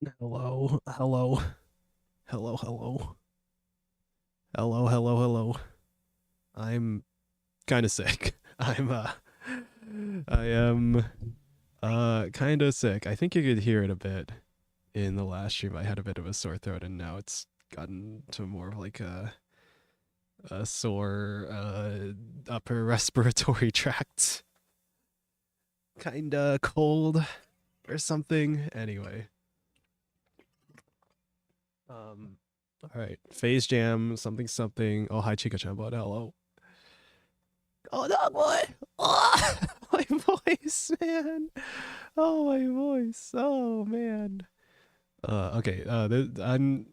Hello, hello, hello, hello, hello, hello, hello. I'm kind of sick. I am kind of sick. I think you could hear it a bit in the last stream. I had a bit of a sore throat, and now it's gotten to more of like a sore upper respiratory tract, kind of cold or something. Anyway, all right, Phase Jam, something, something. Oh, hi, Chica Chambot. Hello. Oh no, boy! Oh, my voice, man. Oh, my voice. Oh, man. Okay. I'm.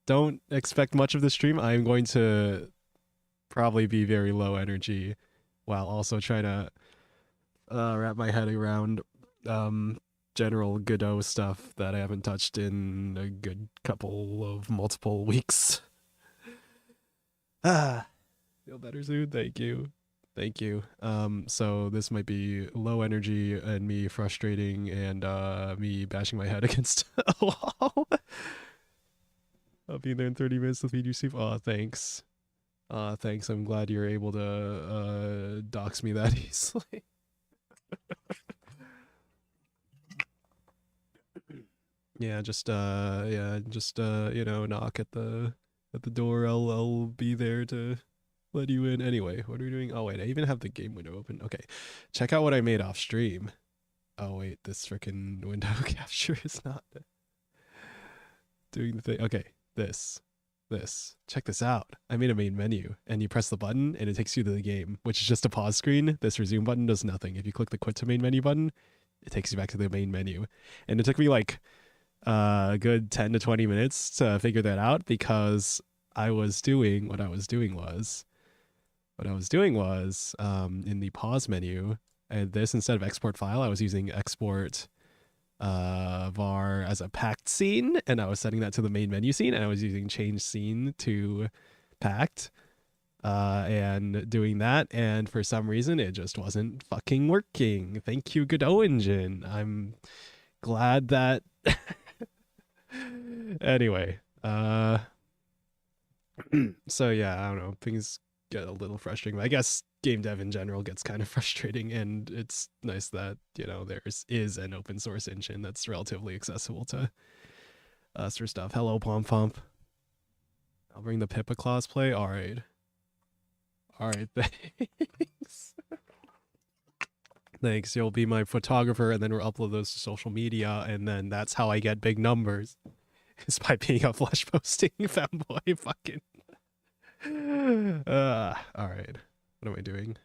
Don't expect much of the stream. I'm going to probably be very low energy, while also trying to wrap my head around general Godot stuff that I haven't touched in a good couple of multiple weeks. Ah, feel better soon. Thank you. Thank you. So this might be low energy and me frustrating and me bashing my head against a wall. I'll be there in 30 minutes to feed you soup. Oh, thanks. Thanks. I'm glad you're able to dox me that easily. Yeah, just you know, knock at the door. I'll be there to let you in. Anyway, what are we doing? Oh wait, I even have the game window open. Okay. Check out what I made off stream. Oh wait, this freaking window capture is not doing the thing. Okay, this. Check this out. I made a main menu, and you press the button, and it takes you to the game, which is just a pause screen. This resume button does nothing. If you click the quit to main menu button, it takes you back to the main menu. And it took me like a good 10 to 20 minutes to figure that out because I was doing what I was doing was in the pause menu, and this instead of export file, I was using export var as a packed scene, and I was setting that to the main menu scene, and I was using change scene to packed and doing that, and for some reason it just wasn't fucking working. Thank you, Godot engine. I'm glad that anyway, so yeah, I don't know, things get a little frustrating, but I guess game dev in general gets kind of frustrating, and it's nice that, you know, is an open source engine that's relatively accessible to us for stuff. Hello, Pom Pom. I'll bring the Pippa Claus play. All right, thanks. Thanks. You'll be my photographer, and then we'll upload those to social media, and then that's how I get big numbers. Is by being a flash posting fanboy. Fucking. All right. What am I doing?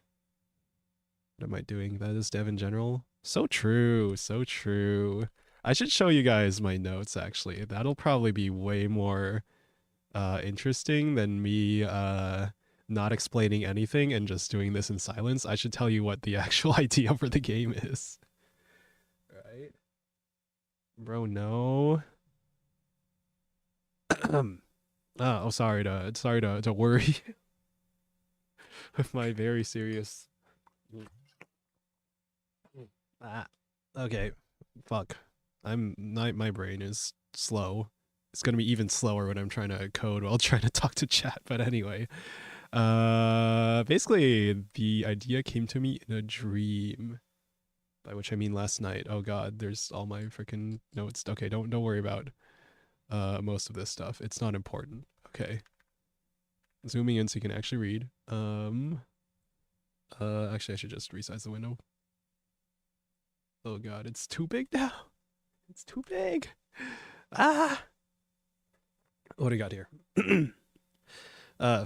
What am I doing? That is dev in general. So true. So true. I should show you guys my notes, actually. That'll probably be way more interesting than me not explaining anything and just doing this in silence. I should tell you what the actual idea for the game is. Right? Bro, no. Oh, sorry to worry with my very serious. Okay, fuck. My brain is slow. It's gonna be even slower when I'm trying to code while trying to talk to chat. But anyway, basically the idea came to me in a dream, by which I mean last night. Oh god, there's all my freaking notes. Okay, don't worry about most of this stuff. It's not important. Okay. Zooming in so you can actually read. Actually I should just resize the window. Oh god, it's too big now. It's too big. Ah. What do I got here?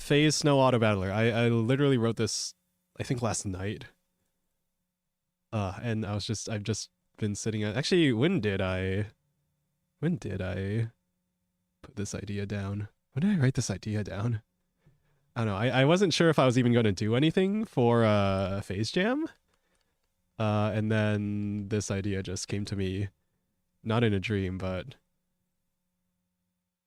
Phase Snow Autobattler. I literally wrote this, I think last night. And I've just been sitting at, actually, when did I put this idea down? When did I write this idea down? I don't know. I wasn't sure if I was even going to do anything for Phase Jam. And then this idea just came to me, not in a dream, but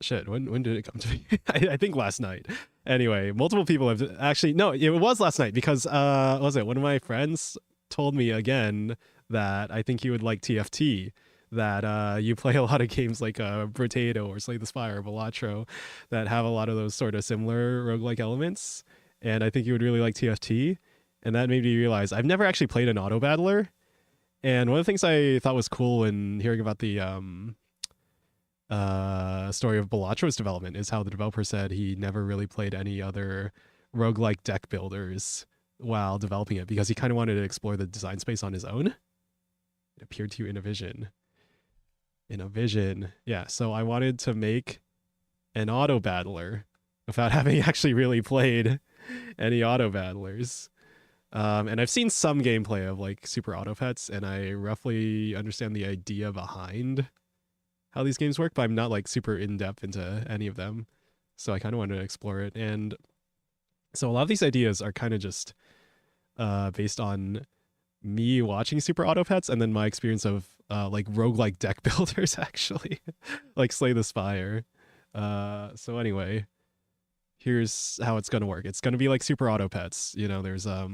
shit, when did it come to me? I think last night. Anyway, multiple people have actually, no, it was last night because was it one of my friends told me again that I think he would like TFT, that you play a lot of games like Potato or Slay the Spire or Balatro that have a lot of those sort of similar roguelike elements. And I think you would really like TFT. And that made me realize I've never actually played an auto battler. And one of the things I thought was cool when hearing about the story of Balatro's development is how the developer said he never really played any other roguelike deck builders while developing it because he kind of wanted to explore the design space on his own. It appeared to you in a vision. In a vision. Yeah, so I wanted to make an auto battler without having actually really played any auto battlers. And I've seen some gameplay of like Super Auto Pets, and I roughly understand the idea behind how these games work, but I'm not like super in depth into any of them. So I kind of wanted to explore it. And so a lot of these ideas are kind of just based on me watching Super Auto Pets and then my experience of like roguelike deck builders, actually, like Slay the Spire. So anyway, here's how it's going to work. It's going to be like Super Auto Pets. You know, there's a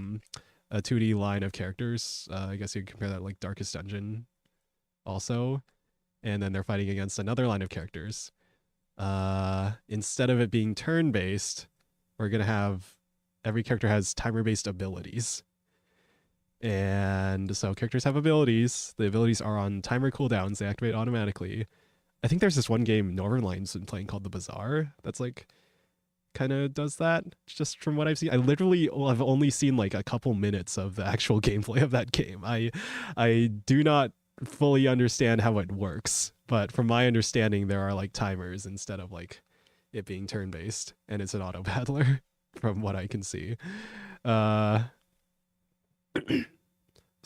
2D line of characters. I guess you could compare that like Darkest Dungeon also. And then they're fighting against another line of characters. Instead of it being turn-based, we're going to have every character has timer-based abilities. And so characters have abilities. The abilities are on timer cooldowns. They activate automatically. I think there's this one game Northernline's been playing called The Bazaar that's like kind of does that, just from what I've seen. I literally have only seen like a couple minutes of the actual gameplay of that game. I do not fully understand how it works, but from my understanding there are like timers instead of like it being turn-based, and it's an auto battler from what I can see. So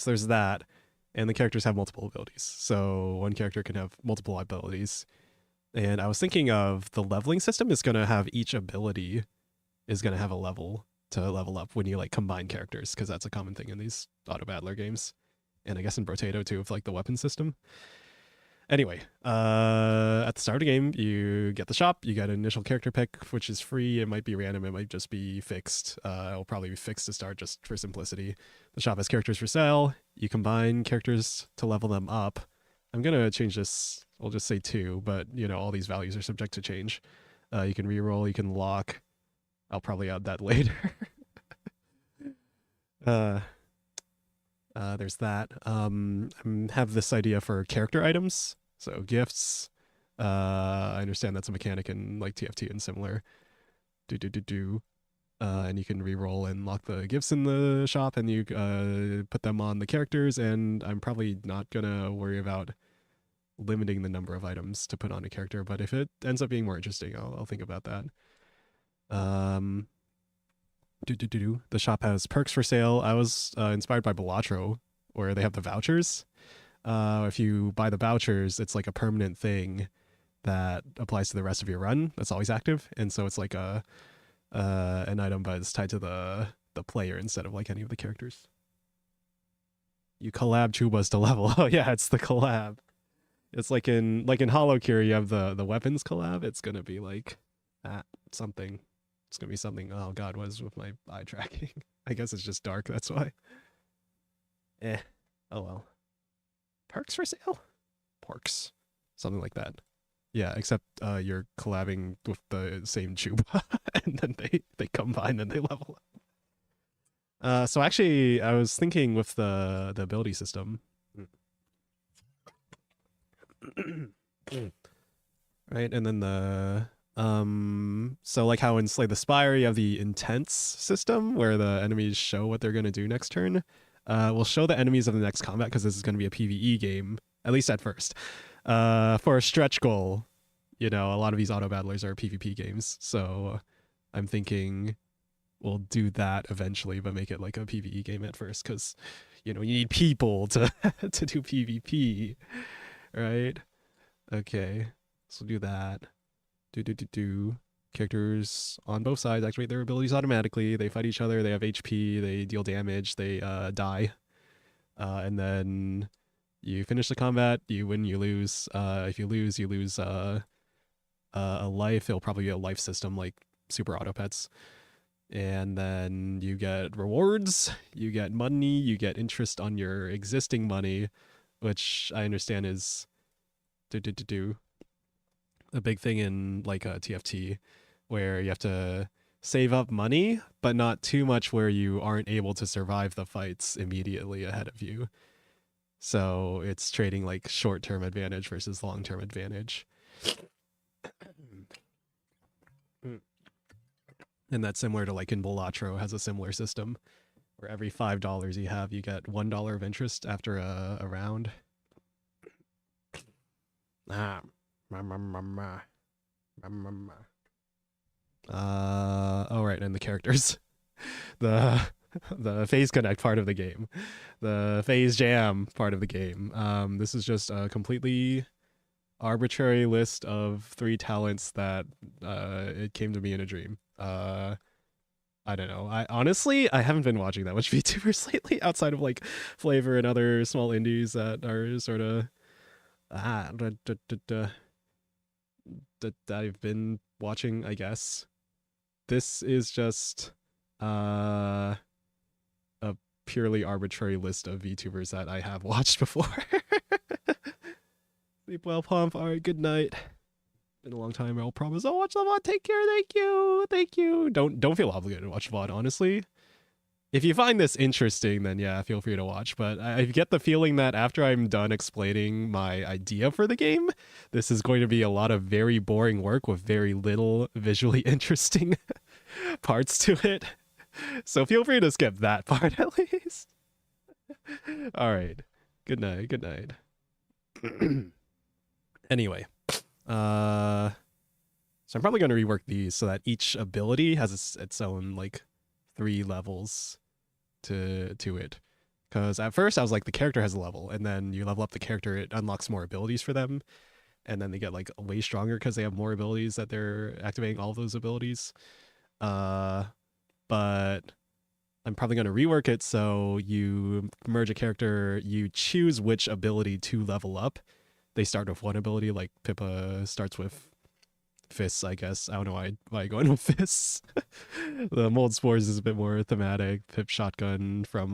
there's that, and the characters have multiple abilities, so one character can have multiple abilities. And I was thinking of the leveling system is going to have each ability is going to have a level to level up when you like combine characters, because that's a common thing in these auto battler games. And I guess in Potato too, with like the weapon system. Anyway, at the start of the game, you get the shop, you get an initial character pick, which is free. It might be random, it might just be fixed. It'll probably be fixed to start just for simplicity. The shop has characters for sale. You combine characters to level them up. I'm going to change this, I'll just say 2, but you know, all these values are subject to change. You can reroll, you can lock. I'll probably add that later. There's that. I have this idea for character items. So gifts. I understand that's a mechanic in like TFT and similar. And you can re-roll and lock the gifts in the shop, and you put them on the characters. And I'm probably not gonna worry about limiting the number of items to put on a character, but if it ends up being more interesting, I'll think about that. The shop has perks for sale. I was inspired by Balatro, where they have the vouchers. If you buy the vouchers, it's like a permanent thing that applies to the rest of your run. That's always active, and so it's like an item, but it's tied to the player instead of like any of the characters. You collab Chubas to level. Oh yeah, it's the collab. It's like in Hollow Cure, you have the weapons collab. It's gonna be like that something. It's gonna be something. Oh god, what is with my eye tracking? I guess it's just dark. That's why. Oh well. Perks for sale? Porks. Something like that. Yeah, except you're collabing with the same Chuba, and then they combine and they level up. So actually, I was thinking with the ability system. Right, and then the so like how in Slay the Spire you have the intense system where the enemies show what they're gonna do next turn. We'll show the enemies of the next combat, because this is gonna be a PvE game, at least at first. For a stretch goal, you know, a lot of these auto battlers are PvP games, so I'm thinking we'll do that eventually, but make it like a PvE game at first, because you know you need people to to do PvP, right? Okay, so we'll do that. Characters on both sides activate their abilities automatically. They fight each other. They have HP. They deal damage. They die. And then you finish the combat. You win. You lose. If you lose, you lose a life. It'll probably be a life system like Super Auto Pets. And then you get rewards. You get money. You get interest on your existing money, which I understand is do a big thing in like a TFT where you have to save up money, but not too much where you aren't able to survive the fights immediately ahead of you. So it's trading like short-term advantage versus long-term advantage. And that's similar to like in Balatro has a similar system where every $5 you have, you get $1 of interest after a round. Oh, right, and the characters. The Phase Connect part of the game. The Phase Jam part of the game. This is just a completely arbitrary list of 3 talents that it came to me in a dream. I don't know. I honestly haven't been watching that much VTubers lately outside of like FlaVR and other small indies that are sort of that I've been watching, I guess. This is just a purely arbitrary list of VTubers that I have watched before. Sleep well, Pomp. All right, good night. Been a long time. I'll promise I'll watch the VOD. Take care. Thank you. Don't feel obligated to watch VOD, honestly. If you find this interesting, then yeah, feel free to watch. But I get the feeling that after I'm done explaining my idea for the game, this is going to be a lot of very boring work with very little visually interesting parts to it. So feel free to skip that part at least. All right. Good night. Anyway. So I'm probably going to rework these so that each ability has its own like 3 levels to it. Because at first I was like, the character has a level, and then you level up the character, it unlocks more abilities for them, and then they get like way stronger because they have more abilities that they're activating all of those abilities. But I'm probably going to rework it so you merge a character, you choose which ability to level up. They start with one ability, like Pippa starts with fists, I guess. I don't know why I go into fists. The mold spores is a bit more thematic. Pip shotgun from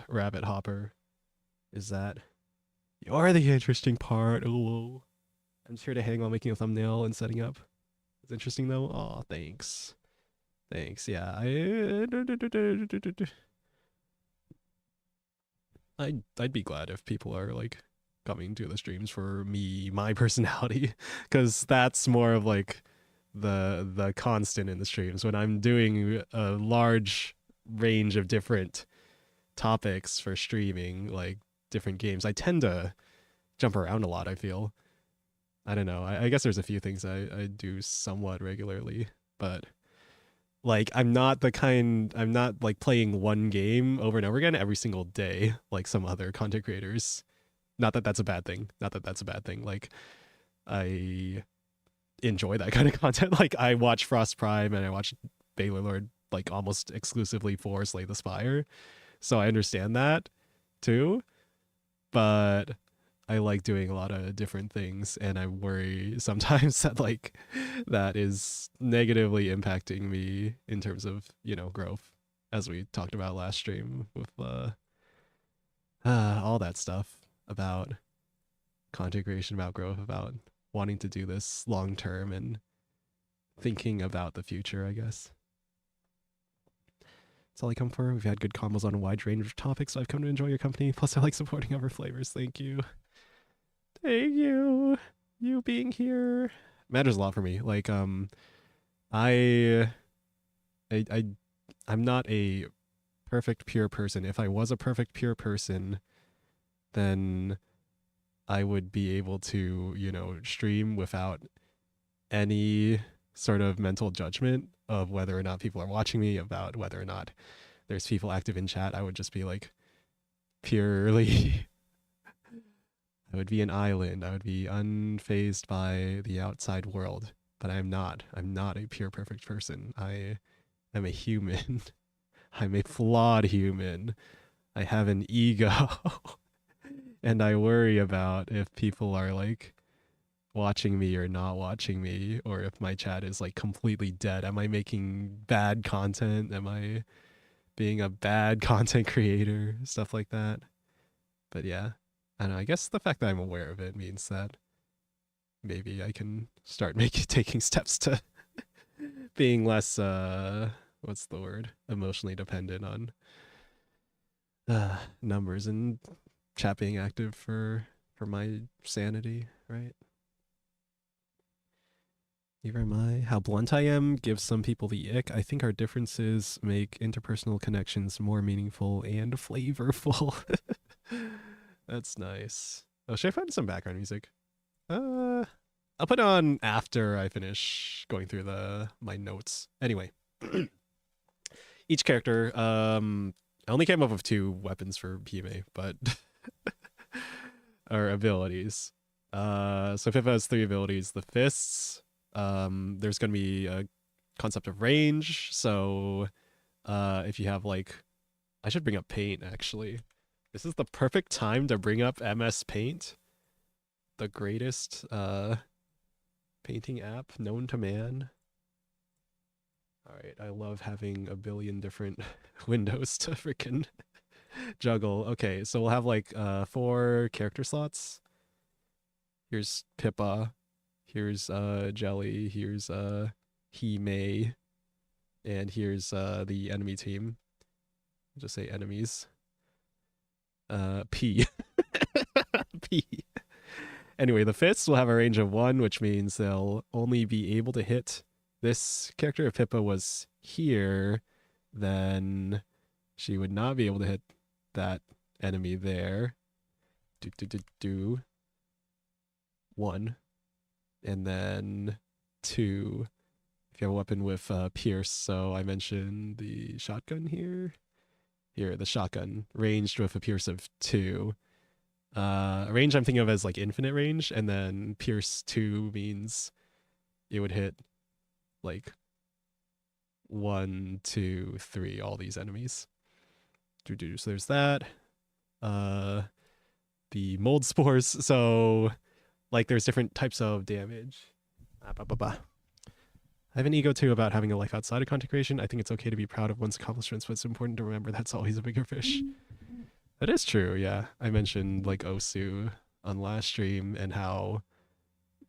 Rabbit Hopper. Is that? You're the interesting part. Ooh. I'm just here to hang while making a thumbnail and setting up. It's interesting though. Aw, thanks. Yeah. I'd be glad if people are like coming to the streams for me, my personality, because that's more of like the constant in the streams. When I'm doing a large range of different topics for streaming, like different games, I tend to jump around a lot, I feel. I don't know. I guess there's a few things I do somewhat regularly, but like I'm not like playing one game over and over again every single day like some other content creators. Not that that's a bad thing. Like, I enjoy that kind of content. Like, I watch Frost Prime and I watch Baylor Lord, like, almost exclusively for Slay the Spire. So I understand that, too. But I like doing a lot of different things, and I worry sometimes that, like, that is negatively impacting me in terms of, growth, as we talked about last stream with all that stuff about content creation, about growth, about wanting to do this long term and thinking about the future, I guess. That's all I come for. We've had good combos on a wide range of topics, so I've come to enjoy your company. Plus, I like supporting other flavors. Thank you. You being here matters a lot for me. Like, I'm not a perfect pure person. If I was a perfect pure person, then I would be able to, stream without any sort of mental judgment of whether or not people are watching me, about whether or not there's people active in chat. I would just be like purely, I would be an island. I would be unfazed by the outside world, but I'm not a pure perfect person. I am a human. I'm a flawed human. I have an ego. And I worry about if people are like watching me or not watching me, or if my chat is like completely dead. Am I making bad content? Am I being a bad content creator? Stuff like that. But yeah, I don't know. I guess the fact that I'm aware of it means that maybe I can start taking steps to being less what's the word? Emotionally dependent on numbers and chat being active for my sanity, right? Neither am I. How blunt I am gives some people the ick. I think our differences make interpersonal connections more meaningful and flavorful. That's nice. Oh, should I find some background music? I'll put on after I finish going through my notes. Anyway, each character, I only came up with 2 weapons for PMA, but are abilities. So Pippa has 3 abilities. The fists. There's going to be a concept of range. So if you have like, I should bring up Paint actually. This is the perfect time to bring up MS Paint, the greatest painting app known to man. All right, I love having a billion different windows to freaking juggle. Okay, so we'll have like 4 character slots. Here's Pippa. Here's Jelly. Here's He-May. And here's the enemy team. I'll just say enemies. P. P. Anyway, the fists will have a range of 1, which means they'll only be able to hit this character. If Pippa was here, then she would not be able to hit that enemy there. 1. And then 2 if you have a weapon with Pierce. So I mentioned the shotgun here. Here, the shotgun, ranged with a Pierce of 2. Range I'm thinking of as like infinite range, and then Pierce 2 means it would hit like 1, 2, 3, all these enemies. So there's that. The mold spores. So like there's different types of damage. I have an ego too about having a life outside of content creation. I think it's okay to be proud of one's accomplishments, but it's important to remember that's always a bigger fish. That is true, yeah. I mentioned like Osu on last stream and how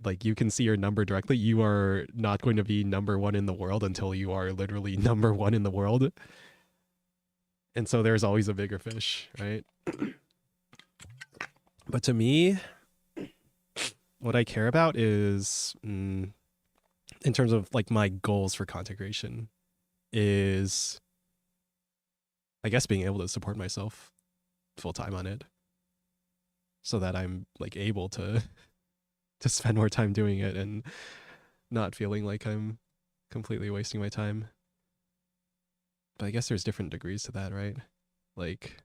like you can see your number directly. You are not going to be number 1 in the world until you are literally number 1 in the world. And so there's always a bigger fish, right? But to me, what I care about is, in terms of like my goals for content creation, is I guess being able to support myself full time on it, so that I'm like able to spend more time doing it and not feeling like I'm completely wasting my time. But I guess there's different degrees to that, right? Like,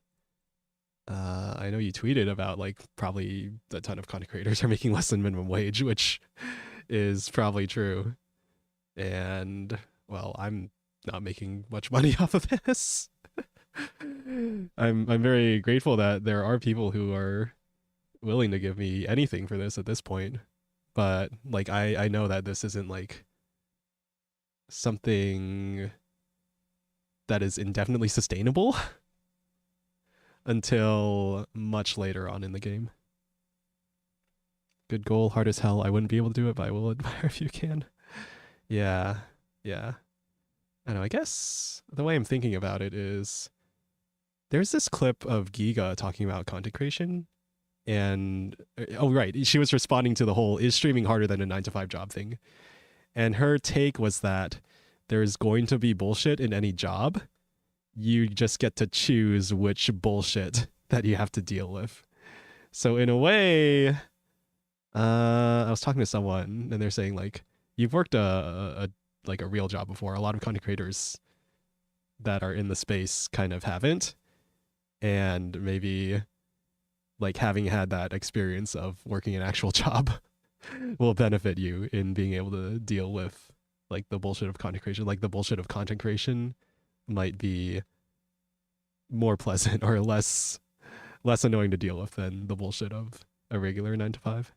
I know you tweeted about like probably a ton of content creators are making less than minimum wage, which is probably true. And well, I'm not making much money off of this. I'm very grateful that there are people who are willing to give me anything for this at this point. But like I know that this isn't like something that is indefinitely sustainable until much later on in the game. Good goal, hard as hell. I wouldn't be able to do it, but I will admire if you can. Yeah. I know, I guess the way I'm thinking about it is there's this clip of Giga talking about content creation, and oh right, she was responding to the whole is streaming harder than a 9-to-5 job thing. And her take was that there's going to be bullshit in any job. You just get to choose which bullshit that you have to deal with. So in a way, I was talking to someone and they're saying like, you've worked a real job before. A lot of content creators that are in the space kind of haven't. And maybe like having had that experience of working an actual job will benefit you in being able to deal with like the bullshit of content creation. Like the bullshit of content creation might be more pleasant or less annoying to deal with than the bullshit of a regular 9-to-5.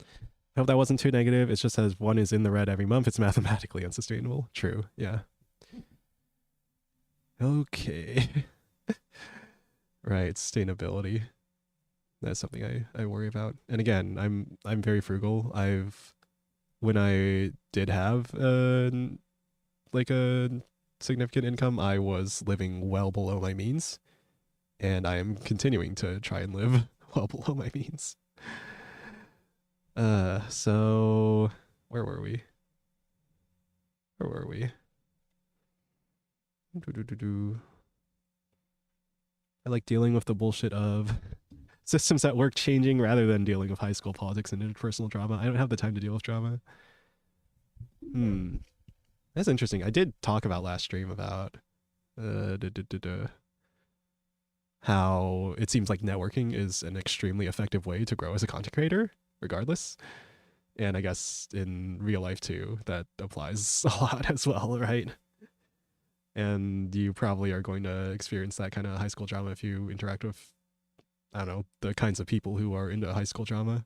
I hope that wasn't too negative. It just says one is in the red every month. It's mathematically unsustainable. True. Yeah. Okay. Right. Sustainability. That's something I worry about. And again, I'm very frugal. When I did have like a significant income, I was living well below my means, and I am continuing to try and live well below my means. So where were we? Where were we? I like dealing with the bullshit of systems at work changing rather than dealing with high school politics and interpersonal drama. I don't have the time to deal with drama. That's interesting. I did talk about last stream about how it seems like networking is an extremely effective way to grow as a content creator, regardless. And I guess in real life too, that applies a lot as well, right? And you probably are going to experience that kind of high school drama if you interact with, I don't know, the kinds of people who are into high school drama.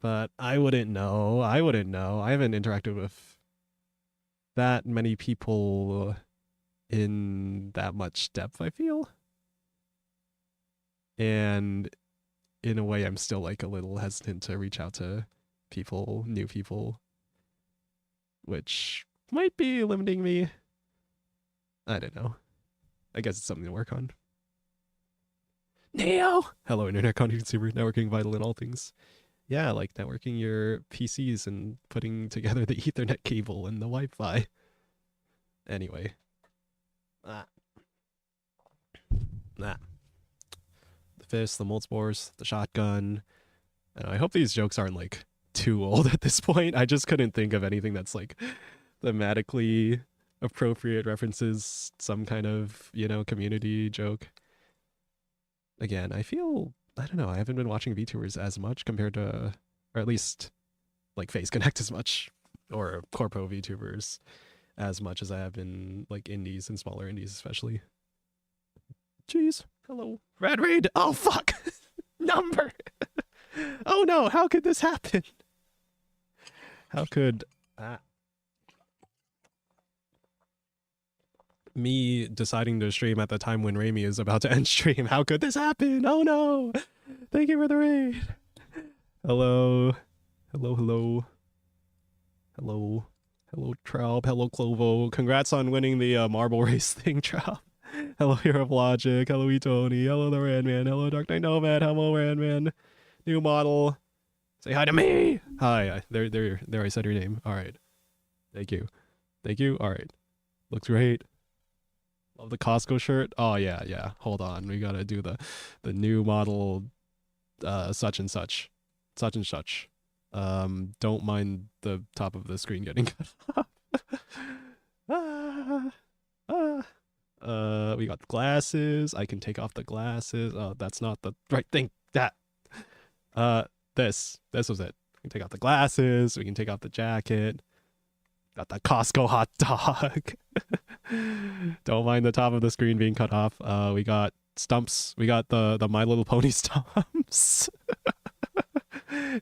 But I wouldn't know. I haven't interacted with that many people in that much depth, I feel. And in a way, I'm still like a little hesitant to reach out to people, new people, which might be limiting me. I don't know. I guess it's something to work on. Neo! Hello, Internet Content Consumer, networking vital in all things. Yeah, like networking your PCs and putting together the Ethernet cable and the Wi-Fi. Anyway. The fist, the mold spores, the shotgun. I hope these jokes aren't like too old at this point. I just couldn't think of anything that's like thematically appropriate, references some kind of, you know, community joke. Again, I feel, I don't know, I haven't been watching VTubers as much compared to, or at least like Phase Connect as much, or Corpo VTubers as much as I have been like indies and smaller indies especially. Jeez. Hello. Rad Raid. Oh, fuck. Number. Oh no, how could this happen? How could me deciding to stream at the time when Raimi is about to end stream? How could this happen? Oh no. Thank you for the raid. Hello. Hello, hello. Hello. Hello, Traub. Hello, Clovo. Congrats on winning the marble race thing, Traub. Hello, Hero of Logic. Hello, Etoni. Hello, the Randman. Hello, Dark Knight Nomad. Hello, Randman. New model. Say hi to me. Hi. There. I said your name. All right. Thank you. Thank you. All right. Looks great. Love the Costco shirt. Oh yeah. Hold on. We gotta do the new model. Such and such. Don't mind the top of the screen getting cut off. We got glasses. I can take off the glasses. Oh, that's not the right thing. This was it. We can take off the glasses. We can take off the jacket. Got the Costco hot dog. Don't mind the top of the screen being cut off. We got stumps. We got the My Little Pony stumps.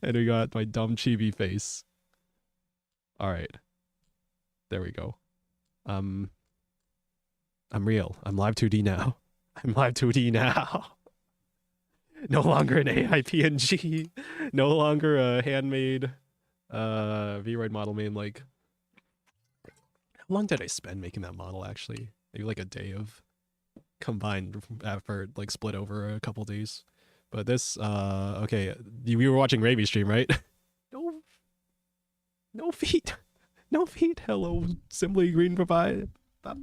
And we got my dumb chibi face. All right. There we go. I'm real. I'm live 2D now. No longer an AI PNG. No longer a handmade V-Ride model made like... How long did I spend making that model actually? Maybe like a day of combined effort, like split over a couple days. But this, okay, we were watching Ravi stream, right? No feet. Hello, Simply Green Papaya. I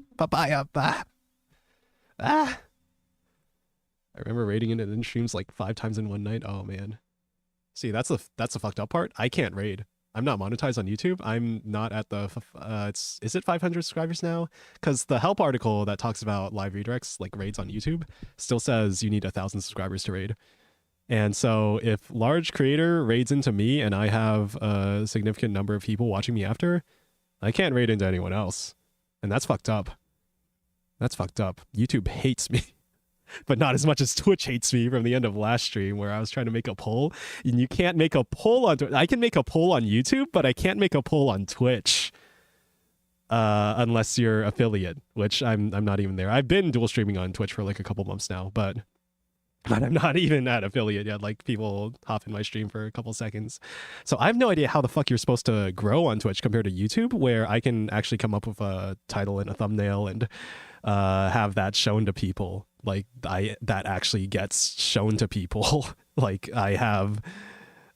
remember raiding it in streams like 5 times in one night. Oh man. See, that's the fucked up part. I can't raid. I'm not monetized on YouTube. I'm not at the is it 500 subscribers now? Because the help article that talks about live redirects, like raids on YouTube, still says you need 1,000 subscribers to raid. And so if large creator raids into me and I have a significant number of people watching me after, I can't raid into anyone else. And that's fucked up. YouTube hates me. But not as much as Twitch hates me from the end of last stream where I was trying to make a poll. And you can't make a poll on Twitch. I can make a poll on YouTube, but I can't make a poll on Twitch. Unless you're affiliate, which I'm not even there. I've been dual streaming on Twitch for like a couple months now, but but I'm not even at affiliate yet. Like, people hop in my stream for a couple seconds. So I have no idea how the fuck you're supposed to grow on Twitch compared to YouTube, where I can actually come up with a title and a thumbnail and have that shown to people. Like, that actually gets shown to people. Like, I have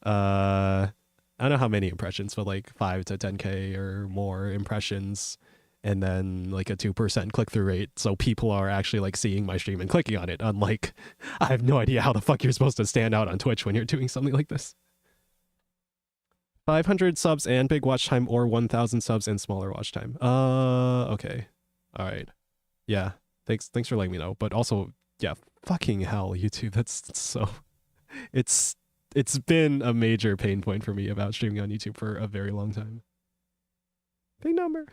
I don't know how many impressions, but like 5 to 10k or more impressions, and then like a 2% click-through rate, so people are actually like seeing my stream and clicking on it. Unlike, I have no idea how the fuck you're supposed to stand out on Twitch when you're doing something like this. 500 subs and big watch time, or 1000 subs and smaller watch time. Okay. All right. Yeah. Thanks for letting me know. But also, yeah, fucking hell, YouTube. That's so... It's been a major pain point for me about streaming on YouTube for a very long time. Big number.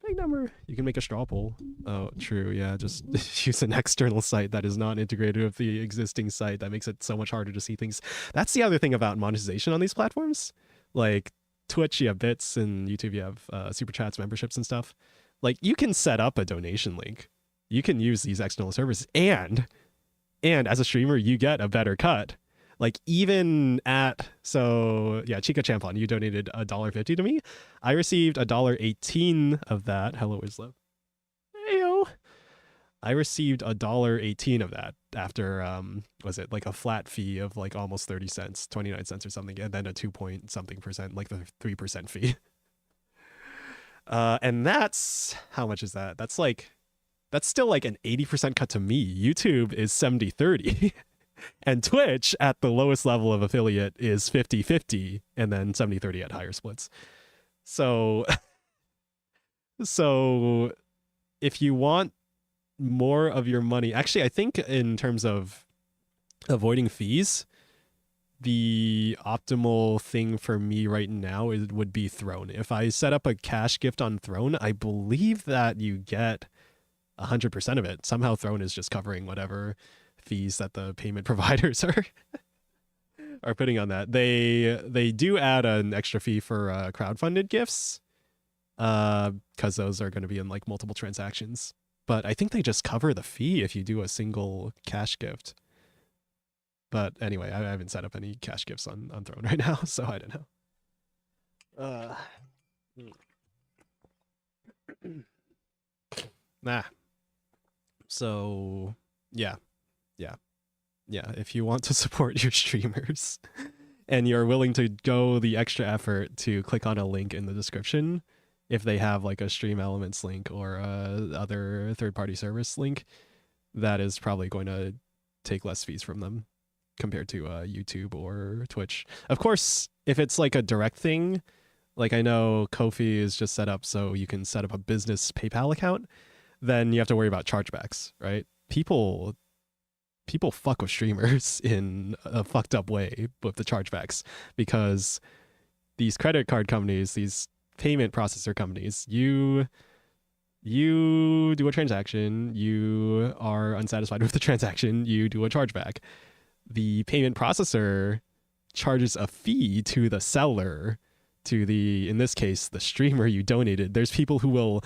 Big number. You can make a straw poll. Oh, true. Yeah, just use an external site that is not integrated with the existing site. That makes it so much harder to see things. That's the other thing about monetization on these platforms. Like Twitch, you have bits, and YouTube, you have super chats, memberships, and stuff. Like, you can set up a donation link. You can use these external services, and as a streamer, you get a better cut. Like, even at, so yeah, Chica Champon, you donated $1.50 to me. I received $1.18 of that. Hello, Isla. Heyo. I received $1.18 of that after, was it like a flat fee of like almost 30 cents, 29 cents or something, and then a 2 point something percent, like the 3% fee. And that's, how much is that? That's still like an 80% cut to me. YouTube is 70-30. And Twitch at the lowest level of affiliate is 50-50, and then 70-30 at higher splits. So if you want more of your money, actually, I think in terms of avoiding fees, the optimal thing for me right now would be Throne. If I set up a cash gift on Throne, I believe that you get 100% of it. Somehow Throne is just covering whatever fees that the payment providers are putting on that. They do add an extra fee for crowdfunded gifts, because those are going to be in like multiple transactions. But I think they just cover the fee if you do a single cash gift. But anyway, I haven't set up any cash gifts on Throne right now, so I don't know. Nah. So yeah. If you want to support your streamers and you're willing to go the extra effort to click on a link in the description, if they have like a Stream Elements link or other third-party service link, that is probably going to take less fees from them compared to YouTube or Twitch. Of course, if it's like a direct thing, like I know Ko-fi is just set up so you can set up a business PayPal account, then you have to worry about chargebacks, right? People fuck with streamers in a fucked up way with the chargebacks, because these credit card companies, these payment processor companies, you do a transaction, you are unsatisfied with the transaction, you do a chargeback. The payment processor charges a fee to the seller, to the, in this case, the streamer you donated. There's people who will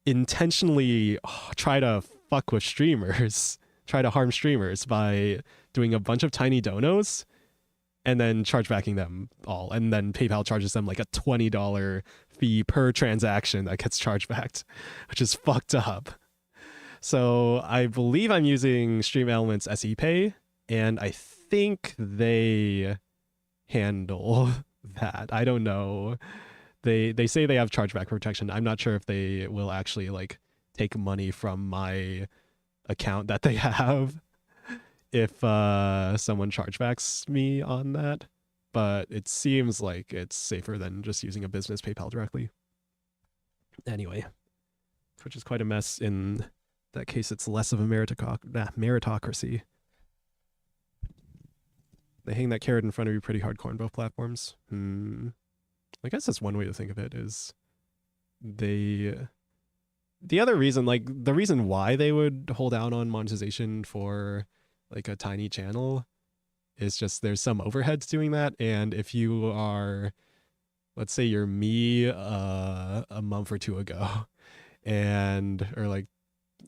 intentionally try to fuck with streamers, try to harm streamers by doing a bunch of tiny donos and then chargebacking them all. And then PayPal charges them like a $20 fee per transaction that gets charged back, which is fucked up. So I believe I'm using Stream Elements SE Pay, and I think they handle that. I don't know. They say they have chargeback protection. I'm not sure if they will actually like take money from my account that they have if someone chargebacks me on that, but it seems like it's safer than just using a business PayPal directly. Anyway, which is quite a mess. In that case, it's less of a meritocracy. They hang that carrot in front of you pretty hardcore on both platforms. I guess that's one way to think of it, is the other reason, like the reason why they would hold out on monetization for like a tiny channel is just there's some overheads doing that. And if you are, let's say you're me a month or two ago, and or like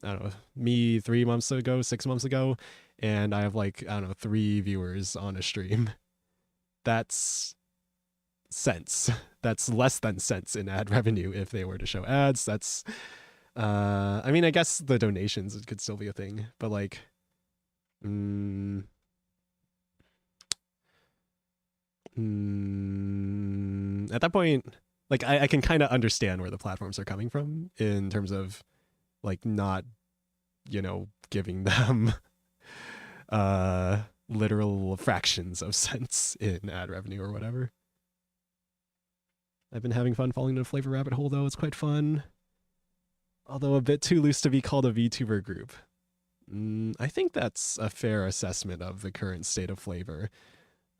I don't know, me 3 months ago, 6 months ago, and I have like, I don't know, 3 viewers on a stream. That's cents. That's less than cents in ad revenue if they were to show ads. That's I mean, I guess the donations could still be a thing, but like at that point, like I can kind of understand where the platforms are coming from in terms of like not, you know, giving them literal fractions of cents in ad revenue or whatever. I've been having fun falling into a flavor rabbit hole though. It's quite fun. Although a bit too loose to be called a VTuber group. I think that's a fair assessment of the current state of flavor.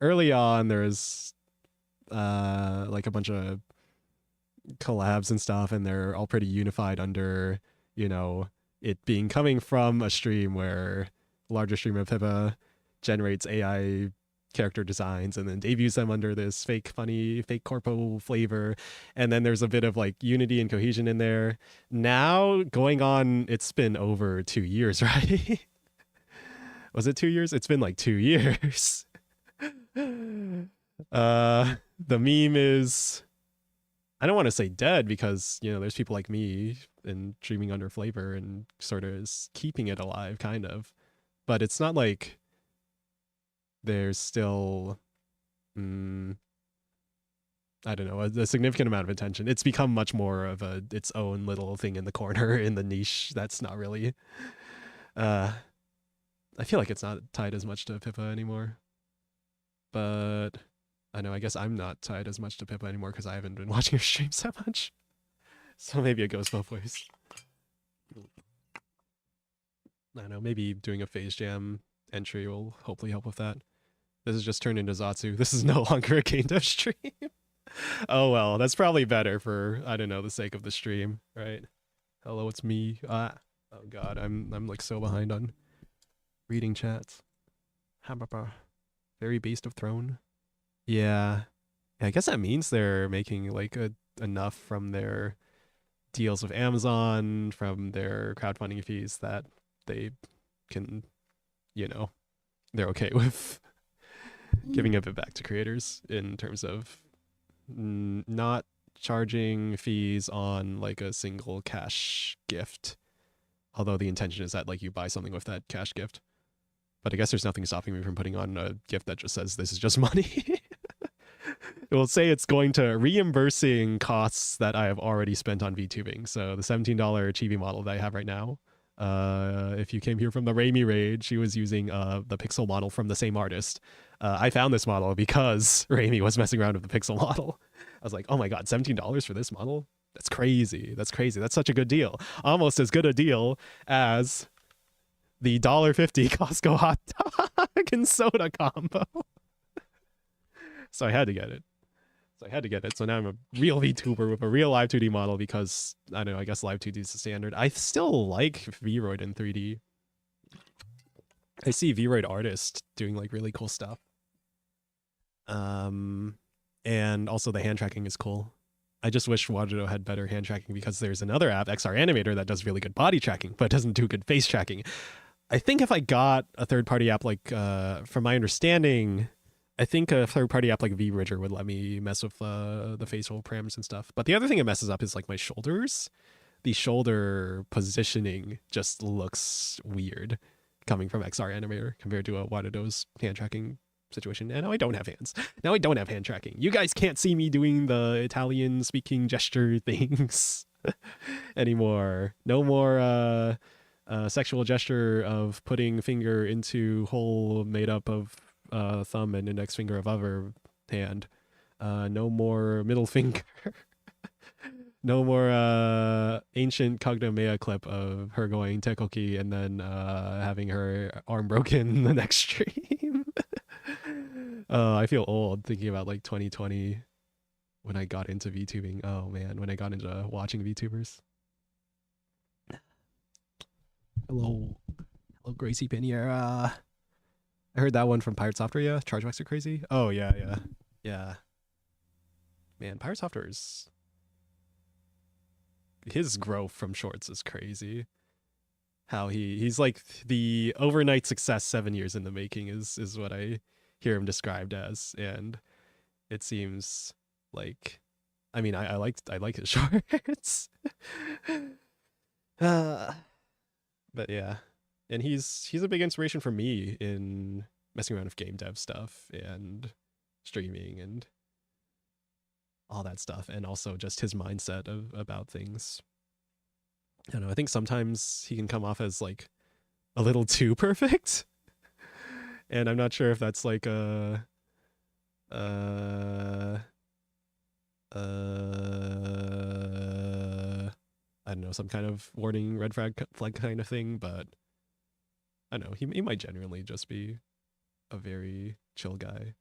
Early on, there's like a bunch of collabs and stuff, and they're all pretty unified under, you know, it being coming from a stream where larger streamer Pippa generates AI character designs and then debuts them under this fake funny fake corpo flavor, and then there's a bit of like unity and cohesion in there. Now going on, it's been over 2 years, right? Was it 2 years? It's been like 2 years. The meme is, I don't want to say dead because, you know, there's people like me and streaming under flavor and sort of is keeping it alive kind of, but it's not like there's still I don't know, a significant amount of attention. It's become much more of its own little thing in the corner in the niche that's not really I feel like it's not tied as much to Pippa anymore, but I know, I guess I'm not tied as much to Pippa anymore because I haven't been watching her streams that much, so maybe it goes both ways. I don't know, maybe doing a Phase Jam entry will hopefully help with that. This has just turned into Zatsu. This is no longer a game dev stream. Oh well, that's probably better for, I don't know, the sake of the stream, right? Hello, it's me. Oh god, I'm like so behind on reading chats. Very Beast of Throne. Yeah. I guess that means they're making like enough from their deals with Amazon, from their crowdfunding fees, that they can, you know, they're okay with giving a bit back to creators in terms of not charging fees on like a single cash gift, although the intention is that like you buy something with that cash gift. But I guess there's nothing stopping me from putting on a gift that just says this is just money. It will say it's going to reimbursing costs that I have already spent on VTubing. So the $17 Chibi model that I have right now, if you came here from the Raimi raid, she was using the pixel model from the same artist. I found this model because Raimi was messing around with the pixel model. I was like, oh my god, $17 for this model? That's crazy. That's crazy. That's such a good deal. Almost as good a deal as the $1.50 Costco hot dog and soda combo. So I had to get it. So now I'm a real VTuber with a real Live 2D model because, I don't know, I guess Live 2D is the standard. I still like Vroid in 3D. I see Vroid artists doing like really cool stuff. And also the hand tracking is cool. I just wish Godot had better hand tracking because there's another app, XR Animator, that does really good body tracking, but doesn't do good face tracking. I think if I got a third-party app like, from my understanding, I think a third-party app like VRidger would let me mess with the facial parameters and stuff. But the other thing it messes up is like my shoulders. The shoulder positioning just looks weird coming from XR Animator compared to a Godot's hand tracking situation. And now I don't have hands. Now I don't have hand tracking. You guys can't see me doing the Italian speaking gesture things anymore. No more sexual gesture of putting finger into hole made up of thumb and index finger of other hand. No more middle finger. No more ancient Kaguya clip of her going Tekoki and then having her arm broken the next stream. I feel old thinking about like 2020 when I got into VTubing. Oh man, when I got into watching VTubers. Hello. Hello, Gracie Piniera. I heard that one from Pirate Software, yeah? Chargebacks are crazy? Oh, yeah. Man, Pirate Software's... his growth from shorts is crazy. how he's like the overnight success 7 years in the making is what I hear him described as, and it seems like, I mean, I like his shorts. uh, but yeah, and he's a big inspiration for me in messing around with game dev stuff and streaming and all that stuff, and also just his mindset about things. I don't know, I think sometimes he can come off as like a little too perfect. And I'm not sure if that's like a I don't know, some kind of warning red flag kind of thing, but I don't know, he might genuinely just be a very chill guy.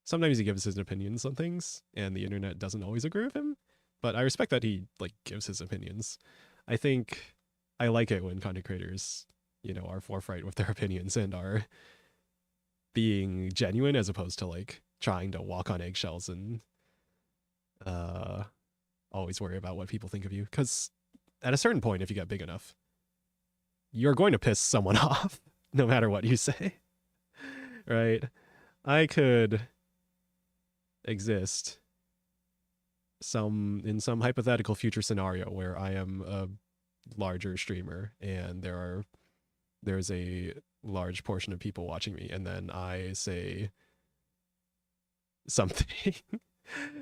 Sometimes he gives his opinions on things and the internet doesn't always agree with him, but I respect that he like gives his opinions. I think I like it when content creators, you know, are forthright with their opinions and are being genuine as opposed to like trying to walk on eggshells and always worry about what people think of you. Because at a certain point, if you get big enough, you're going to piss someone off no matter what you say, right? I could exist in some hypothetical future scenario where I am a larger streamer and there's a large portion of people watching me, and then I say something.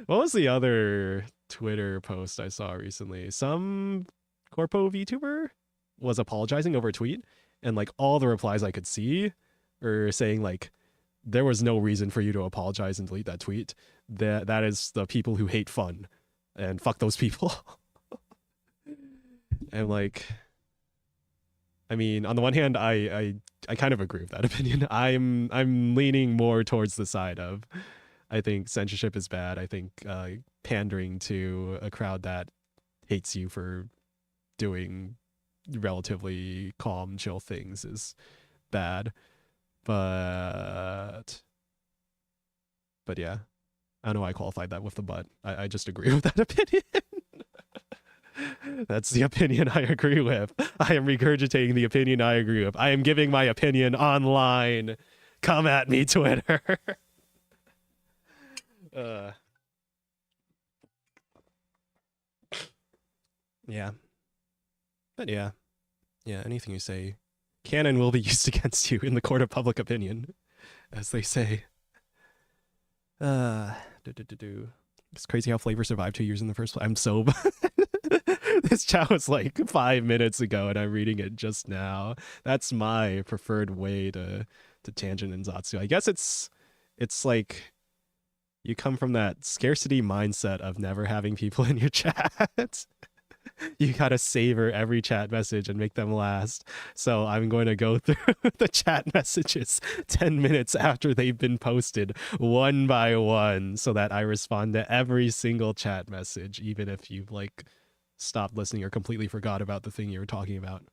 What was the other Twitter post I saw recently? Some corpo VTuber was apologizing over a tweet, and like all the replies I could see were saying like, there was no reason for you to apologize and delete that tweet. That is the people who hate fun, and fuck those people. And like, I mean, on the one hand, I kind of agree with that opinion. I'm leaning more towards the side of, I think censorship is bad. I think pandering to a crowd that hates you for doing relatively calm, chill things is bad. But yeah, I don't know why I qualified that with the but. I just agree with that opinion. That's the opinion I agree with. I am regurgitating the opinion I agree with. I am giving my opinion online. Come at me, Twitter. Yeah. But yeah. Yeah, anything you say can and will be used against you in the court of public opinion, as they say. It's crazy how FlaVR survived 2 years in the first place. I'm so this chat was like 5 minutes ago and I'm reading it just now. That's my preferred way to tangent in Zatsu. I guess it's like you come from that scarcity mindset of never having people in your chat. You gotta savor every chat message and make them last. So I'm going to go through the chat messages 10 minutes after they've been posted one by one so that I respond to every single chat message, even if you've like stopped listening or completely forgot about the thing you were talking about.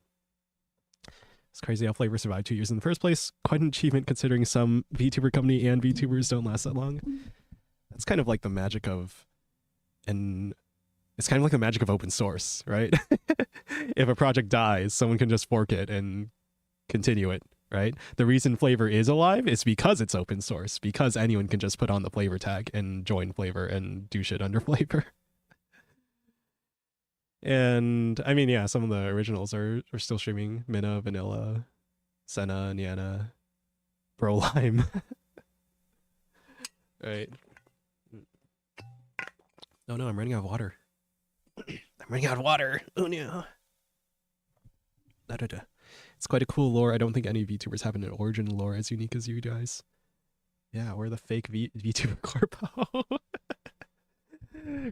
It's crazy how FlaVR survived 2 years in the first place. Quite an achievement considering some VTuber company and VTubers don't last that long. That's kind of like the magic of, and it's kind of like the magic of open source, right? If a project dies, someone can just fork it and continue it, right? The reason FlaVR is alive is because it's open source, because anyone can just put on the FlaVR tag and join FlaVR and do shit under FlaVR. And I mean, yeah, some of the originals are still streaming. Minna, Vanilla, Senna, Niana, Brolime. Right. Oh no, I'm running out of water. I'm running out of water. Oh no. It's quite a cool lore. I don't think any VTubers have an origin lore as unique as you guys. Yeah, we're the fake VTuber corpo.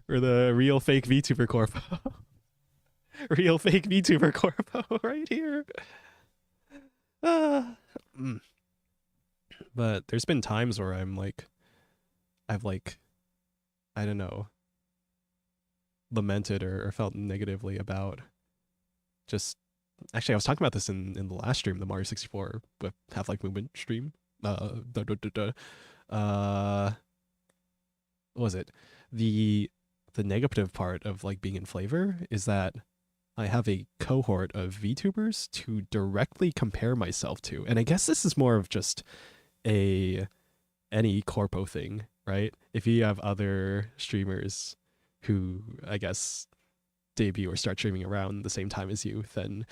We're the real fake VTuber corpo. Real fake VTuber corpo right here. But there's been times where I've like, I don't know, lamented or felt negatively about just, actually I was talking about this in the last stream, the Mario 64 with Half-Life Movement stream. What was it? The negative part of like being in FlaVR is that I have a cohort of VTubers to directly compare myself to. And I guess this is more of just any corpo thing, right? If you have other streamers who, I guess, debut or start streaming around the same time as you, then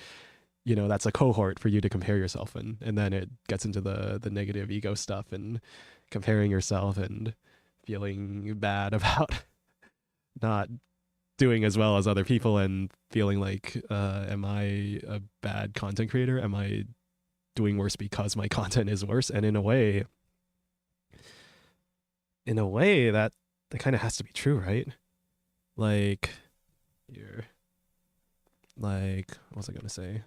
that's a cohort for you to compare yourself in. And then it gets into the negative ego stuff and comparing yourself and feeling bad about not doing as well as other people and feeling like, am I a bad content creator? Am I doing worse because my content is worse? And in a way that kind of has to be true, right? Like, here, like, what was I gonna say?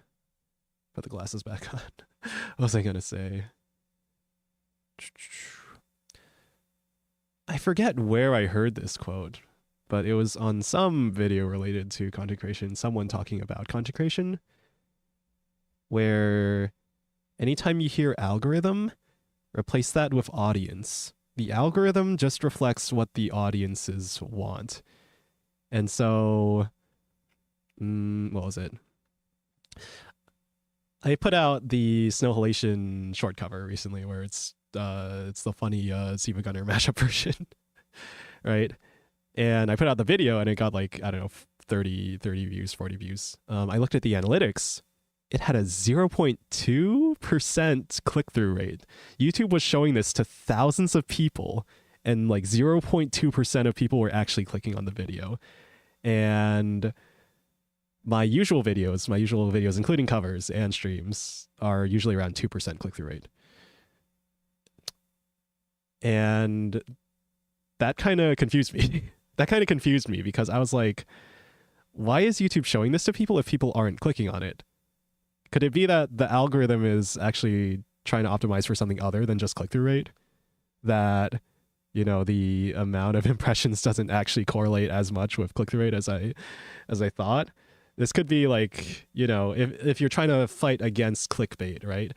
Put the glasses back on. What was I gonna say? I forget where I heard this quote, but it was on some video related to content creation, someone talking about content creation, where anytime you hear algorithm, replace that with audience. The algorithm just reflects what the audiences want. And so, what was it? I put out the Snow Halation short cover recently where it's the funny Siva Gunner mashup version, right? And I put out the video and it got like, I don't know, 30 views, 40 views. I looked at the analytics. It had a 0.2% click-through rate. YouTube was showing this to thousands of people and like 0.2% of people were actually clicking on the video. And my usual videos, including covers and streams, are usually around 2% click-through rate. And that kind of confused me. Because I was like, why is YouTube showing this to people if people aren't clicking on it? Could it be that the algorithm is actually trying to optimize for something other than just click-through rate? That, the amount of impressions doesn't actually correlate as much with click-through rate as I thought? This could be like, if you're trying to fight against clickbait, right?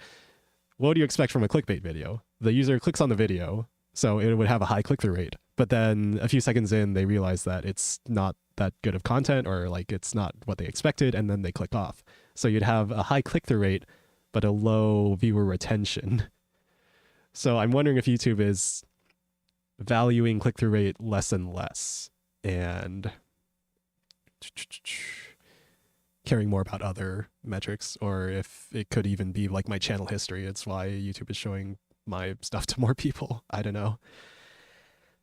What do you expect from a clickbait video? The user clicks on the video, so it would have a high click-through rate. But then a few seconds in, they realize that it's not that good of content or like it's not what they expected, and then they click off. So you'd have a high click-through rate, but a low viewer retention. So I'm wondering if YouTube is valuing click-through rate less and less and caring more about other metrics, or if it could even be like my channel history. It's why YouTube is showing my stuff to more people. I don't know.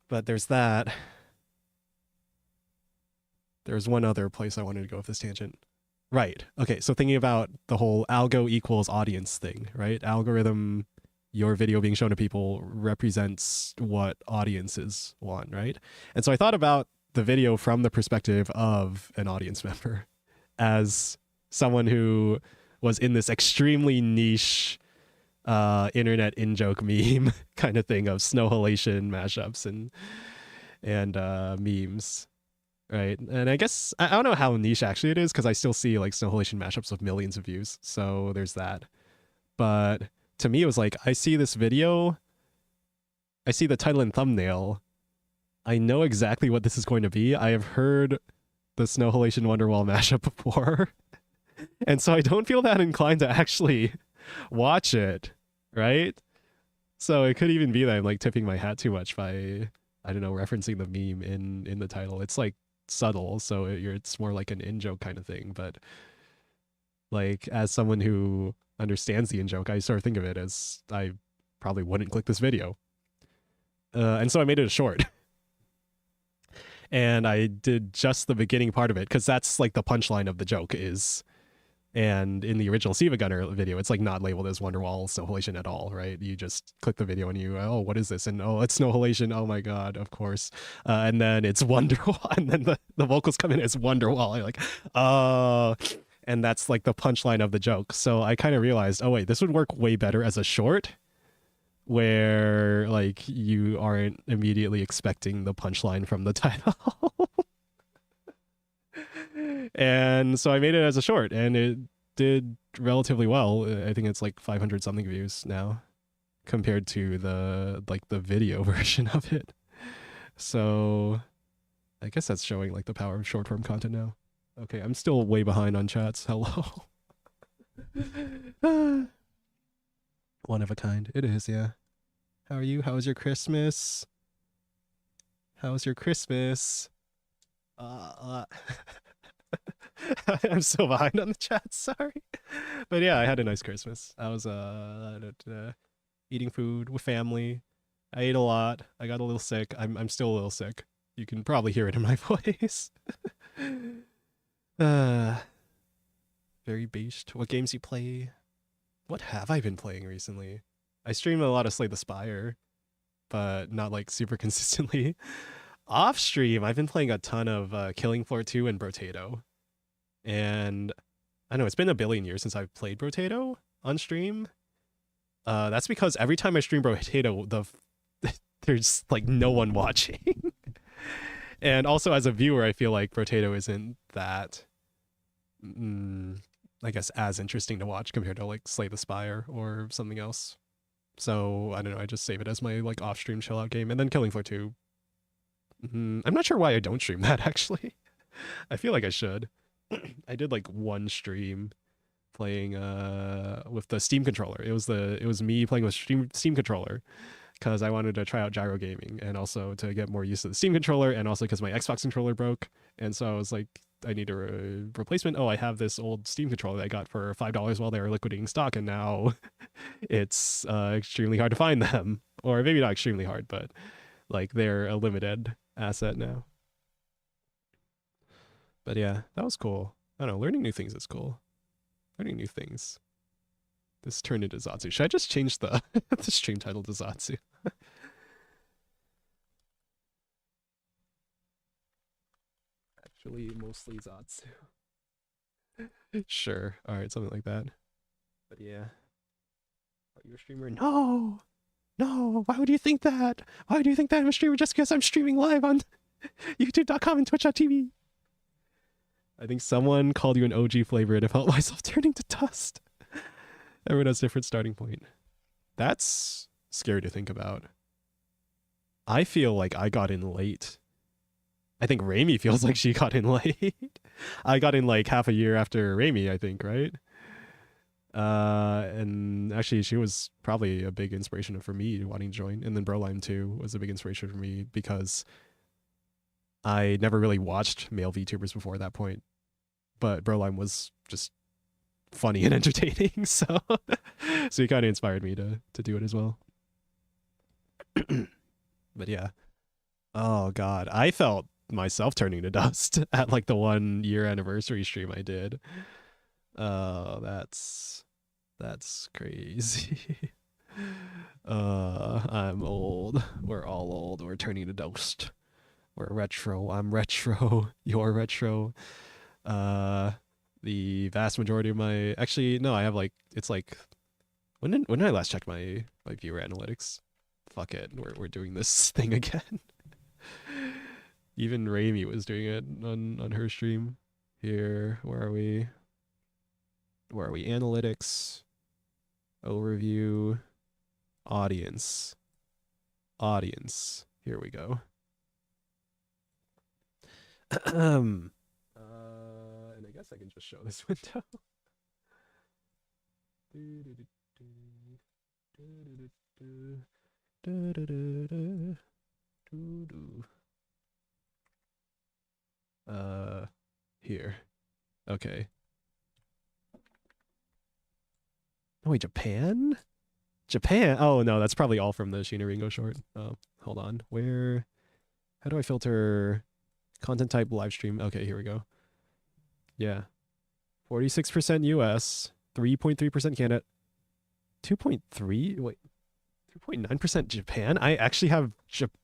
But there's that. There's one other place I wanted to go with this tangent. Right. Okay, so thinking about the whole algo equals audience thing, right? Algorithm, your video being shown to people represents what audiences want, right? And so I thought about the video from the perspective of an audience member as someone who was in this extremely niche internet in-joke meme kind of thing of Snow Halation mashups and memes. Right. And I guess I don't know how niche actually it is because I still see like Snow Halation mashups with millions of views. So there's that. But to me, it was like, I see this video, I see the title and thumbnail, I know exactly what this is going to be. I have heard the Snow Halation Wonderwall mashup before. And so I don't feel that inclined to actually watch it. Right. So it could even be that I'm like tipping my hat too much by, I don't know, referencing the meme in the title. It's like subtle, so it's more like an in-joke kind of thing. But like as someone who understands the in-joke, I sort of think of it as I probably wouldn't click this video. And so I made it a short. And I did just the beginning part of it because that's like the punchline of the joke is. And in the original Siva Gunner video, it's like not labeled as Wonderwall Snow Halation at all, right? You just click the video and you, oh, what is this? And oh, it's Snow Halation. Oh my God, of course. And then it's Wonderwall. And then the vocals come in as Wonderwall. You're like, oh. And that's like the punchline of the joke. So I kind of realized, oh wait, this would work way better as a short where like you aren't immediately expecting the punchline from the title. And so I made it as a short and it did relatively well. I think it's like 500 something views now compared to the video version of it. So I guess that's showing like the power of short form content now. Okay, I'm still way behind on chats. Hello. One of a kind. It is, yeah. How are you? How was your Christmas? How was your Christmas? I'm so behind on the chat, sorry. But yeah, I had a nice Christmas. I was eating food with family. I ate a lot. I got a little sick. I'm still a little sick. You can probably hear it in my voice. Very based. What games you play? What have I been playing recently? I stream a lot of Slay the Spire, but not like super consistently. Off stream, I've been playing a ton of Killing Floor 2 and Brotato. And I know it's been a billion years since I've played Brotato on stream. That's because every time I stream Brotato, there's like no one watching. And also as a viewer, I feel like Brotato isn't that, I guess, as interesting to watch compared to like Slay the Spire or something else. So I don't know, I just save it as my like off-stream chill-out game. And then Killing Floor 2. I'm not sure why I don't stream that, actually. I feel like I should. I did like one stream playing with the Steam controller. It was me playing with Steam controller because I wanted to try out gyro gaming and also to get more used to the Steam controller, and also because my Xbox controller broke. And so I was like, I need a replacement. Oh, I have this old Steam controller that I got for $5 while they were liquidating stock, and now it's extremely hard to find them. Or maybe not extremely hard, but like they're a limited asset now. But yeah, that was cool. I don't know, learning new things is cool. Learning new things. This turned into Zatsu. Should I just change the the stream title to Zatsu? Actually, mostly Zatsu. Sure. All right, something like that. But yeah. Are you a streamer? No! No! Why would you think that? Why would you think that I'm a streamer just because I'm streaming live on youtube.com and twitch.tv? I think someone called you an OG flavor and I felt myself turning to dust. Everyone has a different starting point. That's scary to think about. I feel like I got in late. I think Raimi feels like she got in late. I got in like half a year after Raimi, I think, right? And actually she was probably a big inspiration for me wanting to join. And then Broline too was a big inspiration for me because I never really watched male VTubers before that point. But Broline was just funny and entertaining, so he kind of inspired me to do it as well. But yeah. Oh god, I felt myself turning to dust at like the 1 year anniversary stream I did. Oh, that's crazy. I'm old. We're all old. We're turning to dust. We're retro. I'm retro. You're retro. The vast majority of my, actually no, I have like, it's like, when did I last check my viewer analytics? Fuck it, we're doing this thing again. Even Raimi was doing it on her stream. Here, where are we? Analytics, overview, audience. Here we go. And I guess I can just show this window. Here. Okay. Oh wait, Japan? Japan? Oh no, that's probably all from the Sheena Ringo short. Oh, hold on. Where? How do I filter content type live stream? Okay, here we go. Yeah. 46% US, 3.3% Canada, 2.3, wait, 2.9% Japan? I actually have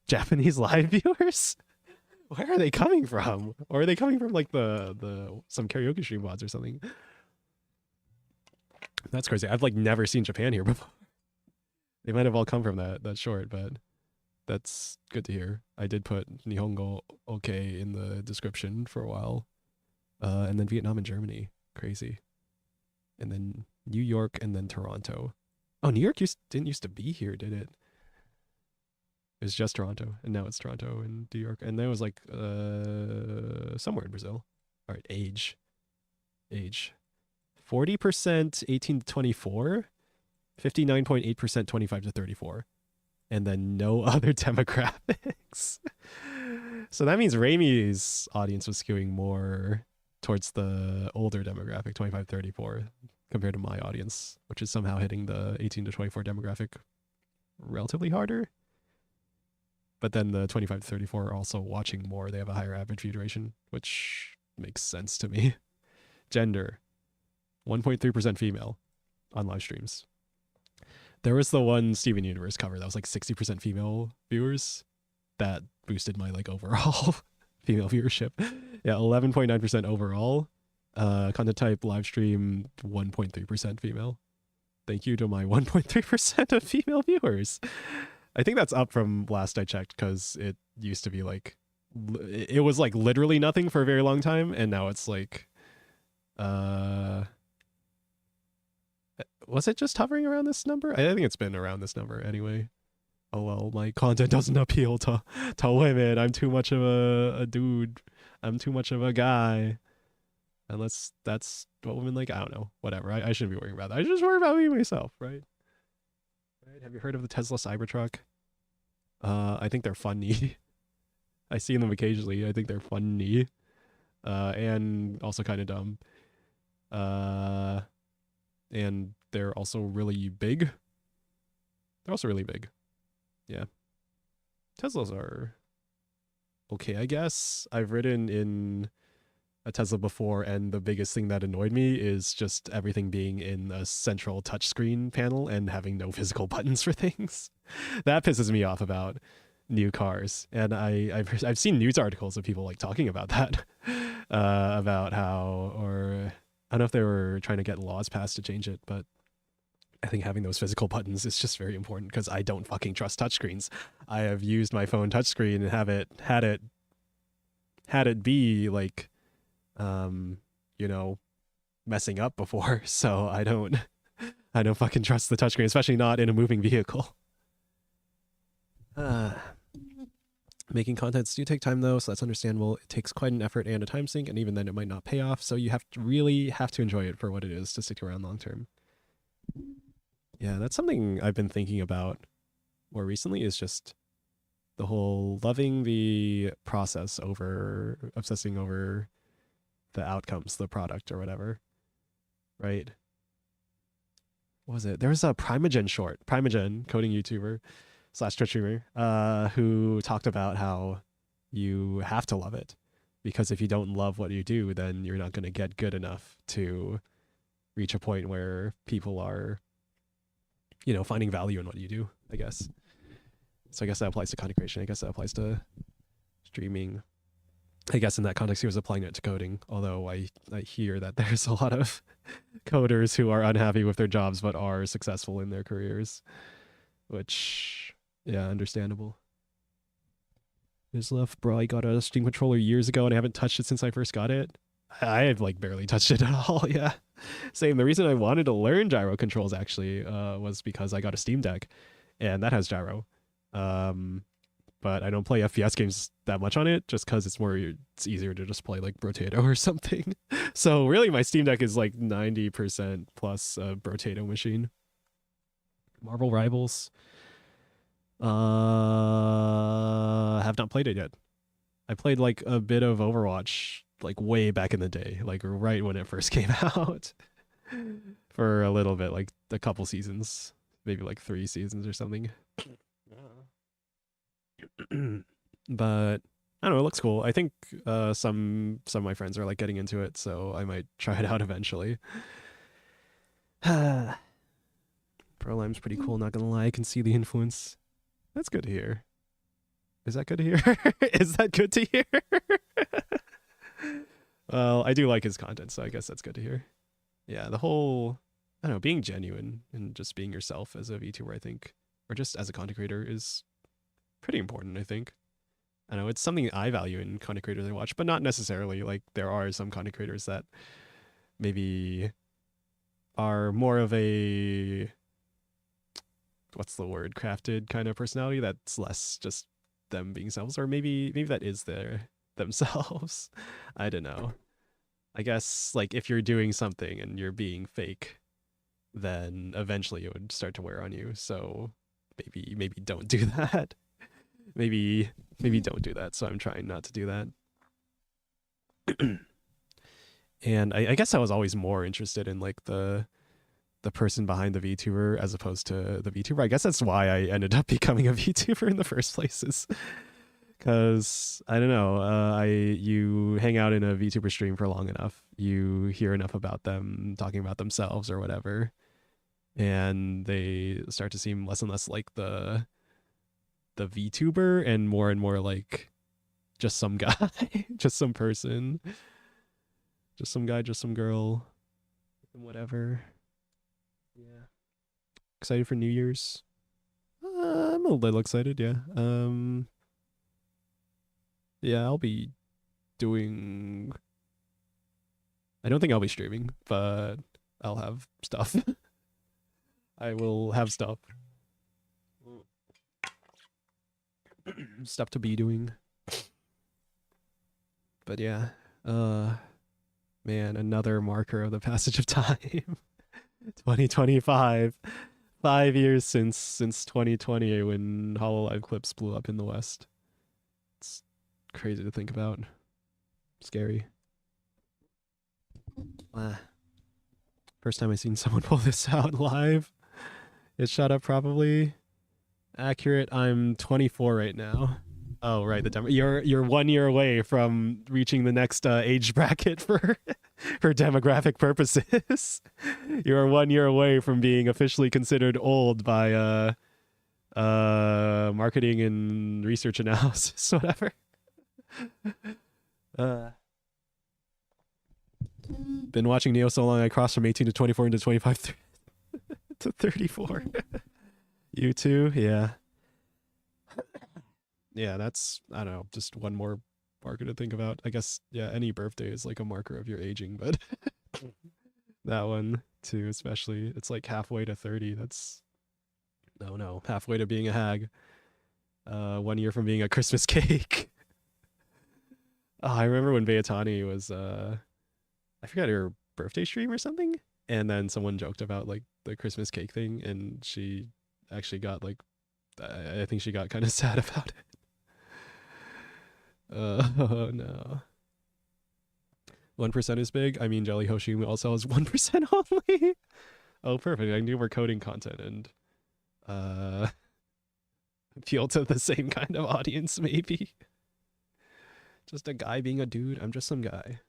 Japanese live viewers? Where are they coming from? Or are they coming from like the some karaoke stream bots or something? That's crazy. I've like never seen Japan here before. They might have all come from that short, but that's good to hear. I did put Nihongo okay in the description for a while. And then Vietnam and Germany. Crazy. And then New York and then Toronto. Oh, New York didn't used to be here, did it? It was just Toronto, and now it's Toronto and New York. And that was like somewhere in Brazil. All right, age. 40% 18 to 24, 59.8% 25 to 34, and then no other demographics. So that means Raimi's audience was skewing more towards the older demographic, 25-34, compared to my audience, which is somehow hitting the 18 to 24 demographic relatively harder. But then the 25 to 34 are also watching more. They have a higher average view duration, which makes sense to me. Gender, 1.3% female on live streams. There was the one Steven Universe cover that was like 60% female viewers. That boosted my like overall female viewership. Yeah, 11.9% overall. Content type live stream 1.3% female. Thank you to my 1.3% of female viewers. I think that's up from last I checked because it used to be like it was like literally nothing for a very long time, and now it's like was it just hovering around this number? I think it's been around this number anyway. Oh well, my content doesn't appeal to women. I'm too much of a dude. I'm too much of a guy. Unless that's what women like. I don't know. Whatever. I shouldn't be worrying about that. I should just worry about me myself, right? Right? Have you heard of the Tesla Cybertruck? I think they're funny. I see them occasionally. I think they're funny. And also kind of dumb. And they're also really big. They're also really big. Yeah. Teslas are okay, I guess. I've ridden in a Tesla before, and the biggest thing that annoyed me is just everything being in a central touchscreen panel and having no physical buttons for things. That pisses me off about new cars. And I've seen news articles of people like talking about that, about how, or I don't know if they were trying to get laws passed to change it, but I think having those physical buttons is just very important because I don't fucking trust touchscreens. I have used my phone touchscreen and had it be like, you know, messing up before. So I don't fucking trust the touchscreen, especially not in a moving vehicle. Making contents do take time though, so that's understandable. It takes quite an effort and a time sink, and even then it might not pay off. So you really have to enjoy it for what it is to stick around long term. Yeah, that's something I've been thinking about more recently, is just the whole loving the process over obsessing over the outcomes, the product or whatever. Right? What was it? There was a Primogen coding YouTuber / Twitch streamer, who talked about how you have to love it, because if you don't love what you do, then you're not going to get good enough to reach a point where people are, you know, finding value in what you do, I guess. So I guess that applies to content creation. I guess that applies to streaming. I guess in that context, he was applying it to coding, although I hear that there's a lot of coders who are unhappy with their jobs but are successful in their careers, which, yeah, understandable. Is left, bro. I got a Steam controller years ago and I haven't touched it since I first got it. I have like barely touched it at all. Yeah, same. The reason I wanted to learn gyro controls actually was because I got a Steam Deck and that has gyro. But I don't play FPS games that much on it just because it's easier to just play like Brotato or something. So really my Steam Deck is like 90% plus a Brotato machine. Marvel Rivals. Have not played it yet. I played like a bit of Overwatch like way back in the day, like right when it first came out, for a little bit, like a couple seasons, maybe like 3 seasons or something. But I don't know, it looks cool. I think some of my friends are like getting into it, so I might try it out eventually. Prolime's pretty cool, not gonna lie. I can see the influence. That's good to hear. Is that good to hear? Is that good to hear? Well, I do like his content, so I guess that's good to hear. Yeah, the whole, I don't know, being genuine and just being yourself as a VTuber, I think, or just as a content creator, is pretty important, I think. I know it's something I value in content creators I watch, but not necessarily. Like, there are some content creators that maybe are more of a, what's the word, crafted kind of personality that's less just them being selves, or maybe that is themselves. I don't know. I guess like if you're doing something and you're being fake, then eventually it would start to wear on you. So maybe don't do that. maybe don't do that. So I'm trying not to do that. And I guess I was always more interested in like the person behind the VTuber as opposed to the VTuber. I guess that's why I ended up becoming a VTuber in the first place. Is because I don't know, you hang out in a VTuber stream for long enough, you hear enough about them talking about themselves or whatever, and they start to seem less and less like the VTuber and more like just some guy, just some person, just some guy, just some girl, whatever. Yeah. Excited for New Year's? I'm a little excited, yeah. Yeah, I'll be doing. I don't think I'll be streaming, but I'll have stuff. I will have stuff. Stuff to be doing. But yeah, man, another marker of the passage of time. 2025. 5 years since 2020 when HoloLive clips blew up in the West. It's crazy to think about. Scary. First time I seen someone pull this out live. It shot up probably. Accurate, I'm 24 right now. Oh, right, the demo. You're 1 year away from reaching the next age bracket for for demographic purposes. You're 1 year away from being officially considered old by marketing and research analysis, whatever. Been watching Neo so long I crossed from 18 to 24 into 25 to 34. You too? Yeah. Yeah, that's, I don't know, just one more marker to think about. I guess, yeah, any birthday is like a marker of your aging, but that one too, especially. It's like halfway to 30. That's, no, halfway to being a hag. 1 year from being a Christmas cake. Oh, I remember when Beatani was, I forgot her birthday stream or something, and then someone joked about like the Christmas cake thing, and she actually got like, I think she got kind of sad about it. Oh no. 1% is big. I mean, Jelly Hoshi also has 1% only. Oh, perfect. I can do more coding content and appeal to the same kind of audience, maybe. Just a guy being a dude. I'm just some guy.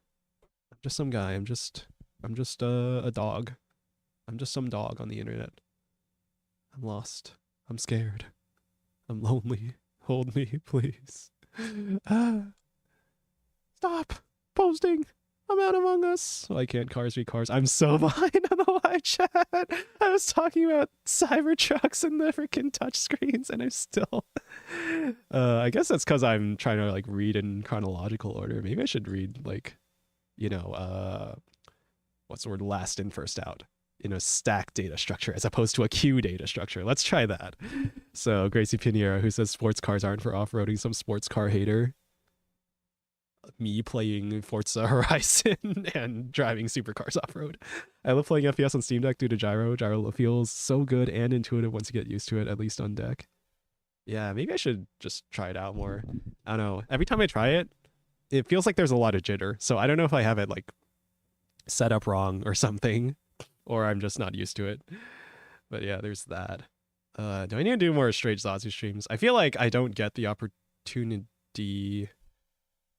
I'm just some guy. I'm just a dog. I'm just some dog on the internet. I'm lost. I'm scared. I'm lonely. Hold me, please. Stop posting. I'm out Among Us. Why can't cars be cars? I'm so behind on the live chat. I was talking about Cybertrucks and the freaking touchscreens, and I'm still. I guess that's because I'm trying to like read in chronological order. Maybe I should read like, you know, what's the word? Last in, first out. In a stack data structure as opposed to a queue data structure. Let's try that. So Gracie Pinheiro, who says sports cars aren't for off-roading, some sports car hater. Me playing Forza Horizon and driving supercars off-road. I love playing FPS on Steam Deck due to gyro. Gyro feels so good and intuitive once you get used to it, at least on deck. Yeah, maybe I should just try it out more. I don't know. Every time I try it, it feels like there's a lot of jitter. So I don't know if I have it like set up wrong or something, or I'm just not used to it. But yeah, there's that. Do I need to do more straight Zatsu streams? I feel like I don't get the opportunity.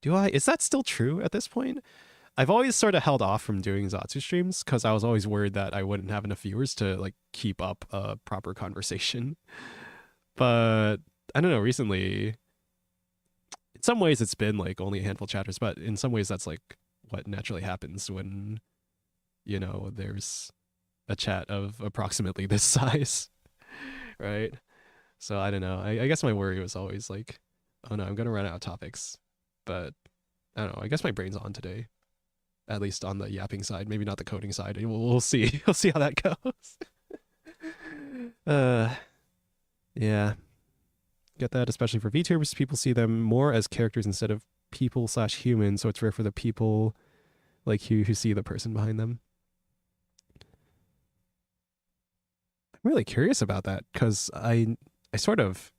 Do I? Is that still true at this point? I've always sort of held off from doing Zatsu streams because I was always worried that I wouldn't have enough viewers to like keep up a proper conversation. But I don't know, recently, in some ways it's been like only a handful of chatters, but in some ways that's like what naturally happens when, you know, there's a chat of approximately this size, right? So I don't know. I guess my worry was always like, oh no, I'm gonna run out of topics. But I don't know. I guess my brain's on today, at least on the yapping side. Maybe not the coding side. We'll see. We'll see how that goes. Yeah, get that. Especially for VTubers, people see them more as characters instead of people/humans. So it's rare for the people like who see the person behind them. I'm really curious about that because I sort of,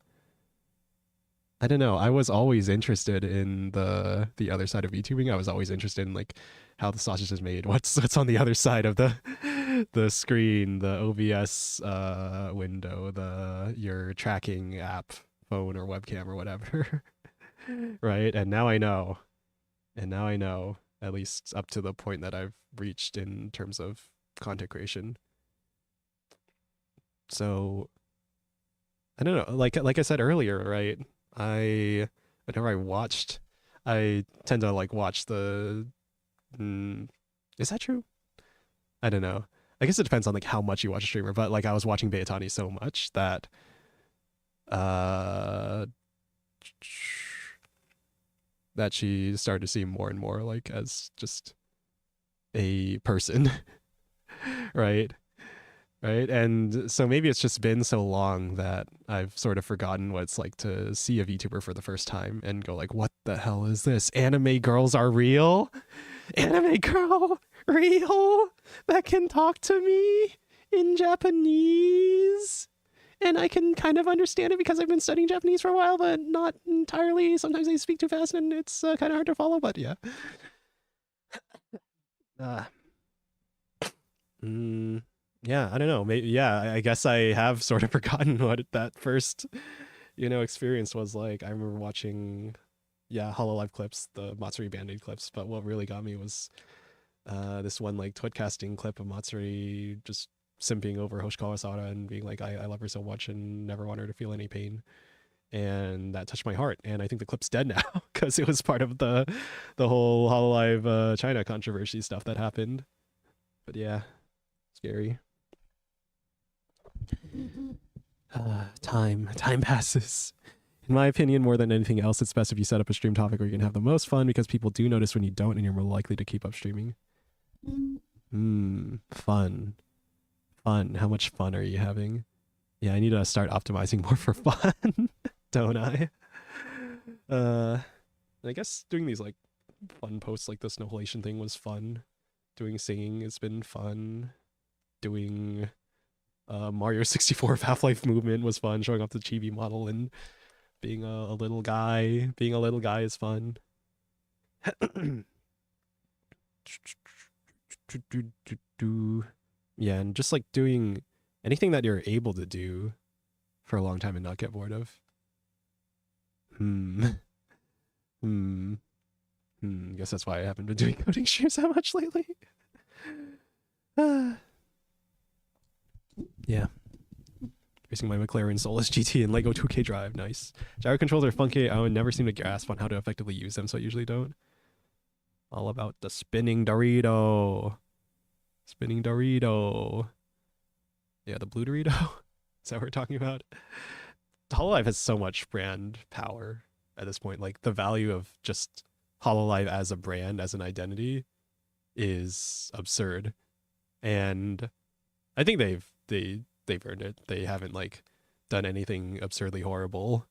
I don't know. I was always interested in the other side of VTubing. I was always interested in like how the sausage is made. What's on the other side of the screen, the OBS window, the your tracking app, phone or webcam or whatever. Right? And now I know. And now I know, at least up to the point that I've reached in terms of content creation. So I don't know, like I said earlier, right? I whenever I tend to like watch the is that true? I don't know. I guess it depends on like how much you watch a streamer, but like I was watching Beatani so much that uh that she started to seem more and more like as just a person, right? Right? And so maybe it's just been so long that I've sort of forgotten what it's like to see a VTuber for the first time and go like, what the hell is this? Anime girls are real? Anime girl real that can talk to me in Japanese? And I can kind of understand it because I've been studying Japanese for a while, but not entirely. Sometimes they speak too fast and it's kind of hard to follow, but yeah. Uh, yeah, I don't know. Maybe, yeah, I guess I have sort of forgotten what that first, experience was like. I remember watching, yeah, Hololive clips, the Matsuri Band-Aid clips, but what really got me was this one like twitcasting clip of Matsuri just simping over Hoshikawa Sada and being like, I love her so much and never want her to feel any pain. And that touched my heart. And I think the clip's dead now because it was part of the whole Hololive China controversy stuff that happened. But yeah, scary. Time passes. In my opinion, more than anything else, it's best if you set up a stream topic where you can have the most fun because people do notice when you don't and you're more likely to keep up streaming. Fun. How much fun are you having? Yeah, I need to start optimizing more for fun, don't I? I guess doing these like fun posts like the Snowhalation thing was fun. Doing singing has been fun. Doing Mario 64 of Half-Life movement was fun. Showing off the Chibi model and being a little guy. Being a little guy is fun. Yeah, and just like doing anything that you're able to do for a long time and not get bored of. Guess that's why I haven't been doing coding streams that much lately. Yeah. Racing my McLaren Solus GT and Lego 2K Drive. Nice. Gyro controls are funky. I would never seem to grasp on how to effectively use them, so I usually don't. All about the spinning Dorito. Spinning Dorito. Yeah, the blue Dorito. Is that what we're talking about? Hololive has so much brand power at this point. Like the value of just Hololive as a brand, as an identity, is absurd. And I think they've earned it. They haven't like done anything absurdly horrible.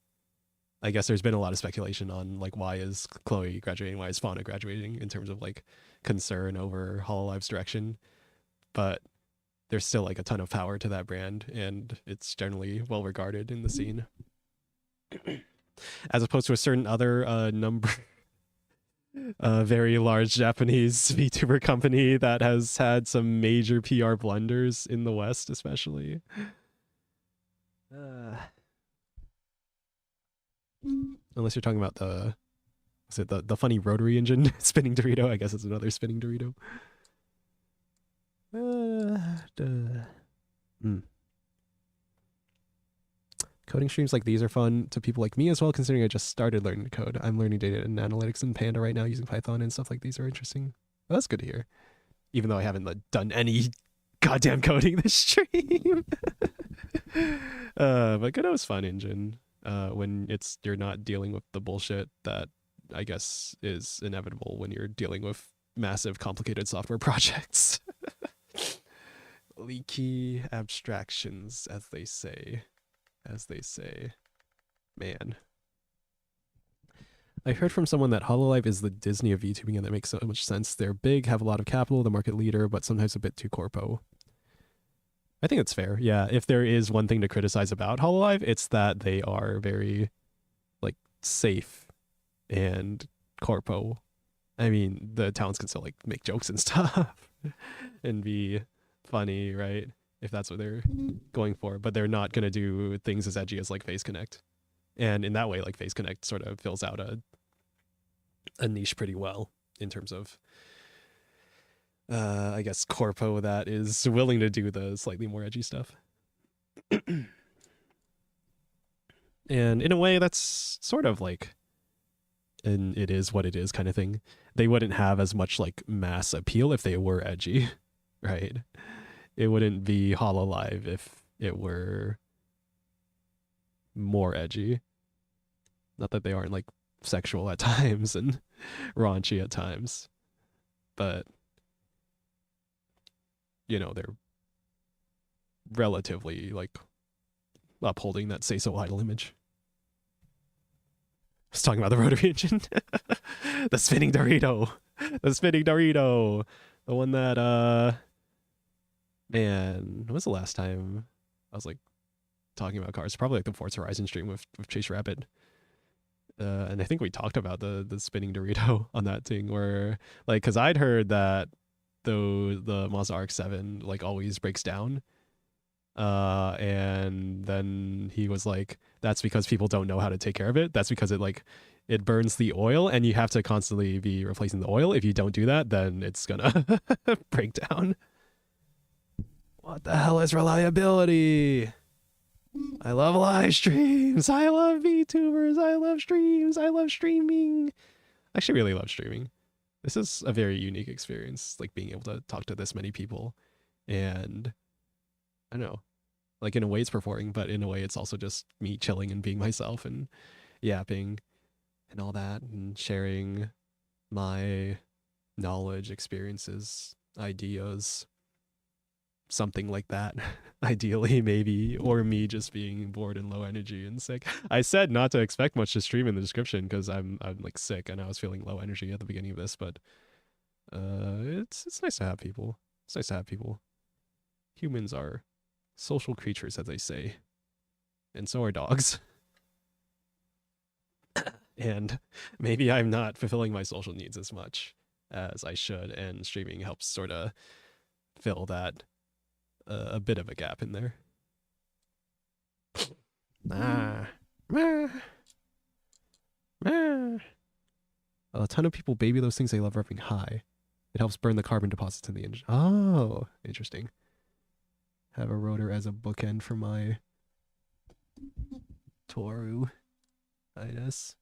I guess there's been a lot of speculation on like why is Chloe graduating, why is Fauna graduating in terms of like concern over Hololive's direction. But there's still like a ton of power to that brand and it's generally well regarded in the scene. As opposed to a certain other number very large Japanese VTuber company that has had some major PR blunders in the West, especially. Unless you're talking about the funny rotary engine spinning Dorito. I guess it's another spinning Dorito. Coding streams like these are fun to people like me as well, considering I just started learning to code. I'm learning data and analytics in Panda right now using Python, and stuff like these are interesting. Well, that's good to hear. Even though I haven't done any goddamn coding this stream. But Godot is fun engine when you're not dealing with the bullshit that I guess is inevitable when you're dealing with massive complicated software projects. Leaky abstractions, as they say. Man. I heard from someone that Hololive is the Disney of VTubing, and that makes so much sense. They're big, have a lot of capital, the market leader, but sometimes a bit too corpo. I think it's fair. Yeah, if there is one thing to criticize about Hololive, it's that they are very like safe and corpo. I mean, the talents can still like make jokes and stuff and be funny, right? If that's what they're going for, but they're not going to do things as edgy as like Phase Connect. And in that way, like Phase Connect sort of fills out a niche pretty well in terms of I guess corpo that is willing to do the slightly more edgy stuff. And in a way that's sort of like an it is what it is kind of thing. They wouldn't have as much like mass appeal if they were edgy, right? It wouldn't be Hololive if it were more edgy. Not that they aren't like sexual at times and raunchy at times, but you know, they're relatively like upholding that say so idle image. I was talking about the rotary engine. The spinning Dorito. The spinning Dorito. The one that man, when was the last time I was like talking about cars? Probably like the Forza Horizon stream with Chase Rabbit. And I think we talked about the spinning Dorito on that thing where like because I'd heard that the Mazda RX-7 like always breaks down. And then he was like, that's because people don't know how to take care of it. That's because it burns the oil and you have to constantly be replacing the oil. If you don't do that, then it's gonna break down. What the hell is reliability? I love live streams. I love VTubers. I love streams. I love streaming. I actually really love streaming. This is a very unique experience, like being able to talk to this many people. And I don't know, like in a way it's performing, but in a way it's also just me chilling and being myself and yapping and all that and sharing my knowledge, experiences, ideas, something like that. Ideally, maybe, or me just being bored and low energy and sick. I said not to expect much to stream in the description because I'm like sick and I was feeling low energy at the beginning of this, but it's nice to have people. It's nice to have people. Humans are social creatures, as they say, and so are dogs. And maybe I'm not fulfilling my social needs as much as I should, and streaming helps sort of fill that a bit of a gap in there. A ton of people baby those things. They love revving high. It helps burn the carbon deposits in the engine. Oh, interesting. Have a rotor as a bookend for my Toru. I guess.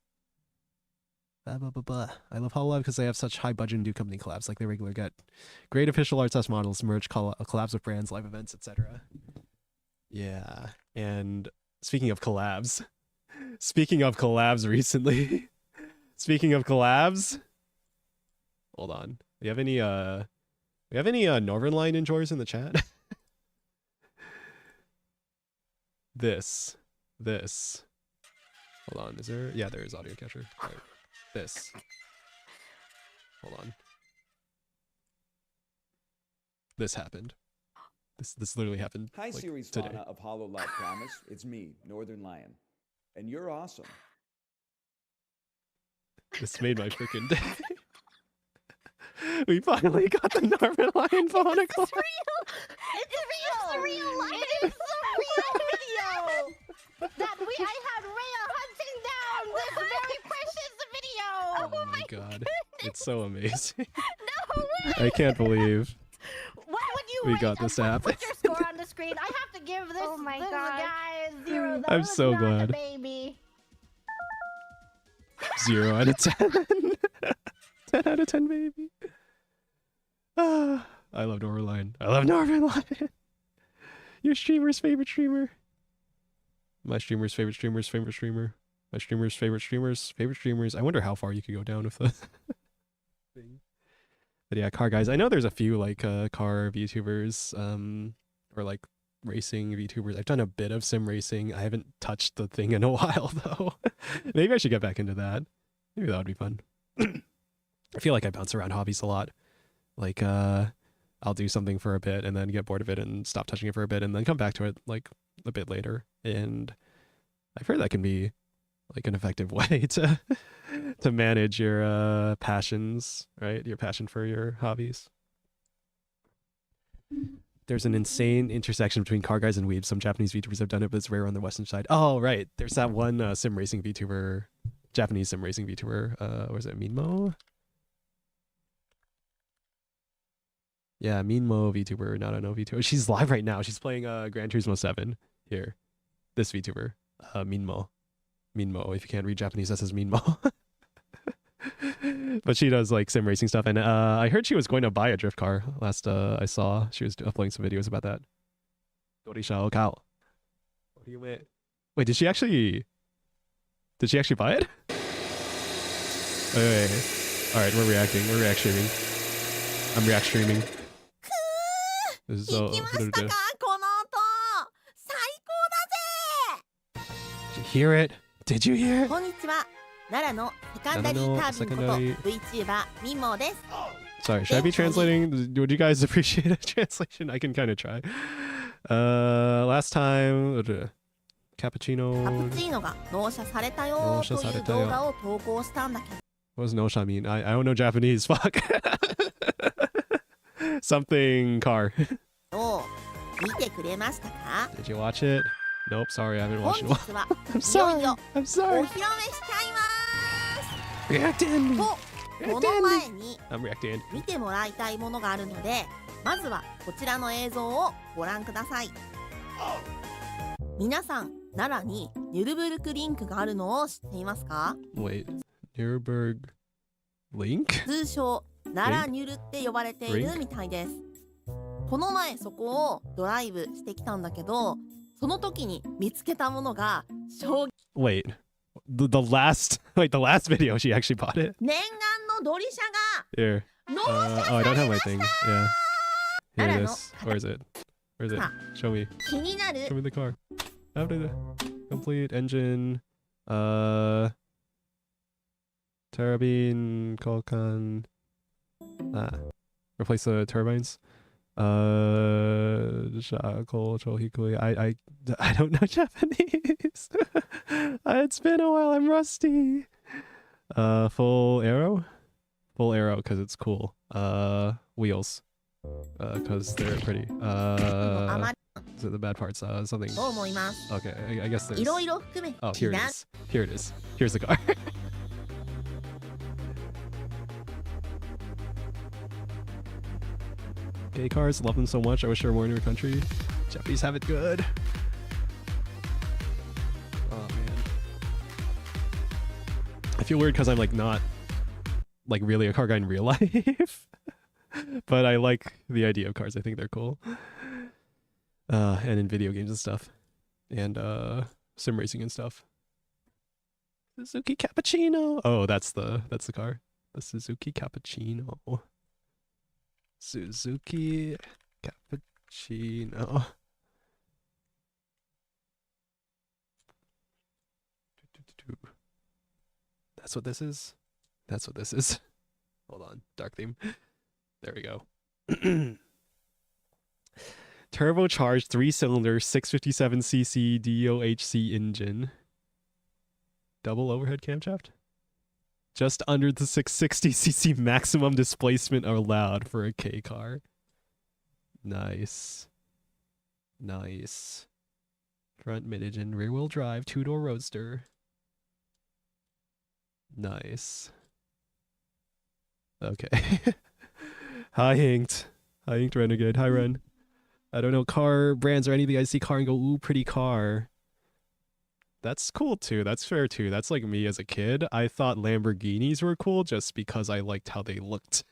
I love Hololive because they have such high budget and do company collabs like they regularly get. Great official art test models, merch, collabs with brands, live events, etc. Yeah, and speaking of collabs recently, speaking of collabs, hold on. We have any Northern Line enjoyers in the chat? This. Hold on, is there? Yeah, there is audio capture. All right. This. Hold on. This happened. This literally happened. Hi, like, series today. fauna of Hololive Promise. It's me, Northern Lion, and you're awesome. This made my freaking day. We finally got the Northern Lion fauna collab. It's real. Real life. It is a real video that I had Rhea hunting down this very precious video. Oh my god, it's so amazing. No way. I can't believe What would you we rate? got this app. Put your score on the screen. I have to give this, this guy 0. That I'm was so not glad. A baby. 0 out of 10. 10 out of 10, baby. Ah, I love Northern Lion. I love Northern Lion. Your streamer's favorite streamer. My streamer's favorite streamer's favorite streamer. My streamer's favorite streamer's favorite streamers. I wonder how far you could go down with the thing. But yeah, car guys. I know there's a few like car VTubers, or like racing VTubers. I've done a bit of sim racing. I haven't touched the thing in a while though. Maybe I should get back into that. Maybe that would be fun. I feel like I bounce around hobbies a lot. Like, I'll do something for a bit and then get bored of it and stop touching it for a bit and then come back to it like a bit later. And I've heard that can be like an effective way to manage your passions, right? Your passion for your hobbies. There's an insane intersection between car guys and weebs. Some Japanese VTubers have done it, but it's rare on the Western side. Oh, right. There's that one sim racing VTuber, Japanese sim racing VTuber. Was it Minmo? Yeah, Minmo VTuber, not a no VTuber. She's live right now. She's playing Gran Turismo 7 here. This VTuber, Minmo. Minmo. If you can't read Japanese, that says Minmo. But she does like sim racing stuff, and I heard she was going to buy a drift car. Last I saw, she was uploading some videos about that. Dorisha Okao. What do you mean? Wait, did she actually buy it? Wait. All right, we're reacting. We're react streaming. I'm react streaming. This is so. Did you hear it? Did you hear it? こんにちは。奈良のセカンダリータービンこと VTuber ミンモです。 Sorry, should I be translating? Would you guys appreciate a translation? I can kind of try. Last time, カプチーノが納車されたよという動画を投稿したんだけど。What does Nosha mean? I don't know Japanese. Fuck. Something car. を見てくれましたか？ Did you watch it? Nope. Sorry, I haven't 本 watched 日 it. は I'm いよいよ sorry. I'm お sorry. 披露目しちゃいます。 Reacting. とこの前に I'm reacting. 見てもらいたいものがあるので、まずはこちらの映像をご覧ください。皆さん、奈良にニュルブルクリンクがあるのを知っていますか？ Wait, Nuremberg Link? 通称奈良ニュルって呼ばれているみたいです。この前そこをドライブしてきたんだけど、その時に見つけたものが衝撃。 Wait, the last video she actually bought it. 念願のドリシャ Here. が納車 Oh, I さ don't れ have ま my し thing. た。 Yeah. Here it Nara is. Where is it? Where is it? Ha. Show me. 気になる Show me the car. How did it? Complete engine. Turbine. Kolkan. Replace the turbines. Shako, Chohikui. I don't know Japanese. It's been a while. I'm rusty. Full arrow. Full arrow because it's cool. Wheels. Because they're pretty. あまり So the bad parts. Something. と思います。 Okay, I guess there's. いろいろ含め Oh, 気 here に it なる is. Here it is. Here's the car. Gay cars, love them so much. I wish there were more in your country. Japanese have it good. Oh man. I feel weird because I'm like not like really a car guy in real life. But I like the idea of cars. I think they're cool. And in video games and stuff. And sim racing and stuff. Suzuki Cappuccino. Oh, that's the car. The Suzuki Cappuccino. Suzuki Cappuccino. That's what this is. That's what this is. Hold on. Dark theme. There we go. Turbocharged 3-cylinder 657cc DOHC engine. Double overhead camshaft. Just under the 660cc maximum displacement allowed for a K car. Nice. Nice. Front mid-engine, rear-wheel drive, 2-door roadster. Nice. Okay. Hi, Hinked. Hi, Hinked Renegade. Hi, Ren. I don't know car brands or anything. I see car and go, ooh, pretty car. That's cool too. That's fair too. That's like me as a kid. I thought Lamborghinis were cool just because I liked how they looked.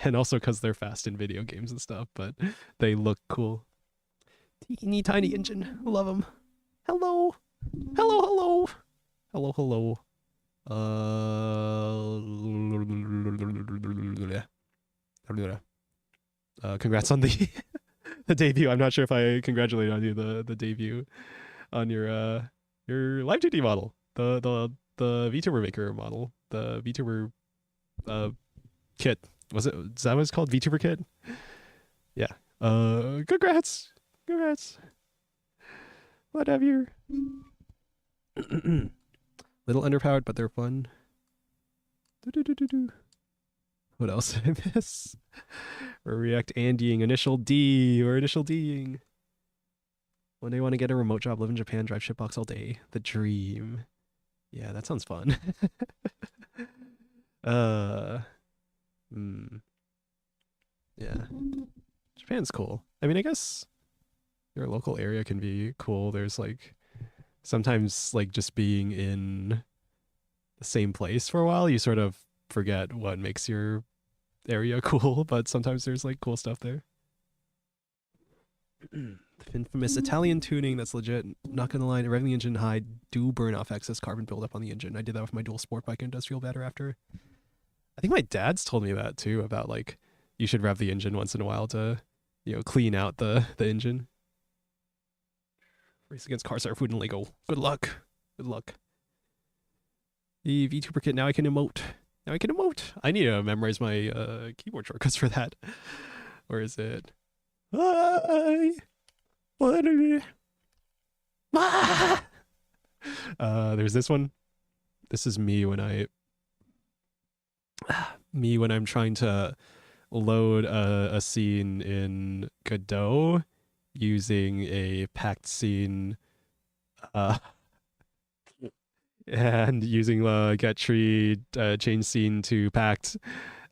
And also because they're fast in video games and stuff, but they look cool. Teeny tiny engine. Love them. Hello. Hello, hello. Hello, hello. Congrats on the the debut. I'm not sure if I congratulated on you the debut on your live 2D model, the VTuber Maker model. the VTuber kit. Was it? Is that what it's called? VTuber kit? Yeah. Congrats. Congrats. What have you? Little underpowered, but they're fun. What else did I miss? Or React Andying, initial D, or initial D'ing. One day want to get a remote job, live in Japan, drive shitbox all day. The dream. Yeah, that sounds fun. Yeah. Japan's cool. I mean, I guess your local area can be cool. There's like sometimes like just being in the same place for a while, you sort of forget what makes your area cool, but sometimes there's like cool stuff there. The infamous Italian tuning, that's legit. Not gonna lie, revving the engine high do burn off excess carbon buildup on the engine. I did that with my dual sport bike and industrial better after. I think my dad's told me that too, about like you should rev the engine once in a while to, you know, clean out the engine. Race against cars are food and Lego. Good luck. Good luck. The VTuber kit, now I can emote. Now I can emote. I need to memorize my keyboard shortcuts for that. Where is it? There's this one. This is me when I'm trying to load a scene in Godot using a packed scene and using the get tree change scene to packed,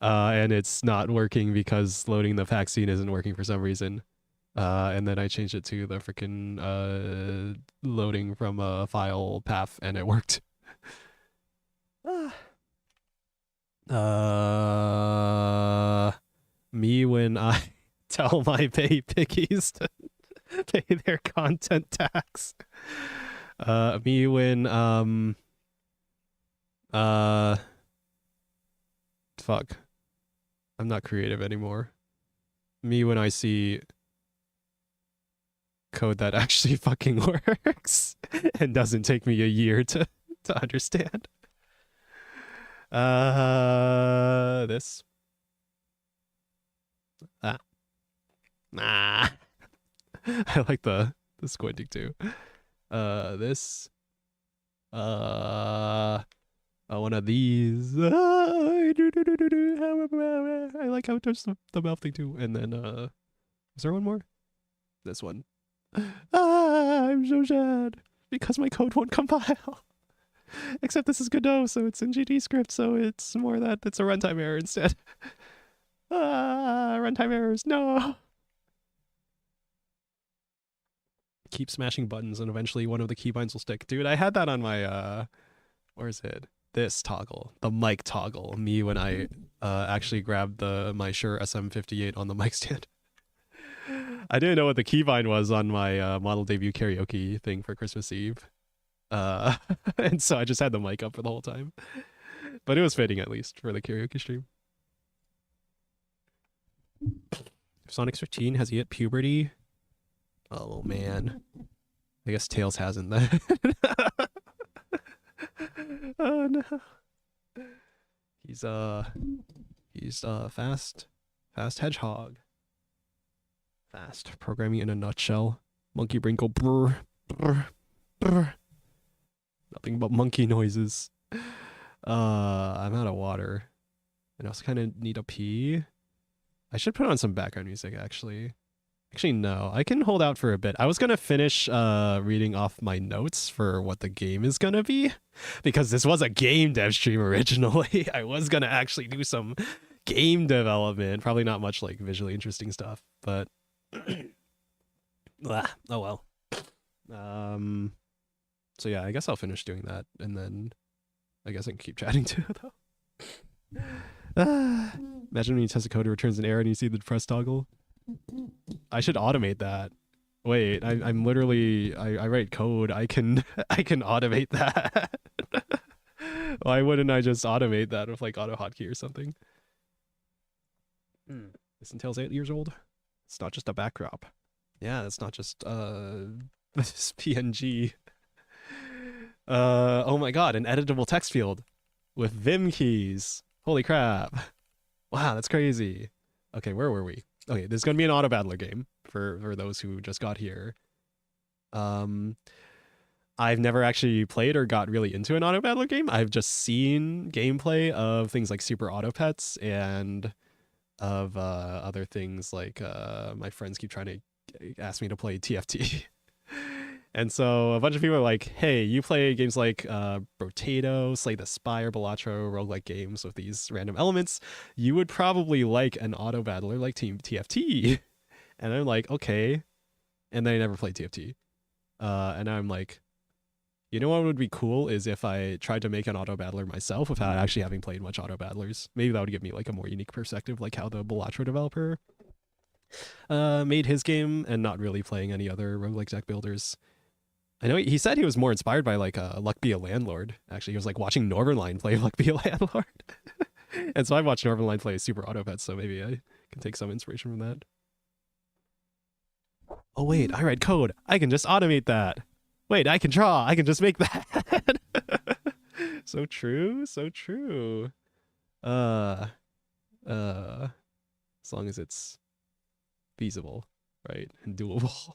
and it's not working because loading the packed scene isn't working for some reason. And then I changed it to the freaking loading from a file path, and it worked. Me when I tell my pay pickies to pay their content tax. Me when fuck, I'm not creative anymore. Me when I see code that actually fucking works and doesn't take me a year to understand. This. I like the squinting too. This. One of these. I like how it does the mouth thing too. And then is there one more? This one. I'm so sad because my code won't compile. Except this is Godot, so it's in GD script, so it's more that it's a runtime error instead. Runtime errors, no. Keep smashing buttons and eventually one of the keybinds will stick. Dude, I had that on my where is it? This toggle, the mic toggle. Me when I actually grabbed my Shure SM58 on the mic stand. I didn't know what the keybind was on my model debut karaoke thing for Christmas Eve. And so I just had the mic up for the whole time. But it was fitting at least for the karaoke stream. Sonic 15, has he hit puberty? Oh man. I guess Tails hasn't then. Oh no. He's fast hedgehog. Fast programming in a nutshell. Monkey Brinkle brr brr brr. Nothing but monkey noises. I'm out of water. And I also kind of need a pee. I should put on some background music, actually. Actually, no. I can hold out for a bit. I was going to finish reading off my notes for what the game is going to be. Because this was a game dev stream originally. I was going to actually do some game development. Probably not much like visually interesting stuff. But... oh well. So yeah, I guess I'll finish doing that, and then I guess I can keep chatting too, though. Imagine when you test a code, it returns an error, and you see the press toggle. I should automate that. Wait, I'm literally I write code. I can automate that. Why wouldn't I just automate that with like AutoHotkey or something? This entails 8 years old. It's not just a backdrop. Yeah, it's not just this PNG. Oh my god, an editable text field. with Vim keys. Holy crap. Wow, that's crazy. Okay, where were we? Okay, there's gonna be an Autobattler game for those who just got here. I've never actually played or got really into an Autobattler game. I've just seen gameplay of things like Super Auto Pets and of other things like my friends keep trying to ask me to play TFT. And so a bunch of people are like, hey, you play games like Brotato, Slay the Spire, Balatro, roguelike games with these random elements. You would probably like an Autobattler like Team TFT. And I'm like, okay. And then I never played TFT. And I'm like, you know what would be cool is if I tried to make an Autobattler myself without actually having played much Autobattlers. Maybe that would give me like a more unique perspective, like how the Balatro developer made his game and not really playing any other roguelike deck builders. I know he said he was more inspired by like Luck Be a Landlord. Actually, he was like watching Northernline play Luck Be a Landlord. And so I watched Northernline play Super Autopets, so maybe I can take some inspiration from that. Oh wait, I read code. I can just automate that. Wait, I can draw. I can just make that. So true, so true. As long as it's feasible, right? And doable.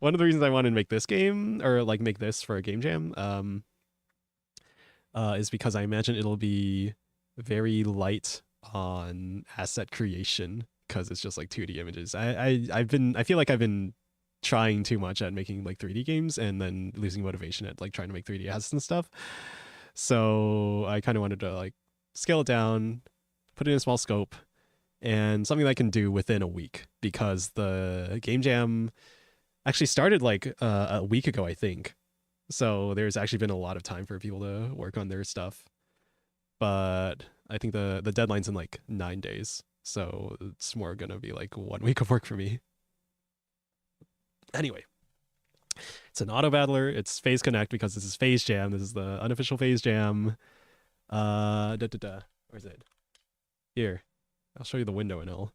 One of the reasons I wanted to make this game, or like make this for a game jam, is because I imagine it'll be very light on asset creation because it's just like 2D images. I feel like I've been trying too much at making like 3D games and then losing motivation at like trying to make 3D assets and stuff. So I kind of wanted to like scale it down, put it in a small scope, and something that I can do within a week because the game jam actually started like a week ago, I think. So there's actually been a lot of time for people to work on their stuff. But I think the deadline's in like 9 days. So it's more going to be like 1 week of work for me. Anyway, it's an Autobattler. It's Phase Connect because this is Phase Jam. This is the unofficial Phase Jam. Where's it? Here. I'll show you the window and all.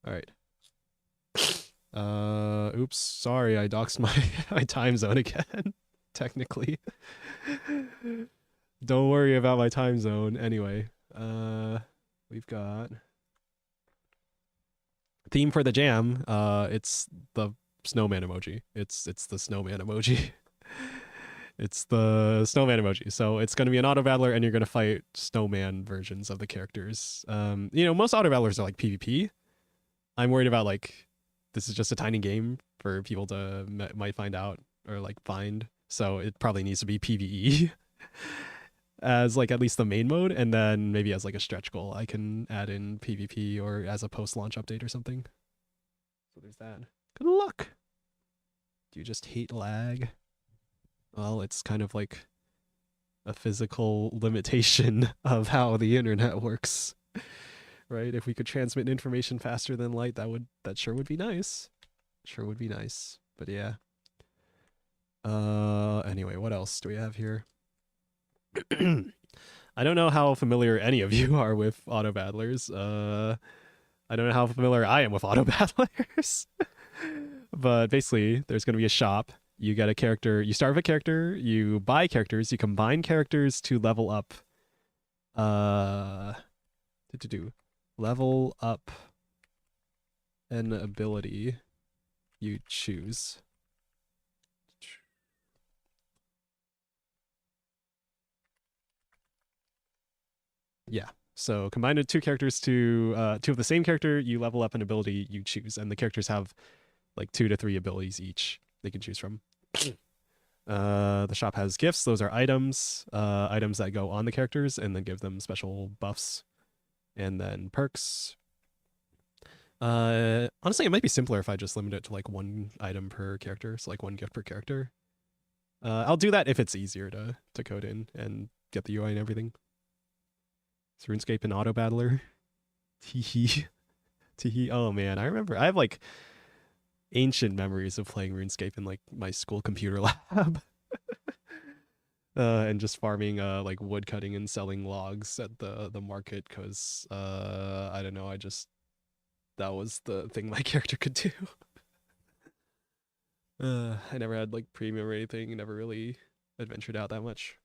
All right. Oops, sorry, I doxed my time zone again, technically. Don't worry about my time zone. Anyway, we've got theme for the jam. It's the snowman emoji. It's the snowman emoji. It's the snowman emoji. So it's going to be an Autobattler and you're going to fight snowman versions of the characters. You know, most Autobattlers are like PvP. I'm worried about like this is just a tiny game for people to might find out or like find. So it probably needs to be PvE as like at least the main mode, and then maybe as like a stretch goal I can add in PvP or as a post-launch update or something. So there's that. Good luck. Do you just hate lag? Well, it's kind of like a physical limitation of how the internet works. Right? If we could transmit information faster than light, that sure would be nice. Sure would be nice. But yeah. Anyway, what else do we have here? I don't know how familiar any of you are with Autobattlers. I don't know how familiar I am with Autobattlers. But basically, there's going to be a shop. You get a character. You start with a character. You buy characters. You combine characters to level up. Level up an ability you choose. Yeah. So combine two characters to two of the same character, you level up an ability you choose, and the characters have like 2 to 3 abilities each they can choose from. The shop has gifts. Those are items that go on the characters and then give them special buffs. And then perks. Honestly, it might be simpler if I just limit it to like 1 item per character, so like 1 gift per character. I'll do that if it's easier to code in and get the UI and everything. It's RuneScape and Autobattler. Teehee. Teehee. Oh man, I remember. I have like ancient memories of playing RuneScape in like my school computer lab. And just farming like wood cutting and selling logs at the market because I don't know, that was the thing my character could do. I never had like premium or anything, never really adventured out that much.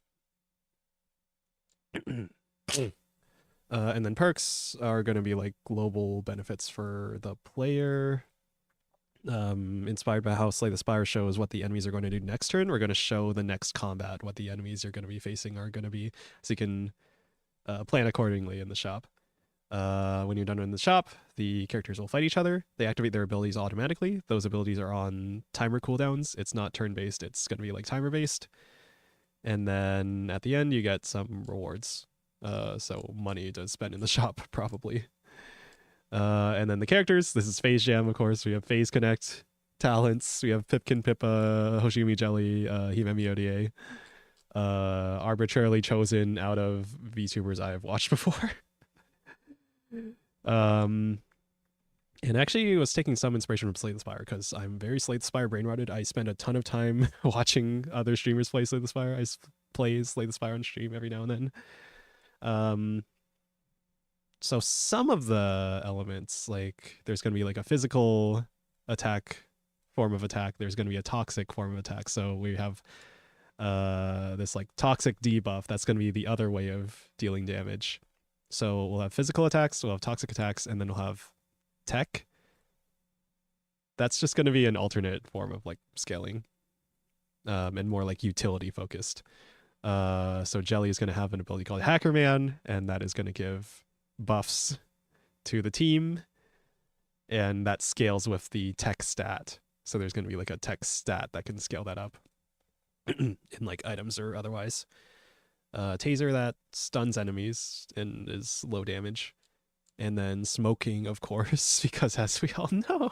And then perks are going to be like global benefits for the player. Inspired by how Slay the Spire shows what the enemies are going to do next turn, we're going to show the next combat what the enemies you're going to be facing are going to be, so you can plan accordingly in the shop. When you're done in the shop, the characters will fight each other. They activate their abilities automatically. Those abilities are on timer cooldowns. It's not turn-based. It's going to be like timer-based. And then at the end, you get some rewards. So money to spend in the shop, probably. And then the characters. This is Phase Jam, of course. We have Phase Connect, Talents. We have Pipkin Pippa, Hoshimi Jelly, Himemi Oda. Arbitrarily chosen out of VTubers I have watched before. And actually was taking some inspiration from Slay the Spire, because I'm very Slay the Spire brain rotted. I spend a ton of time watching other streamers play Slay the Spire. I play Slay the Spire on stream every now and then. So some of the elements, like there's going to be like a physical attack form of attack. There's going to be a toxic form of attack. So we have this like toxic debuff. That's going to be the other way of dealing damage. So we'll have physical attacks, we'll have toxic attacks, and then we'll have tech. That's just going to be an alternate form of like scaling, and more like utility focused. So Jelly is going to have an ability called Hacker Man, and that is going to give buffs to the team, and that scales with the tech stat. So there's going to be like a tech stat that can scale that up in like items or otherwise. Taser that stuns enemies and is low damage. And then smoking, of course, because as we all know,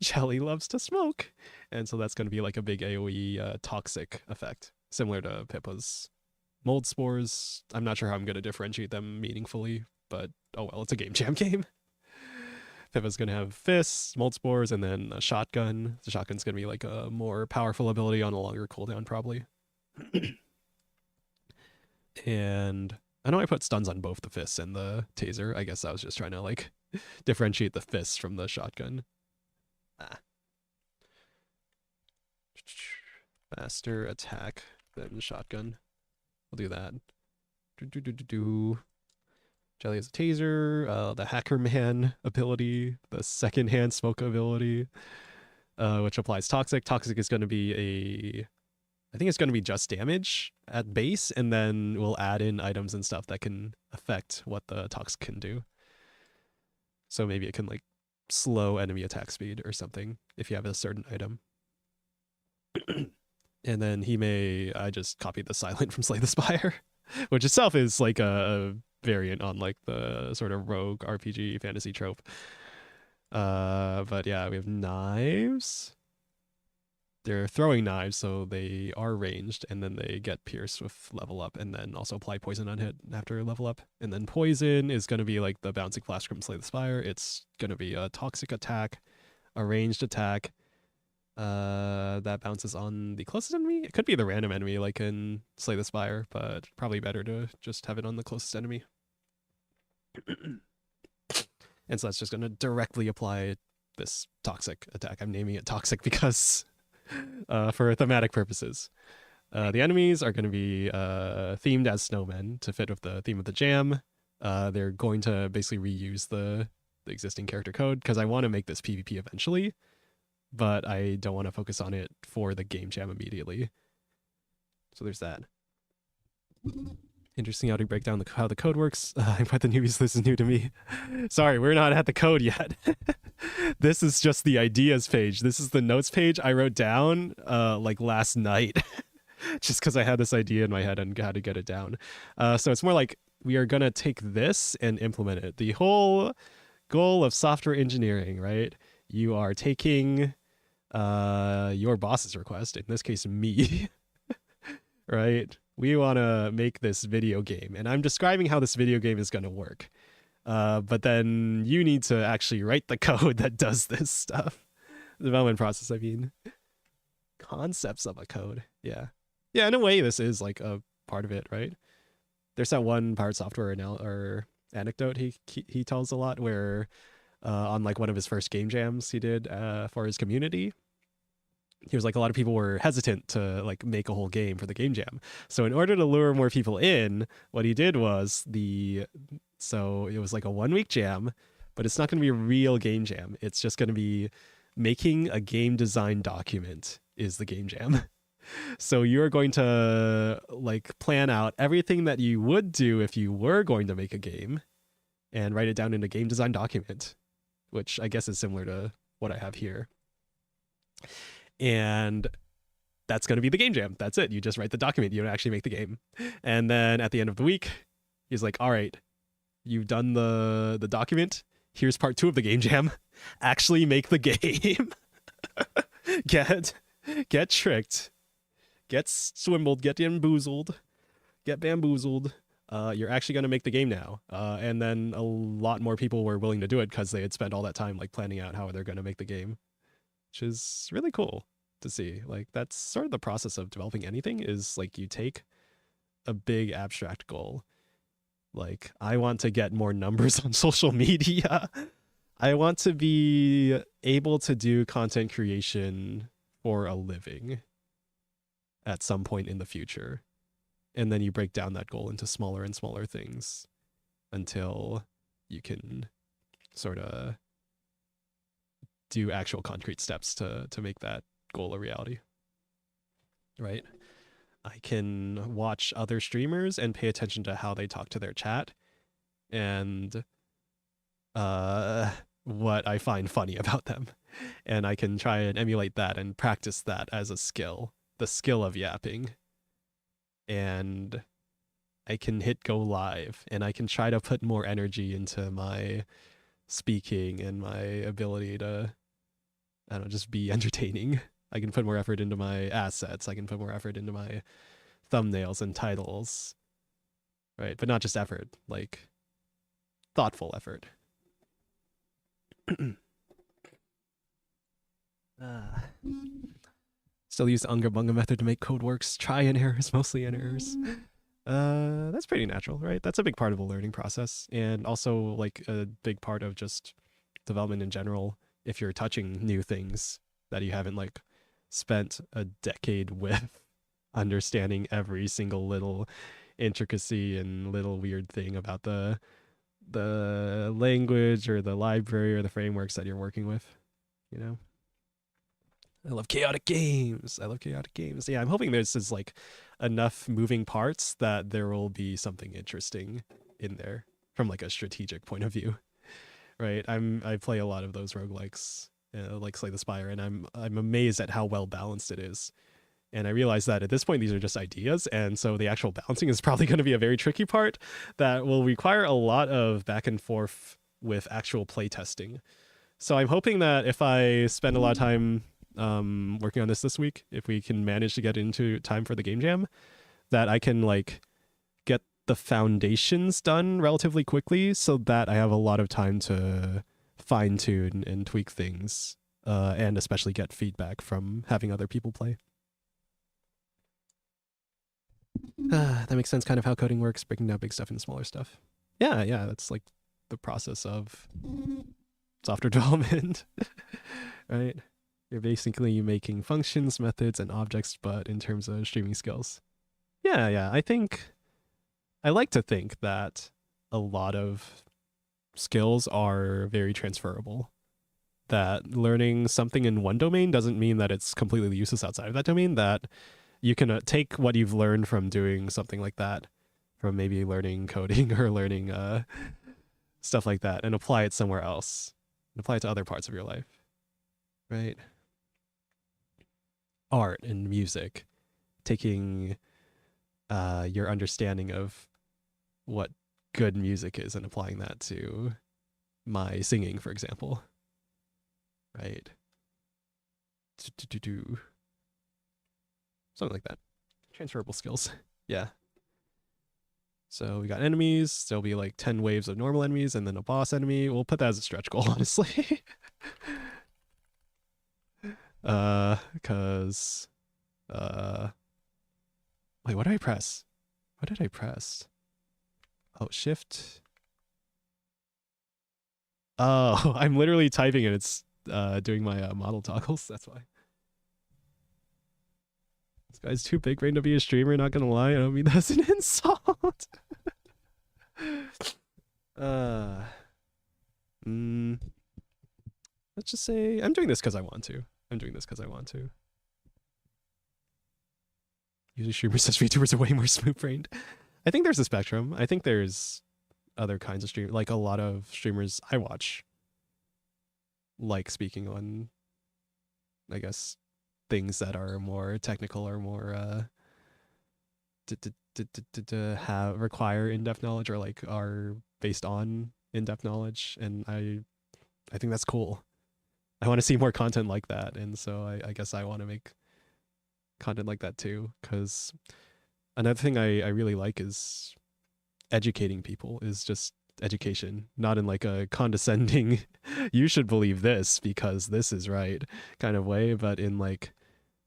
Jelly loves to smoke. And so that's going to be like a big AoE toxic effect, similar to Pippa's mold spores. I'm not sure how I'm going to differentiate them meaningfully, but oh well, it's a Game Jam game. Pippa's going to have fists, mold spores, and then a shotgun. The shotgun's going to be like a more powerful ability on a longer cooldown, probably. And I know I put stuns on both the fists and the taser. I guess I was just trying to like differentiate the fists from the shotgun. Faster attack than shotgun. We'll do that. Jelly has a taser, the Hacker Man ability, the second hand smoke ability, which applies toxic. Toxic is going to be I think it's going to be just damage at base, and then we'll add in items and stuff that can affect what the toxic can do. So maybe it can like slow enemy attack speed or something if you have a certain item. And then I just copied the silent from Slay the Spire, which itself is like a variant on like the sort of rogue RPG fantasy trope. But yeah, we have knives. They're throwing knives, so they are ranged, and then they get pierced with level up, and then also apply poison on hit after level up. And then poison is going to be like the bouncing flash from Slay the Spire. It's going to be a toxic attack, a ranged attack that bounces on the closest enemy. It could be the random enemy like in Slay the Spire, but probably better to just have it on the closest enemy. And so that's just going to directly apply this toxic attack. I'm naming it toxic because for thematic purposes. The enemies are going to be themed as snowmen to fit with the theme of the jam. They're going to basically reuse the existing character code because I want to make this PvP eventually, but I don't want to focus on it for the game jam immediately. So there's that. Interesting how to break down how the code works. I'm quite the newbies, this is new to me. Sorry, we're not at the code yet. This is just the ideas page. This is the notes page I wrote down like last night. Just because I had this idea in my head and how to get it down. So it's more like we are going to take this and implement it. The whole goal of software engineering, right? You are taking your boss's request, in this case me, right? We want to make this video game, and I'm describing how this video game is going to work. But then you need to actually write the code that does this stuff. The development process, I mean. Concepts of a code, yeah. Yeah, in a way, this is like a part of it, right? There's that one Pirate Software anecdote he tells a lot where on like one of his first game jams he did for his community, he was like, a lot of people were hesitant to like make a whole game for the game jam. So in order to lure more people in, what he did was so it was like a 1 week jam, but it's not going to be a real game jam. It's just going to be making a game design document is the game jam. So you're going to like plan out everything that you would do if you were going to make a game and write it down in a game design document, which I guess is similar to what I have here. And that's going to be the game jam. That's it. You just write the document. You don't actually make the game. And then at the end of the week, he's like, all right, you've done the document. Here's part 2 of the game jam. Actually make the game. Get tricked. Get swindled. Get bamboozled. You're actually going to make the game now. And then a lot more people were willing to do it because they had spent all that time like planning out how they're going to make the game, which is really cool to see. Like that's sort of the process of developing anything is like you take a big abstract goal. Like I want to get more numbers on social media. I want to be able to do content creation for a living at some point in the future. And then you break down that goal into smaller and smaller things until you can sort of do actual concrete steps to make that goal a reality. Right? I can watch other streamers and pay attention to how they talk to their chat and what I find funny about them. And I can try and emulate that and practice that as a skill, the skill of yapping. And I can hit go live and I can try to put more energy into my speaking and my ability to, I don't know, just be entertaining. I can put more effort into my assets. I can put more effort into my thumbnails and titles, right? But not just effort, like thoughtful effort. Still use the Unga Bunga method to make code works. Try and errors, mostly in errors. That's pretty natural, right? That's a big part of the learning process, and also like a big part of just development in general. If you're touching new things that you haven't like spent a decade with, understanding every single little intricacy and little weird thing about the language or the library or the frameworks that you're working with, you know? I love chaotic games. Yeah, I'm hoping there's just like enough moving parts that there will be something interesting in there from like a strategic point of view, right? I play a lot of those roguelikes, like Slay the Spire, and I'm amazed at how well balanced it is. And I realize that at this point, these are just ideas. And so the actual balancing is probably going to be a very tricky part that will require a lot of back and forth with actual play testing. So I'm hoping that if I spend a lot of time working on this week, if we can manage to get into time for the game jam, that I can like get the foundations done relatively quickly so that I have a lot of time to fine tune and tweak things, and especially get feedback from having other people play. That makes sense, kind of how coding works, breaking down big stuff into smaller stuff. Yeah, that's like the process of software development, right? You're basically making functions, methods, and objects, but in terms of streaming skills. Yeah, I like to think that a lot of skills are very transferable. That learning something in one domain doesn't mean that it's completely useless outside of that domain, that you can take what you've learned from doing something like that, from maybe learning coding or learning stuff like that, and apply it somewhere else, and apply it to other parts of your life, right? Art and music, taking your understanding of what good music is and applying that to my singing, for example, right? Something like that. Transferable skills. Yeah. So we got enemies. There'll be like 10 waves of normal enemies and then a boss enemy. We'll put that as a stretch goal, honestly. Because wait, what did I press? What did I press? Oh, shift. Oh, I'm literally typing and it's doing my model toggles. That's why. This guy's too big brain to be a streamer, not gonna lie. I don't mean that's an insult. Let's just say I'm doing this because I want to. Usually streamers such VTubers are way more smooth brained. I think there's a spectrum. I think there's other kinds of stream, like a lot of streamers I watch like speaking on, I guess, things that are more technical or more have require in-depth knowledge or like are based on in-depth knowledge, and I think that's cool. I want to see more content like that, and so I guess I want to make content like that too, because another thing I really like is educating people, is just education, not in like a condescending you should believe this because this is right kind of way, but in like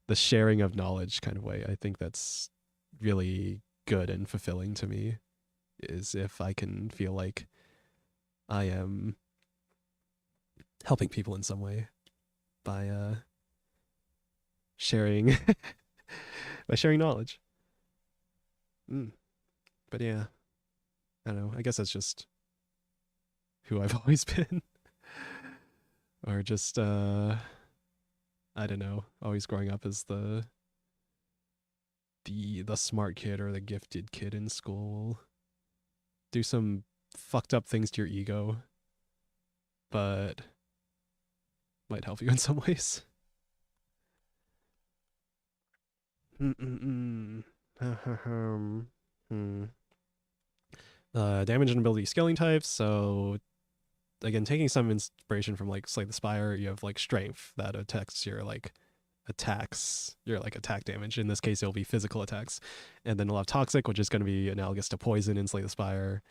the sharing of knowledge kind of way. I think that's really good and fulfilling to me, is if I can feel like I am helping people in some way by sharing by sharing knowledge. But yeah, I don't know, I guess that's just who I've always been. Or just I don't know, always growing up as the smart kid or the gifted kid in school. Do some fucked up things to your ego, but might help you in some ways. Damage and ability scaling types. So again, taking some inspiration from like Slay the Spire, you have like strength that attacks your like attack damage. In this case, it'll be physical attacks. And then you'll have toxic, which is going to be analogous to poison in Slay the Spire.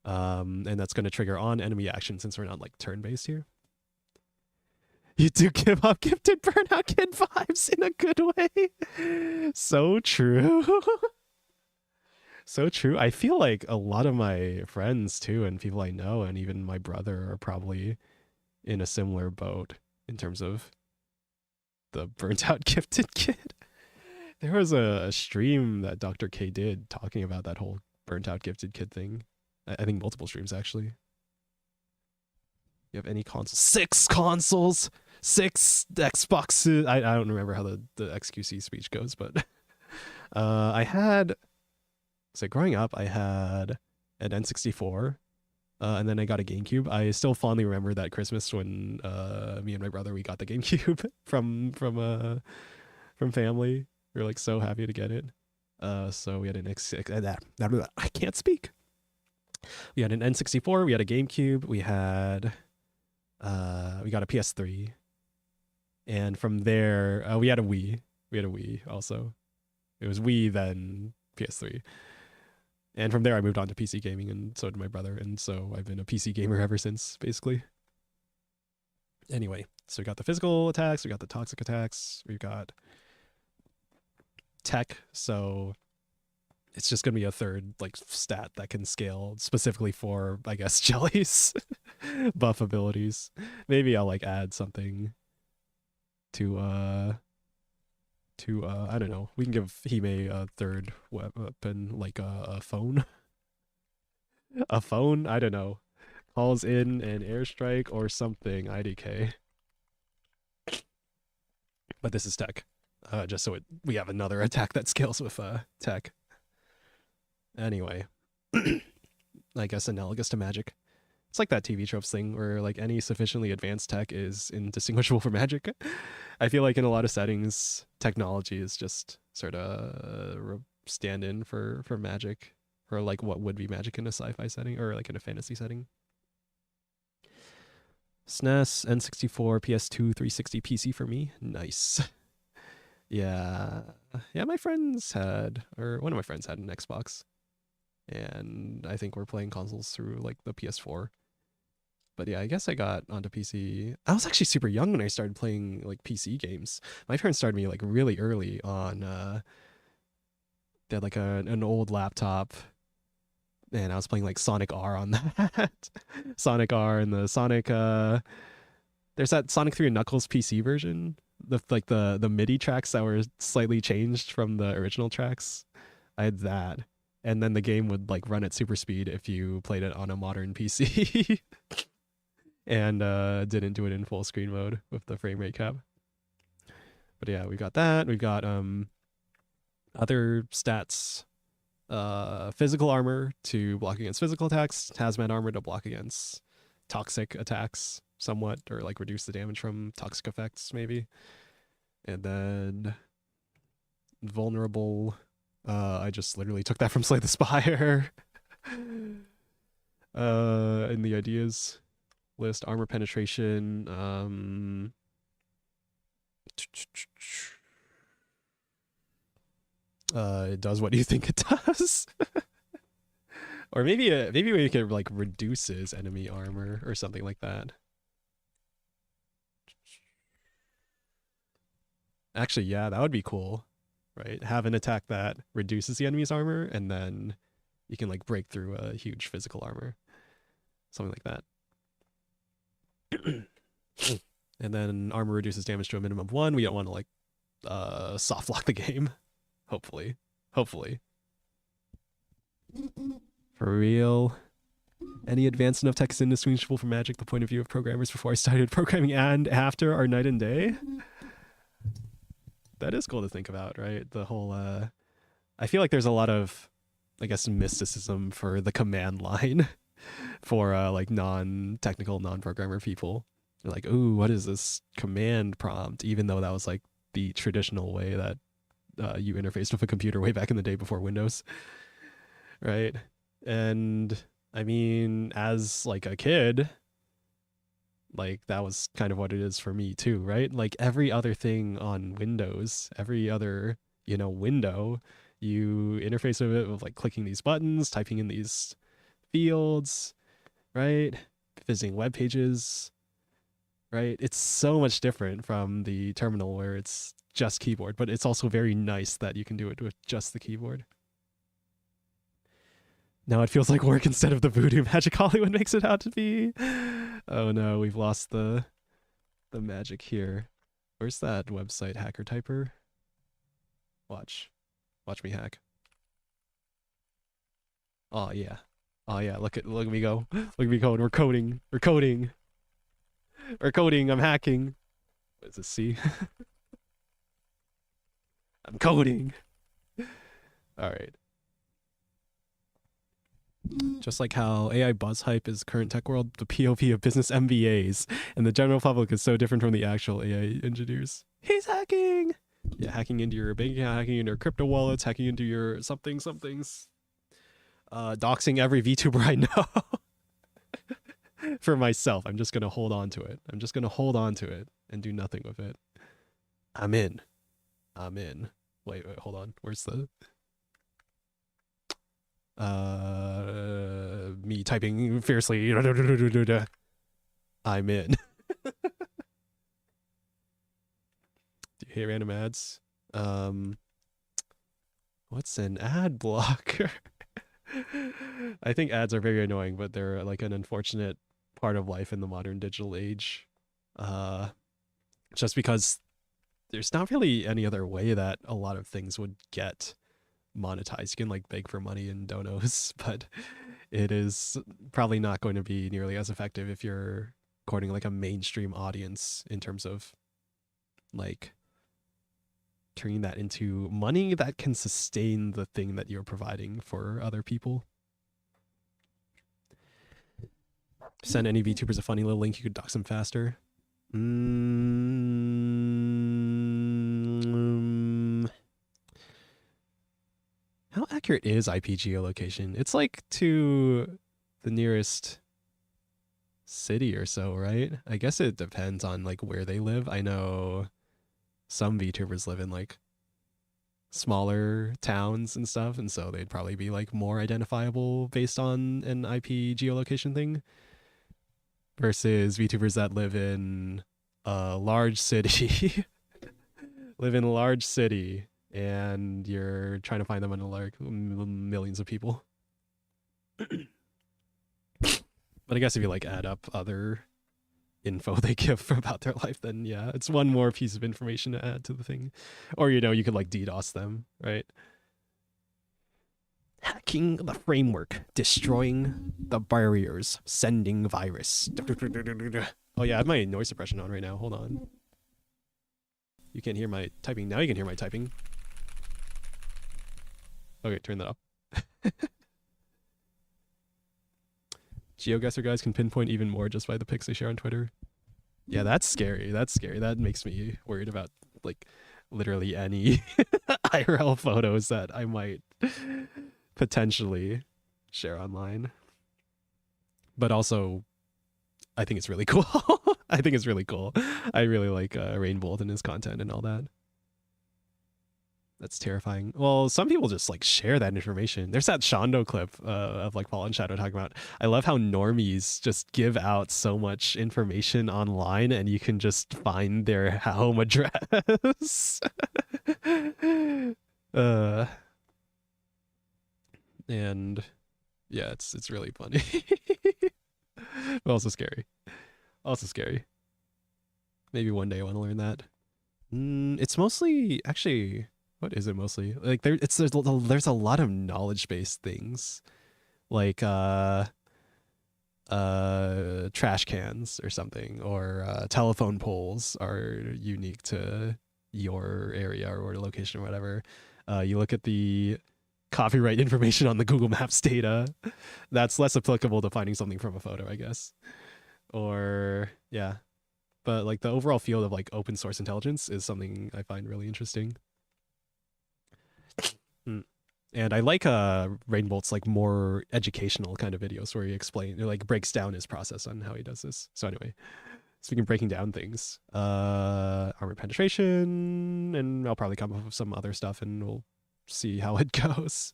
And that's going to trigger on enemy action since we're not like turn-based here. You do give up gifted burnout kid vibes in a good way. So true. So true. I feel like a lot of my friends too, and people I know, and even my brother are probably in a similar boat in terms of the burnt out gifted kid. There was a stream that Dr. K did talking about that whole burnt out gifted kid thing. I think multiple streams actually. You have any consoles? 6 consoles, 6 Xboxes. I don't remember how the XQC speech goes, but I had, so growing up, I had an N64, and then I got a GameCube. I still fondly remember that Christmas when me and my brother, we got the GameCube from family. We were like so happy to get it. So we had an X6. I can't speak. We had an N64. We had a GameCube. We had we got a PS3, and from there we had a Wii. We had a Wii also. It was Wii then PS3, and from there I moved on to PC gaming, and so did my brother, and so I've been a PC gamer ever since, basically. Anyway, so we got the physical attacks, we got the toxic attacks, we've got tech, so it's just gonna be a third like stat that can scale specifically for, I guess, Jelly's buff abilities. Maybe I'll like add something to I don't know. We can give Hime a third weapon, like a phone. A phone? I don't know. Calls in an airstrike or something. IDK. But this is tech. Just so we have another attack that scales with tech. Anyway, I guess analogous to magic. It's like that TV tropes thing where like any sufficiently advanced tech is indistinguishable from magic. I feel like in a lot of settings, technology is just sort of stand-in for magic, or like what would be magic in a sci-fi setting or like in a fantasy setting. SNES, N64, PS2, 360, PC for me. Nice. Yeah, my friends had, or one of my friends had an Xbox. And I think we're playing consoles through like the PS4. But yeah, I guess I got onto PC. I was actually super young when I started playing like PC games. My parents started me like really early on. They had like an old laptop, and I was playing like Sonic R on that. Sonic R and the Sonic. There's that Sonic 3 and Knuckles PC version the MIDI tracks that were slightly changed from the original tracks. I had that, and then the game would like run at super speed if you played it on a modern PC, and didn't do it in full screen mode with the frame rate cap. But yeah, we got that. We got other stats. Physical armor to block against physical attacks, hazmat armor to block against toxic attacks somewhat, or like reduce the damage from toxic effects maybe. And then vulnerable, I just literally took that from Slay the Spire. In the ideas list, armor penetration, it does what you think it does. Or maybe we could like reduces enemy armor or something like that. Actually, yeah, that would be cool, right? Have an attack that reduces the enemy's armor, and then you can like break through a huge physical armor, something like that. And then armor reduces damage to a minimum of 1. We don't want to like soft lock the game. Hopefully. For real. Any advanced enough tech is indistinguishable from Magic, the point of view of programmers before I started programming and after are night and day. That is cool to think about, right? The whole I feel like there's a lot of, I guess, mysticism for the command line for like non-technical, non-programmer people. They're like, ooh, what is this command prompt? Even though that was like the traditional way that you interfaced with a computer way back in the day before Windows, right? And I mean, as like a kid, like that was kind of what it is for me too, right? Like every other thing on Windows, every other, window, you interface with it with like clicking these buttons, typing in these fields, right? Visiting web pages, right? It's so much different from the terminal where it's just keyboard, but it's also very nice that you can do it with just the keyboard. Now it feels like work instead of the voodoo magic Hollywood makes it out to be. Oh no, we've lost the magic here. Where's that website, Hacker Typer? Watch me hack. Oh yeah, look at me go. Look at me going. We're coding. I'm hacking. What does this see? I'm coding. All right. Just like how AI buzz hype is current tech world, the POV of business MBAs and the general public is so different from the actual AI engineers. He's hacking! Yeah, hacking into your bank account, hacking into your crypto wallets, hacking into your somethings. Doxing every VTuber I know. For myself, I'm just going to hold on to it. And do nothing with it. I'm in. Wait, hold on. Where's the... me typing fiercely. I'm in. Do you hate random ads? What's an ad blocker? I think ads are very annoying, but they're like an unfortunate part of life in the modern digital age. Just because there's not really any other way that a lot of things would get monetized. You can like beg for money in donos, but it is probably not going to be nearly as effective if you're courting like a mainstream audience in terms of like turning that into money that can sustain the thing that you're providing for other people. Send any VTubers a funny little link, you could dox them faster. How accurate is IP geolocation? It's like to the nearest city or so, right? I guess it depends on like where they live. I know some VTubers live in like smaller towns and stuff, and so they'd probably be like more identifiable based on an IP geolocation thing versus VTubers that live in a large city. And you're trying to find them in like millions of people. But I guess if you like add up other info they give about their life, then yeah, it's one more piece of information to add to the thing. Or, you know, you could like DDoS them, right? Hacking the framework, destroying the barriers, sending virus. Oh yeah, I have my noise suppression on right now. Hold on. You can't hear my typing. Now you can hear my typing. Okay, turn that off. GeoGuessr guys can pinpoint even more just by the pics they share on Twitter. Yeah, that's scary. That's scary. That makes me worried about like literally any IRL photos that I might potentially share online. But also, I think it's really cool. I think it's really cool. I really like Rainbolt and his content and all that. That's terrifying. Well, some people just like share that information. There's that Shondo clip of like Fallen Shadow talking about, I love how normies just give out so much information online and you can just find their home address. And yeah, it's really funny. But also scary. Also scary. Maybe one day I want to learn that. It's mostly actually, what is it mostly? Like there's a lot of knowledge-based things, like trash cans or something, or telephone poles are unique to your area or location or whatever. You look at the copyright information on the Google Maps data. That's less applicable to finding something from a photo, I guess. Or yeah. But like the overall field of like open source intelligence is something I find really interesting. And I like Rainbolt's like more educational kind of videos where he like breaks down his process on how he does this. So anyway, speaking of breaking down things, armor penetration, and I'll probably come up with some other stuff and we'll see how it goes.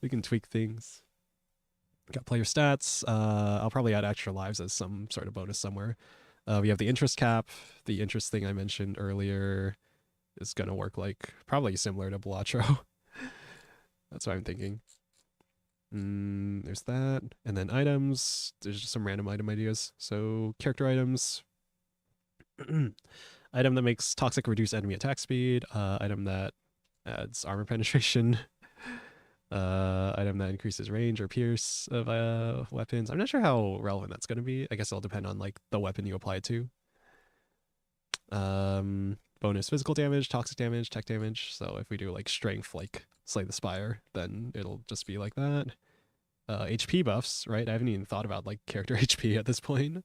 We can tweak things. Got player stats. I'll probably add extra lives as some sort of bonus somewhere. We have the interest cap. The interest thing I mentioned earlier is going to work like probably similar to Balatro. That's what I'm thinking. There's that. And then items. There's just some random item ideas. So character items. Item that makes toxic reduce enemy attack speed. Item that adds armor penetration. Item that increases range or pierce of weapons. I'm not sure how relevant that's going to be. I guess it'll depend on like the weapon you apply it to. Bonus physical damage, toxic damage, tech damage. So if we do like strength, like Slay the Spire, then it'll just be like that. HP buffs, right? I haven't even thought about like character HP at this point.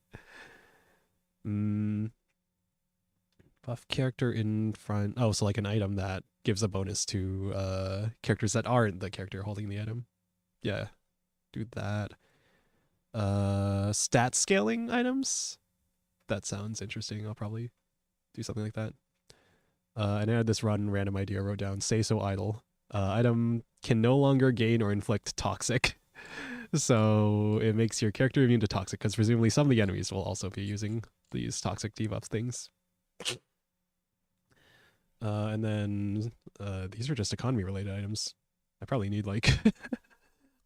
Buff character in front. Oh, so like an item that gives a bonus to characters that aren't the character holding the item. Yeah, do that. Stat scaling items. That sounds interesting. I'll probably do something like that. And I had this random idea I wrote down. Say so idle. Item can no longer gain or inflict toxic. So it makes your character immune to toxic, because presumably some of the enemies will also be using these toxic debuff things. And then these are just economy related items. I probably need like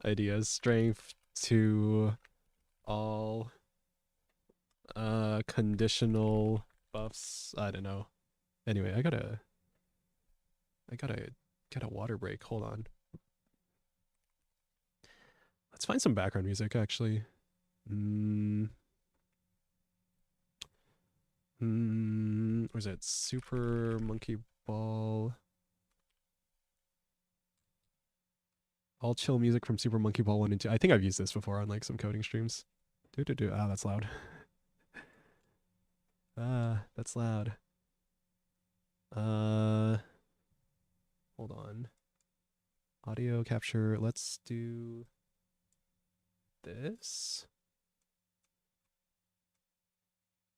ideas. Strength to all conditional buffs. I don't know. Anyway, I gotta get a water break. Hold on. Let's find some background music actually. Was it Super Monkey Ball? All chill music from Super Monkey Ball 1 and 2. I think I've used this before on like some coding streams. Ah, that's loud. That's loud. Hold on. Audio capture. Let's do this.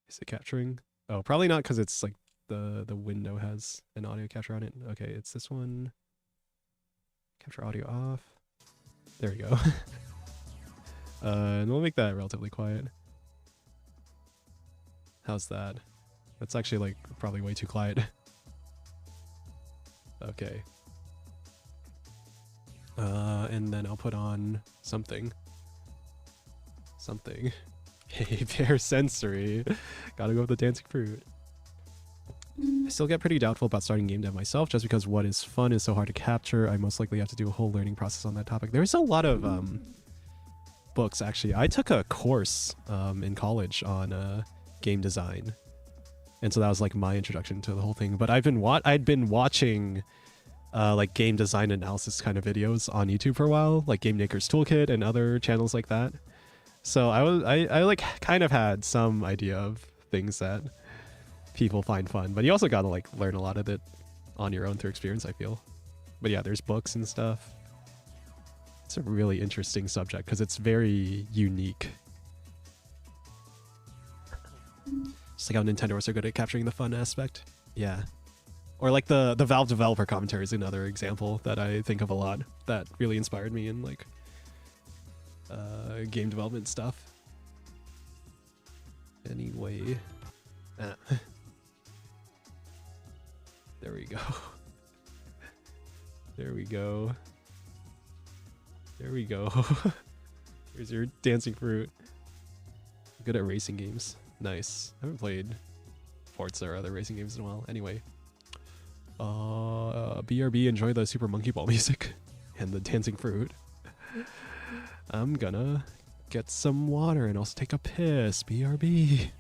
Is it capturing? Oh, probably not, because it's like the window has an audio capture on it. Okay, it's this one. Capture audio off. There we go. And we'll make that relatively quiet. How's that? That's actually like probably way too quiet. Okay. And then I'll put on something. Very sensory. Gotta go with the dancing fruit. I still get pretty doubtful about starting game dev myself just because what is fun is so hard to capture. I most likely have to do a whole learning process on that topic. There's a lot of books, actually. I took a course in college on game design. And so that was like my introduction to the whole thing. But I'd been watching like game design analysis kind of videos on YouTube for a while, like Game Maker's Toolkit and other channels like that. So I like kind of had some idea of things that people find fun, but you also got to like learn a lot of it on your own through experience, I feel. But yeah, there's books and stuff. It's a really interesting subject because it's very unique. Just like how Nintendo was so good at capturing the fun aspect. Yeah. Or like the Valve developer commentary is another example that I think of a lot that really inspired me in like game development stuff. Anyway. There we go. There we go. There we go. Here's your dancing fruit. Good at racing games. Nice. I haven't played Forza or other racing games in a while. Anyway. BRB, enjoy the Super Monkey Ball music and the dancing fruit. I'm gonna get some water and also take a piss. BRB.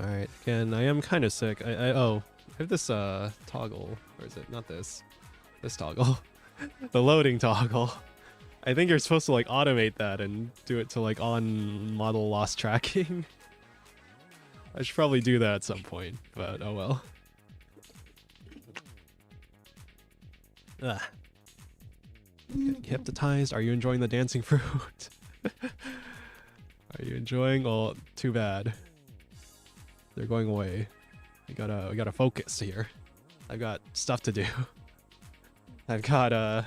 Alright, again, I am kind of sick. I have this toggle, or is it not this? This toggle. The loading toggle. I think you're supposed to like automate that and do it to like on model loss tracking. I should probably do that at some point, but oh well. Ugh. Getting hypnotized? Are you enjoying the dancing fruit? Are you enjoying? Oh, too bad. They're going away. We gotta focus here. I've got stuff to do. I've got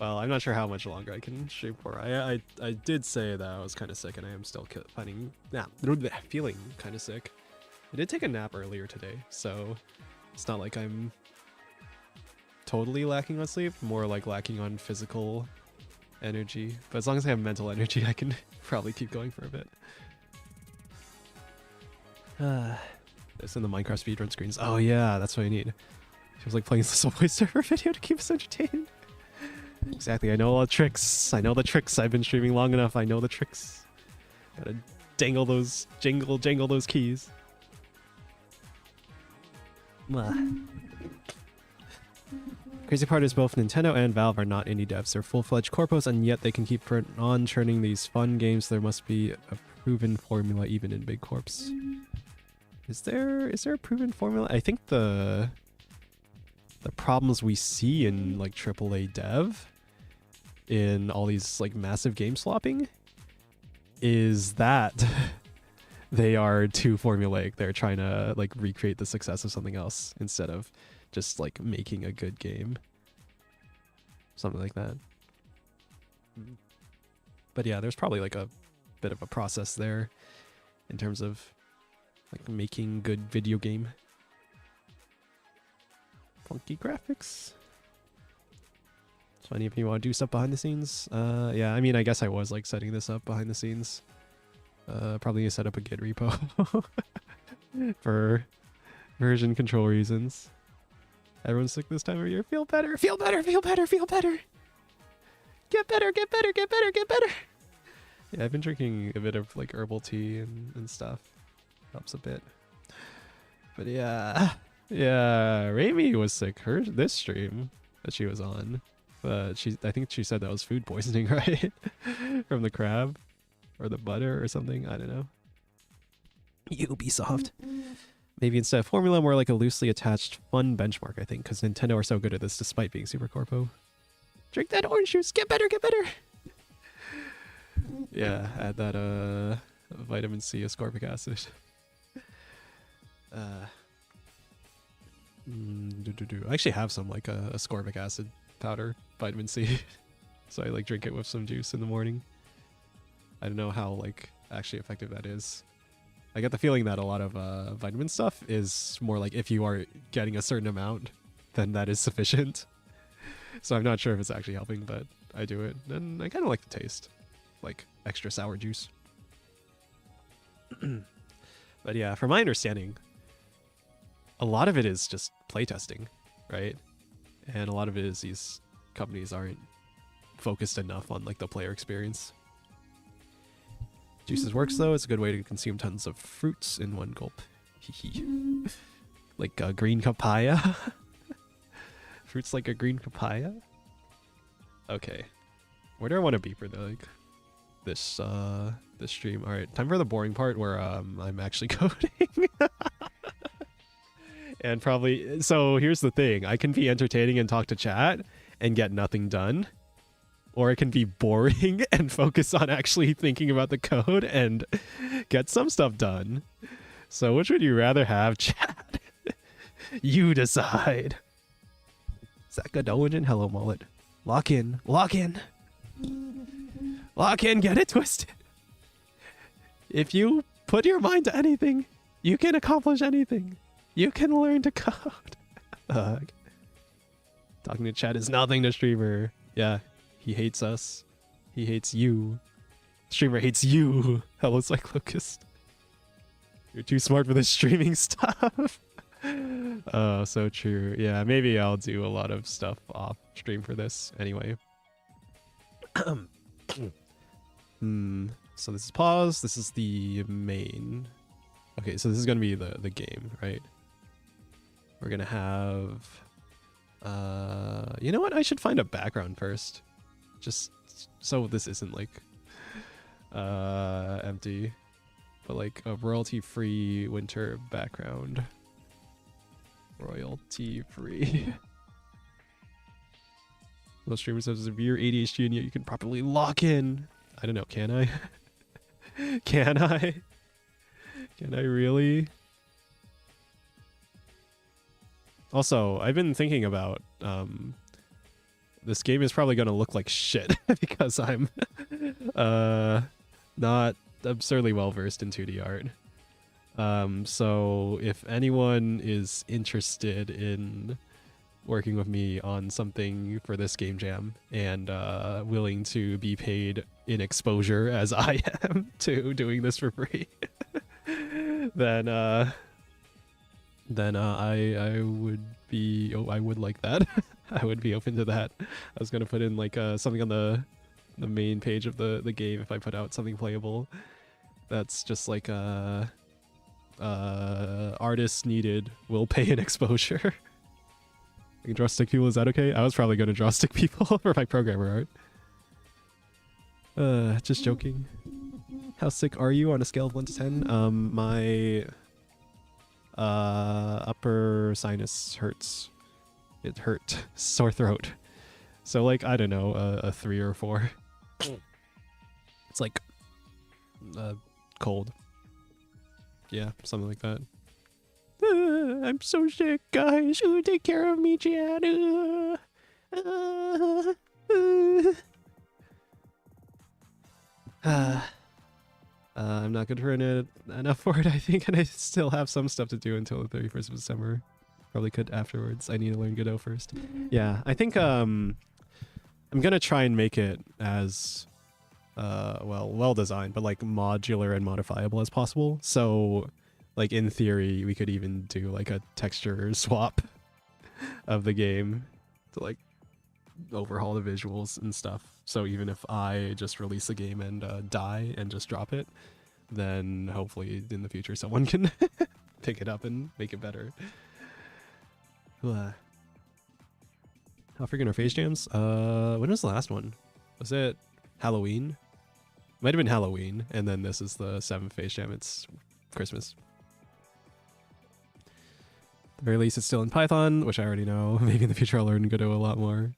Well, I'm not sure how much longer I can stream for. I did say that I was kind of sick, and I am still feeling kind of sick. I did take a nap earlier today, so it's not like I'm totally lacking on sleep, more like lacking on physical energy. But as long as I have mental energy, I can probably keep going for a bit. This in the Minecraft speedrun screens. Oh yeah, that's what I need. Feels like playing the Subway Surfer video to keep us entertained. Exactly, I know all the tricks. I know the tricks. I've been streaming long enough. I know the tricks. Gotta dangle those, jangle those keys. Crazy part is both Nintendo and Valve are not indie devs. They're full-fledged corpos, and yet they can keep on churning these fun games. There must be a proven formula even in big corps. Is there a proven formula? I think the problems we see in like AAA dev in all these like massive game swapping is that they are too formulaic. They're trying to like recreate the success of something else instead of just like making a good game. Something like that. But yeah, there's probably like a bit of a process there in terms of like making good video game. Funky graphics. So any of you want to do stuff behind the scenes? Yeah, I mean, I guess I was like setting this up behind the scenes. Probably set up a Git repo for version control reasons. Everyone's sick this time of year. Feel better, feel better, feel better, feel better. Get better, get better, get better, get better. Yeah, I've been drinking a bit of like herbal tea and stuff. Helps a bit. But yeah. Yeah, Raimi was sick. This stream that she was on. I think she said that was food poisoning, right? From the crab or the butter or something. I don't know. Ubisoft. Maybe instead of formula, more like a loosely attached fun benchmark, I think, because Nintendo are so good at this despite being super corpo. Drink that orange juice. Get better, get better. Yeah, add that vitamin C, ascorbic acid. I actually have some like ascorbic acid powder, vitamin C. So I like drink it with some juice in the morning. I don't know how like actually effective that is. I get the feeling that a lot of vitamin stuff is more like if you are getting a certain amount, then that is sufficient. So I'm not sure if it's actually helping, but I do it. And I kind of like the taste. Like extra sour juice. But yeah, from my understanding, a lot of it is just playtesting, right? And a lot of it is these companies aren't focused enough on like the player experience. Juices works though. It's a good way to consume tons of fruits in one gulp. Like a green papaya. Fruits like a green papaya. Okay, where do I want to be for the like this this stream? All right, time for the boring part where I'm actually coding. And probably, so here's the thing, I can be entertaining and talk to chat and get nothing done, or it can be boring and focus on actually thinking about the code and get some stuff done. So which would you rather have, chat? You decide. Is that Godot engine? Hello, mullet. Lock in, lock in. Lock in, get it twisted. If you put your mind to anything, you can accomplish anything. You can learn to code. Talking to chat is nothing to streamer. Yeah, he hates us. He hates you. Streamer hates you. Hello, Cyclocust. You're too smart for this streaming stuff. Oh, so true. Yeah, maybe I'll do a lot of stuff off stream for this anyway. So this is pause. This is the main. Okay, so this is gonna be the game, right? We're gonna have, you know what? I should find a background first, just so this isn't like, empty, but like a royalty-free winter background. Royalty-free. Most streamers have severe ADHD, and yet you can properly lock in. I don't know. Can I? Can I? Can I really? Also, I've been thinking about this game is probably gonna look like shit because I'm not absurdly well versed in 2D art. So if anyone is interested in working with me on something for this game jam and willing to be paid in exposure as I am to doing this for free, then I would like that. I would be open to that. I was gonna put in like something on the main page of the game if I put out something playable. That's just like artists needed will pay an exposure. I can draw stick people, is that okay? I was probably gonna draw stick people for my programmer art. Just joking. How sick are you on a scale of 1 to 10? My upper sinus hurts. It hurt. Sore throat. So like, I don't know, a 3 or 4. It's like cold. Yeah, something like that. I'm so sick, guys. Take care of me, Chad. I'm not good for it enough for it, I think, and I still have some stuff to do until the 31st of December. Probably could afterwards. I need to learn Godot first. Yeah, I think I'm gonna try and make it as well designed, but like modular and modifiable as possible. So like in theory we could even do like a texture swap of the game to like overhaul the visuals and stuff. So even if I just release the game and die and just drop it, then hopefully in the future someone can pick it up and make it better. How freaking are Phase Jams? When was the last one? Was it Halloween? Might have been Halloween, and then this is the 7th Phase Jam. It's Christmas. At the very least, it's still in Python, which I already know. Maybe in the future I'll learn Godot a lot more.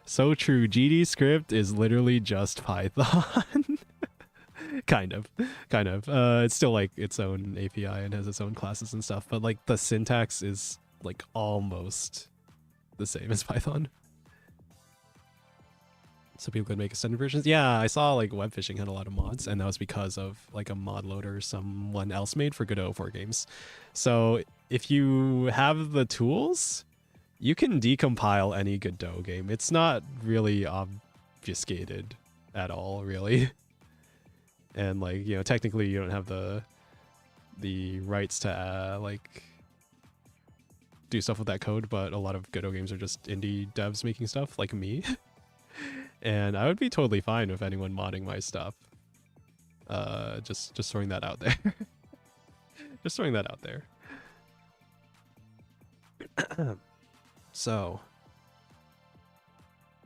So true. GD script is literally just Python. kind of. It's still like its own API and has its own classes and stuff, but like the syntax is like almost the same as Python. So people could make extended versions. Yeah, I saw like web fishing had a lot of mods, and that was because of like a mod loader someone else made for Godot 4 games. So if you have the tools, you can decompile any Godot game. It's not really obfuscated at all, really. And like, you know, technically you don't have the rights to like do stuff with that code, but a lot of Godot games are just indie devs making stuff, like me. And I would be totally fine with anyone modding my stuff. Just throwing that out there. Just throwing that out there. So,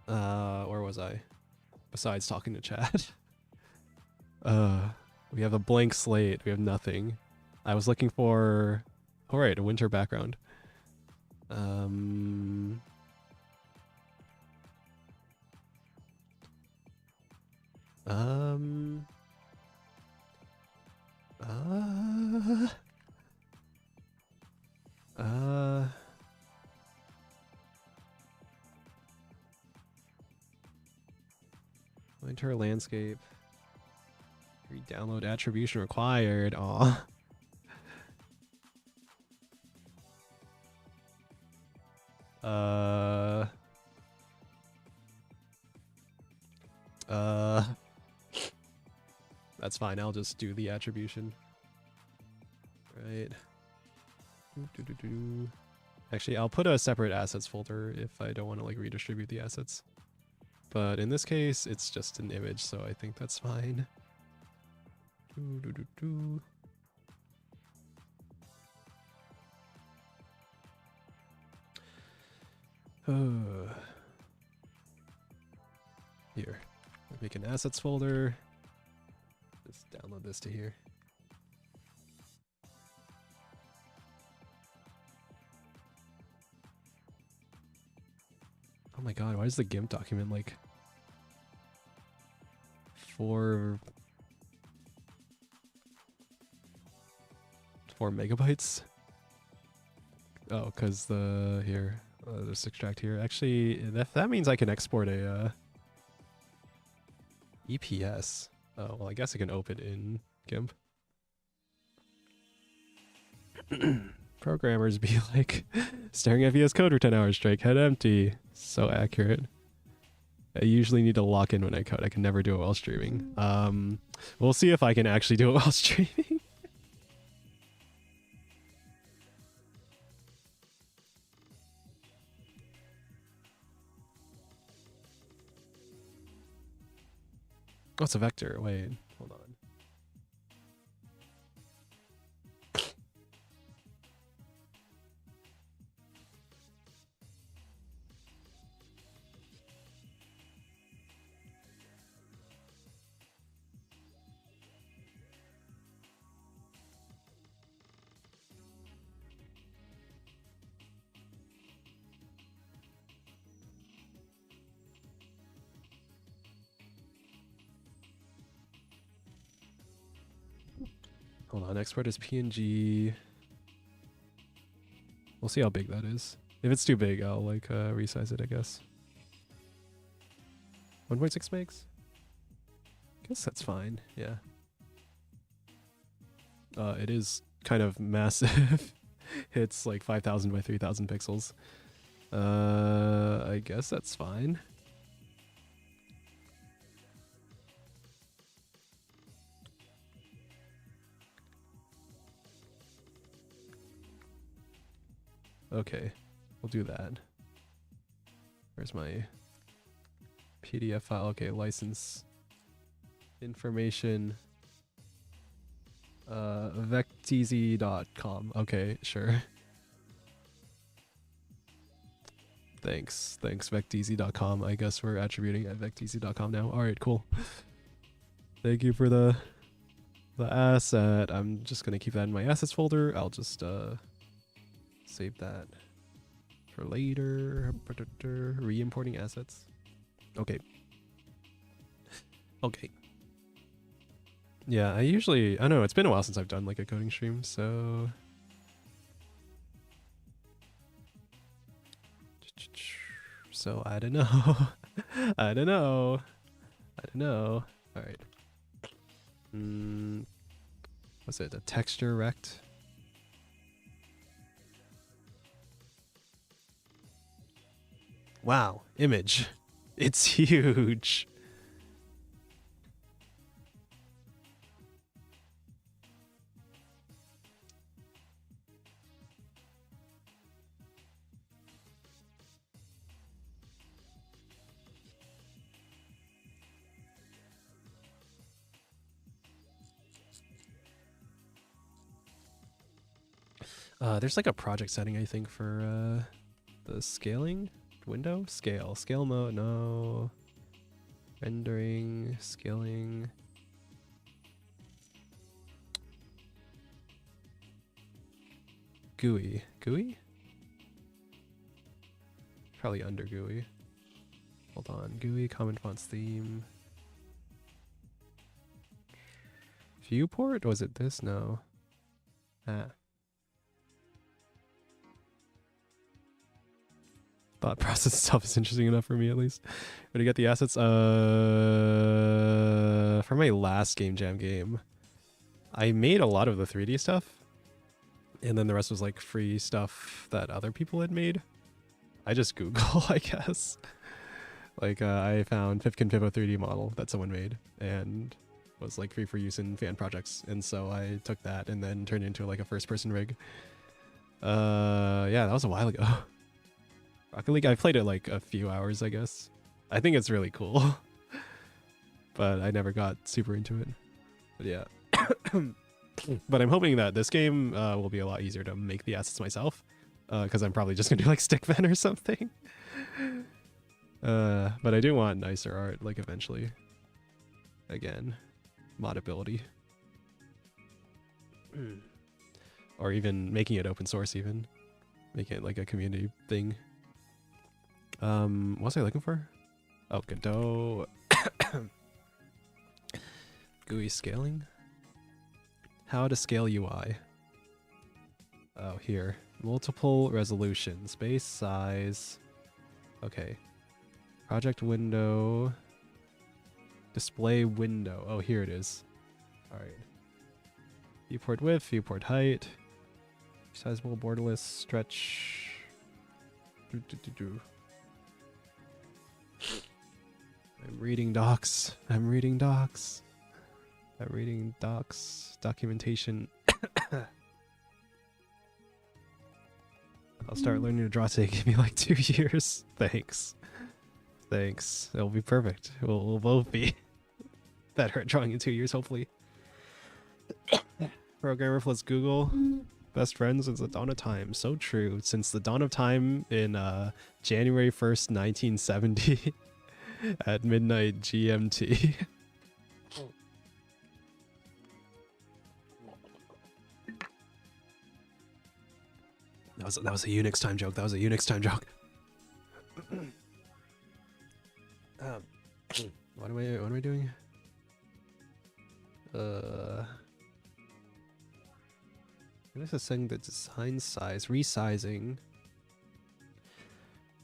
where was I? Besides talking to Chad. We have a blank slate. We have nothing. I was looking for, all right, a winter background. Winter landscape. Re-download attribution required. Aw. That's fine. I'll just do the attribution. Right. Actually, I'll put a separate assets folder if I don't want to like redistribute the assets. But in this case, it's just an image, so I think that's fine. Here, make an assets folder. Just download this to here. Oh my god, why is the GIMP document like 4 megabytes? Oh, because the here, Just extract here. Actually, that means I can export a EPS. Oh, well, I guess I can open in GIMP. Programmers be like, staring at VS Code for 10 hours straight, head empty. So accurate. I usually need to lock in when I code. I can never do it while streaming. We'll see if I can actually do it while streaming. What's a vector? Wait, hold on. Hold on, export is PNG. We'll see how big that is. If it's too big, I'll like resize it, I guess. 1.6 megs? Guess that's fine, yeah. It is kind of massive. It's like 5,000 by 3,000 pixels. I guess that's fine. Okay, we'll do that. Where's my PDF file? Okay, license information. Vecteezy.com. Okay, sure. Thanks, vecteezy.com. I guess we're attributing at vecteezy.com now. All right, cool. Thank you for the asset. I'm just gonna keep that in my assets folder. I'll just save that for later. Re-importing assets. Okay. Okay. Yeah, I don't know, it's been a while since I've done like a coding stream, so I don't know. I don't know. All right. What's it? A texture rect? Wow, image. It's huge. There's like a project setting, I think, for the scaling window. Scale mode, no. Rendering, scaling. GUI. Probably under GUI. Hold on, GUI, common fonts theme. Viewport? Was it this? No. Thought process stuff is interesting enough for me, at least. But you get the assets. For my last Game Jam game, I made a lot of the 3D stuff, and then the rest was like free stuff that other people had made. I just Google, I guess. Like I found Pipkin Pivo 3D model that someone made, and was like free for use in fan projects, and so I took that and then turned it into like a first-person rig. Yeah, that was a while ago. Rocket League, I played it like a few hours, I guess. I think it's really cool. But I never got super into it. But yeah. But I'm hoping that this game will be a lot easier to make the assets myself. Because I'm probably just going to do like Stickman or something. But I do want nicer art, like eventually. Again, modability. Or even making it open source even. Making it like a community thing. What was I looking for? Oh, Godot. GUI scaling? How to scale UI. Oh, here. Multiple resolutions. Base size. Okay. Project window. Display window. Oh, here it is. Alright. Viewport width, viewport height. Sizable borderless stretch. I'm reading docs. I'm reading docs. I'm reading docs. Documentation. I'll start learning to draw today. Give me like 2 years. Thanks. Thanks. It'll be perfect. We'll both be better at drawing in 2 years, hopefully. Programmer plus Google. Best friends since the dawn of time. So true. Since the dawn of time in January 1st, 1970 at midnight GMT. That was a Unix time joke. That was a Unix time joke. What am I doing? This is setting the design size, resizing,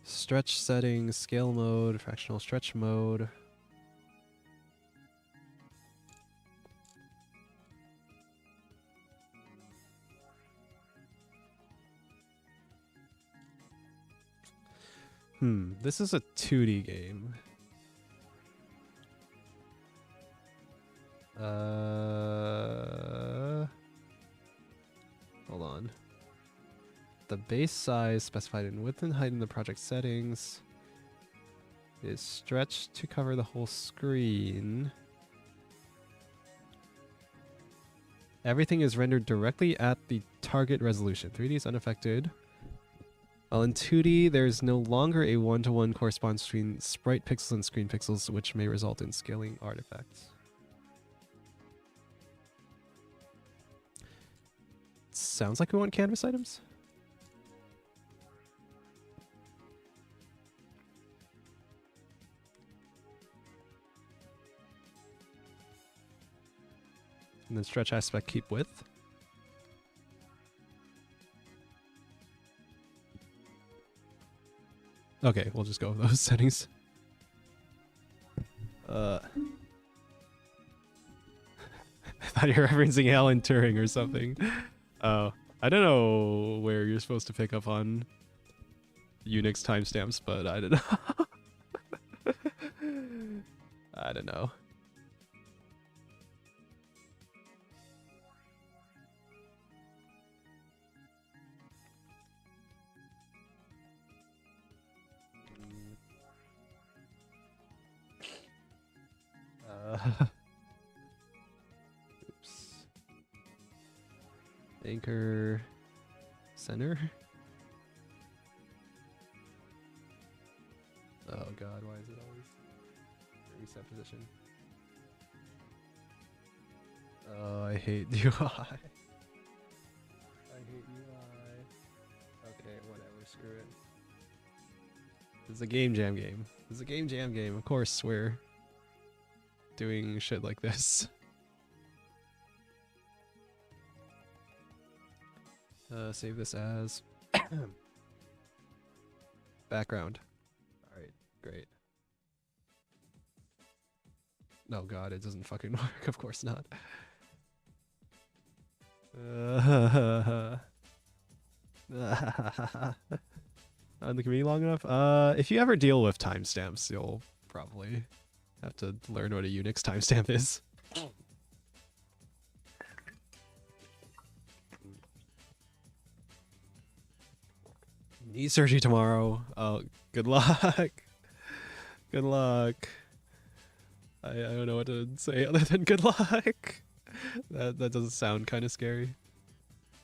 stretch settings, scale mode, fractional stretch mode. This is a 2D game. Hold on. The base size specified in width and height in the project settings is stretched to cover the whole screen. Everything is rendered directly at the target resolution. 3D is unaffected. While in 2D, there's no longer a one-to-one correspondence between sprite pixels and screen pixels, which may result in scaling artifacts. Sounds like we want canvas items. And then stretch aspect, keep width. Okay, we'll just go with those settings. I thought you were referencing Alan Turing or something. Oh, I don't know where you're supposed to pick up on Unix timestamps, but I don't know. I don't know. Oops. Anchor center. Oh god, why is it always reset position? Oh, I hate UI. I hate UI. Okay, whatever, screw it. This is a game jam game. This is a game jam game. Of course, we're doing shit like this. Save this as background. Alright, great. Oh god, it doesn't fucking work. Of course not. On the community long enough? If you ever deal with timestamps, you'll probably have to learn what a Unix timestamp is. Knee surgery tomorrow. Oh, good luck. Good luck. I don't know what to say other than good luck. That doesn't sound kind of scary.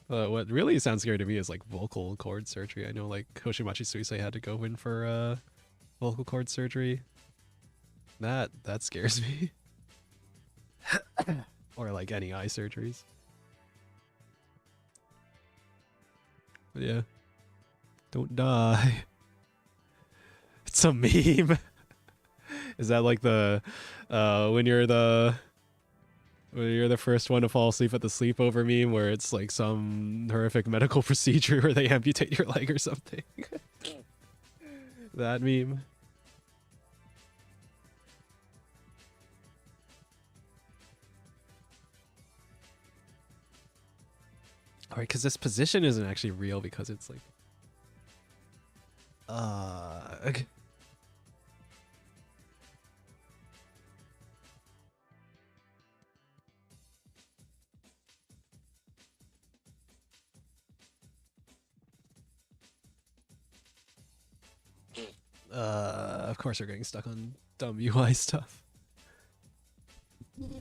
What really sounds scary to me is like vocal cord surgery. I know like Hoshimachi Suisei had to go in for vocal cord surgery. That scares me. Or like any eye surgeries. But yeah. Don't die. It's a meme. Is that like the when you're the When you're the first one to fall asleep at the sleepover meme where it's like some horrific medical procedure where they amputate your leg or something. That meme. Alright, because this position isn't actually real because it's like... Of course we're getting stuck on dumb UI stuff.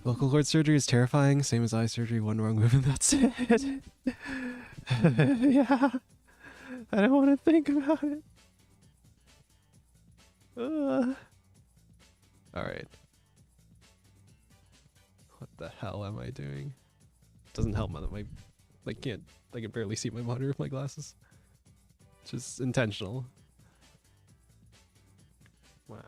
Vocal cord surgery is terrifying, same as eye surgery, one wrong move and that's it. Yeah. I don't want to think about it. Alright. What the hell am I doing? Doesn't help my I can barely see my monitor with my glasses. It's just intentional. Wow.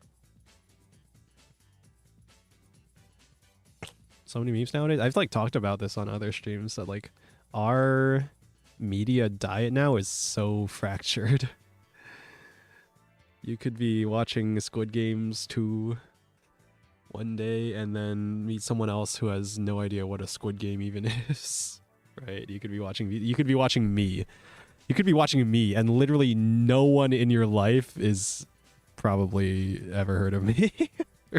So many memes nowadays. I've like talked about this on other streams that like our media diet now is so fractured. You could be watching Squid Games 2 one day and then meet someone else who has no idea what a Squid Game even is. Right? You could be watching me. You could be watching me and literally no one in your life is probably ever heard of me.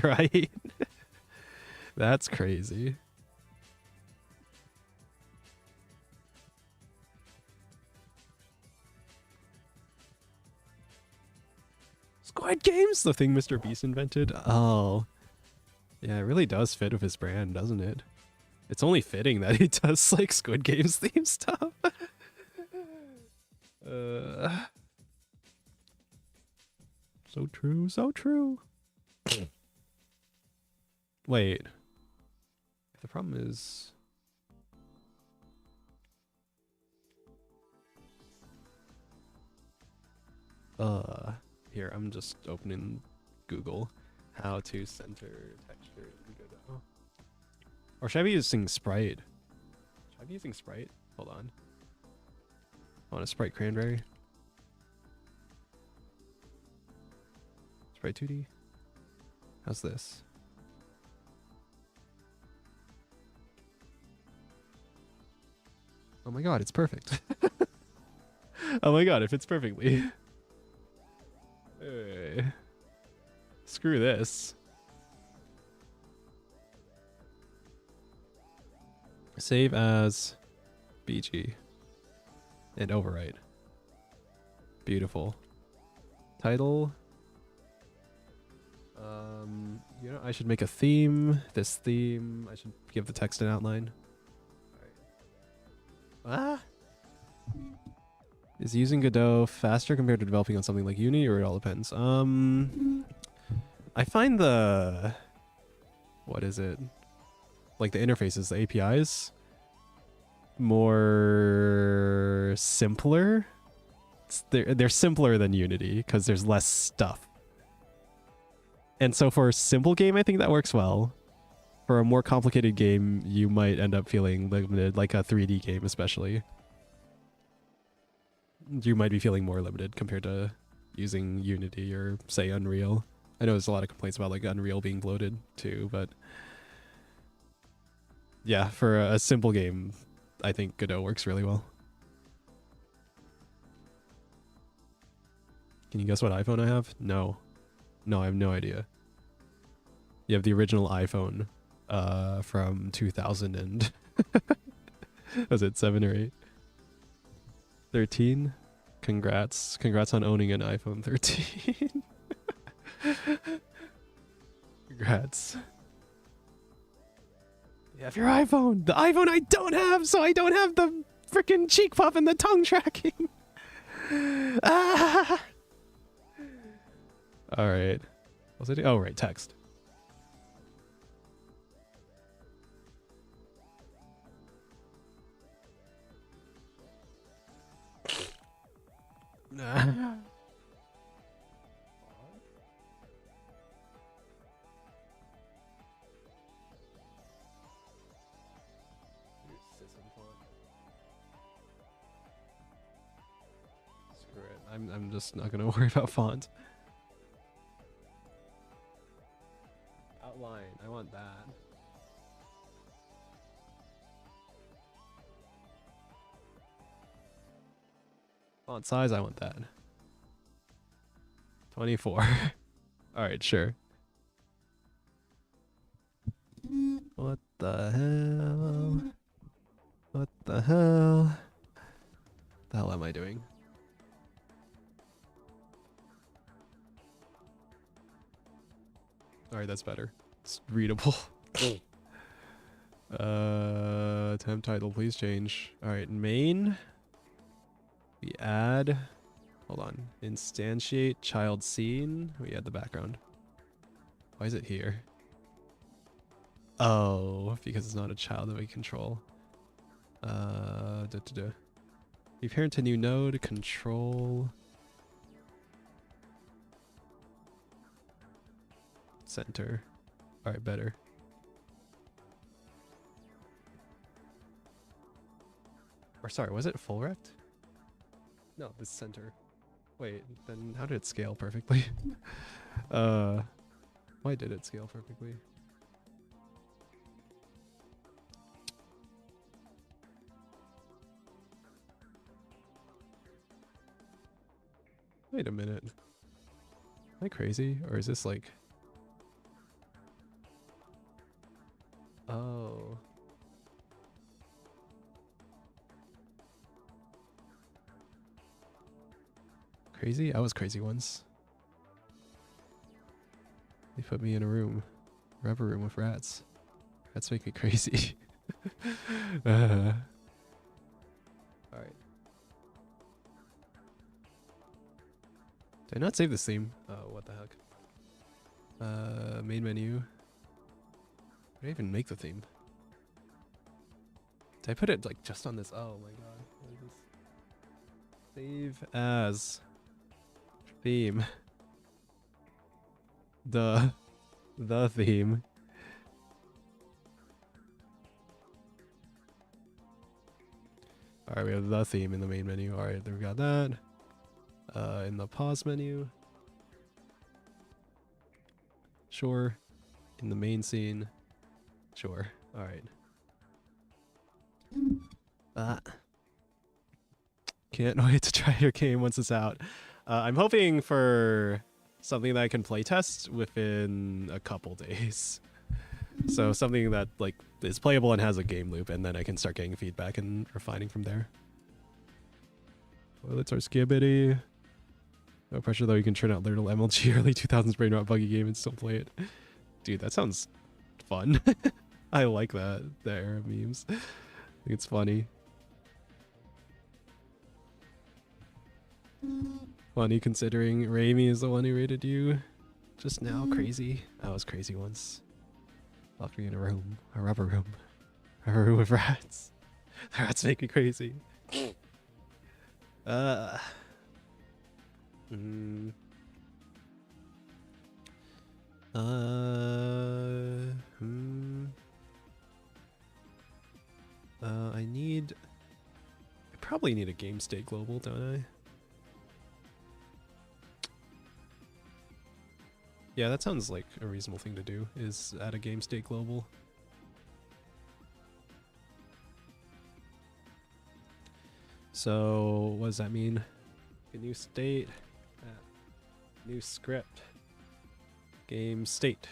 Right? That's crazy. Squid Games, the thing Mr. Beast invented. Oh. Yeah, it really does fit with his brand, doesn't it? It's only fitting that he does like Squid Games theme stuff. So true, so true. Wait. The problem is... Here, I'm just opening Google. How to center texture in Godot. Or should I be using Sprite? Should I be using Sprite? Hold on. I want a Sprite Cranberry. Sprite 2D. How's this? Oh my god, it's perfect. Oh my god, it fits perfectly. Hey. Screw this. Save as BG. And overwrite. Beautiful. Title. You know, I should make a theme. This theme. I should give the text an outline. Ah! Is using Godot faster compared to developing on something like Uni, or it all depends? I find the... What is it? Like the interfaces, the APIs, more simpler. They're simpler than Unity because there's less stuff. And so for a simple game, I think that works well. For a more complicated game, you might end up feeling limited, like a 3D game especially. You might be feeling more limited compared to using Unity or, say, Unreal. I know there's a lot of complaints about like Unreal being bloated too, but yeah, for a simple game, I think Godot works really well. Can you guess what iPhone I have? No. No, I have no idea. You have the original iPhone from 2000 and... was it 7 or 8? 13? Congrats. Congrats on owning an iPhone 13. Congrats. You have your iPhone. The iPhone I don't have, so I don't have the freaking cheek puff and the tongue tracking. Ah! All right. What was I doing? Oh, right. Text. I'm just not gonna worry about font. Outline, I want that. Font size, I want that. 24. Alright, sure. What the hell? What the hell? The hell am I doing? Alright, that's better. It's readable. Temp title, please change. Alright, main. We add. Hold on. Instantiate child scene. We add the background. Why is it here? Oh, because it's not a child that we control. Leave parent to new node, control. Center. Alright, better. Or sorry, was it full rect? No, this center. Wait, then how did it scale perfectly? Why did it scale perfectly? Wait a minute. Am I crazy? Or is this like... Oh. Crazy? I was crazy once. They put me in a room. Rubber room with rats. Rats make me crazy. Alright. Did I not save this theme? Oh, what the heck. Main menu. Did I even make the theme? Did I put it like just on this? Oh my god. What is this? Save as theme. The theme. Alright, we have the theme in the main menu. Alright, then we got that. In the pause menu. Sure. In the main scene. Sure. Alright. Can't wait to try your game once it's out. I'm hoping for something that I can playtest within a couple days. So something that like is playable and has a game loop, and then I can start getting feedback and refining from there. Toilets are skibbity. No pressure though, you can turn out little MLG early 2000s brain rot buggy game and still play it. Dude, that sounds fun. I like that, the era memes. I think it's funny. Funny considering Raimi is the one who rated you just now. Crazy. I was crazy once. Locked me in a room. A rubber room. A room with rats. The rats make me crazy. I probably need a game state global, don't I? Yeah, that sounds like a reasonable thing to do, is add a game state global. So, what does that mean? A new state, new script, game state.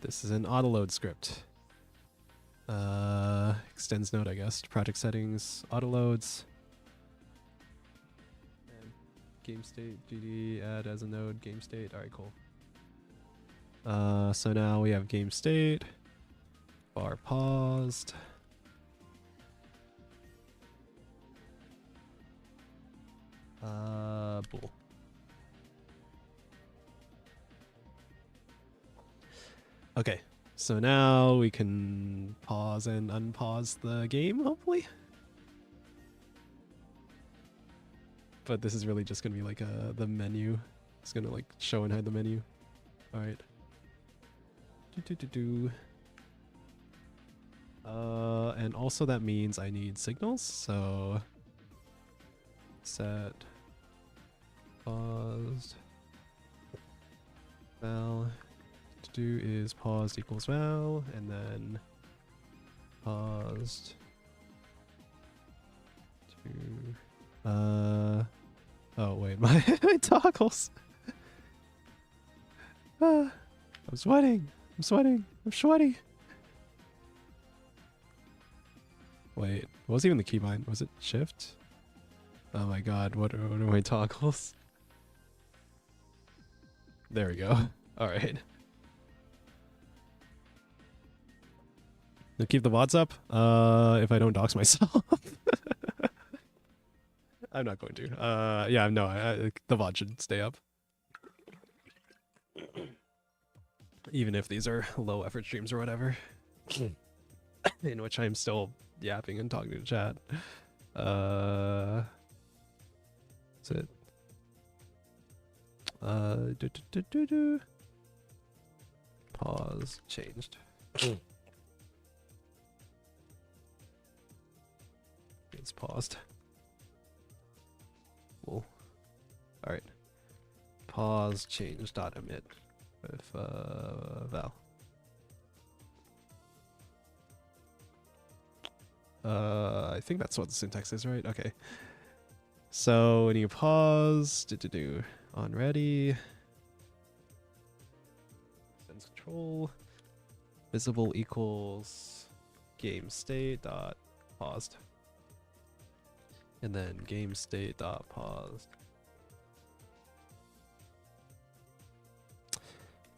This is an autoload script. Extends node, I guess. Project settings, autoloads. Game state, GD, add as a node, game state. Alright, cool. So now we have game state. Bar paused. Bool. Okay, so now we can pause and unpause the game, hopefully. But this is really just gonna be like the menu. It's gonna like show and hide the menu. All right. And also that means I need signals. So set paused val. To do is paused equals val, and then paused to oh wait, my toggles. I'm sweating. I'm sweating. I'm sweaty. Wait, what was even the keybind? Was it shift? Oh my god, what are my toggles? There we go. Alright. Now keep the VODs up, if I don't dox myself. I'm not going to. Yeah, no, the VOD should stay up. Even if these are low effort streams or whatever. In which I'm still yapping and talking to chat. Is it? Pause. Changed. It's paused. Cool. Alright. Pause. Change. Dot emit. With val. I think that's what the syntax is, right? Okay. So when you pause, on ready, sends control, visible equals game state dot paused, and then game state dot paused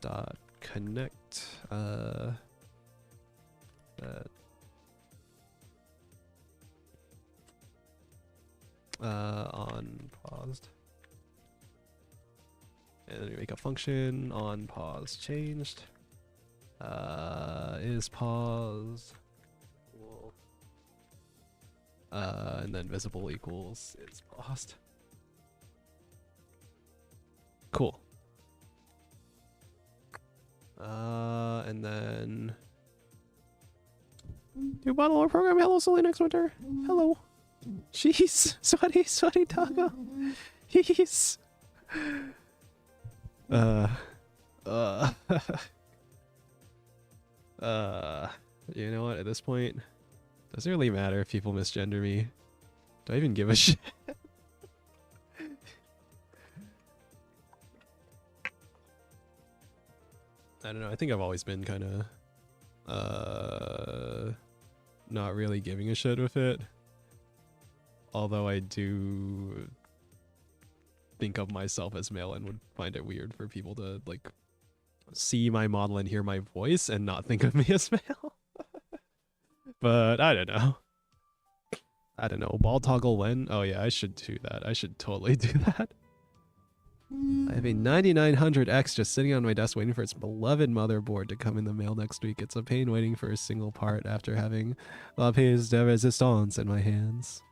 dot connect that on paused, and then you make a function on pause changed is paused, cool. And then visible equals is paused. Cool. And then new bottle or program. Hello, Sully next winter. Hello. Jeez, sweaty taco. Jeez. You know what? At this point, doesn't really matter if people misgender me. Do I even give a shit? I don't know. I think I've always been kind of not really giving a shit with it. Although I do think of myself as male and would find it weird for people to like see my model and hear my voice and not think of me as male. But I don't know. I don't know. Ball toggle when? Oh yeah, I should do that. I should totally do that. I have a 9900X just sitting on my desk waiting for its beloved motherboard to come in the mail next week. It's a pain waiting for a single part after having La Pièce de Résistance in my hands.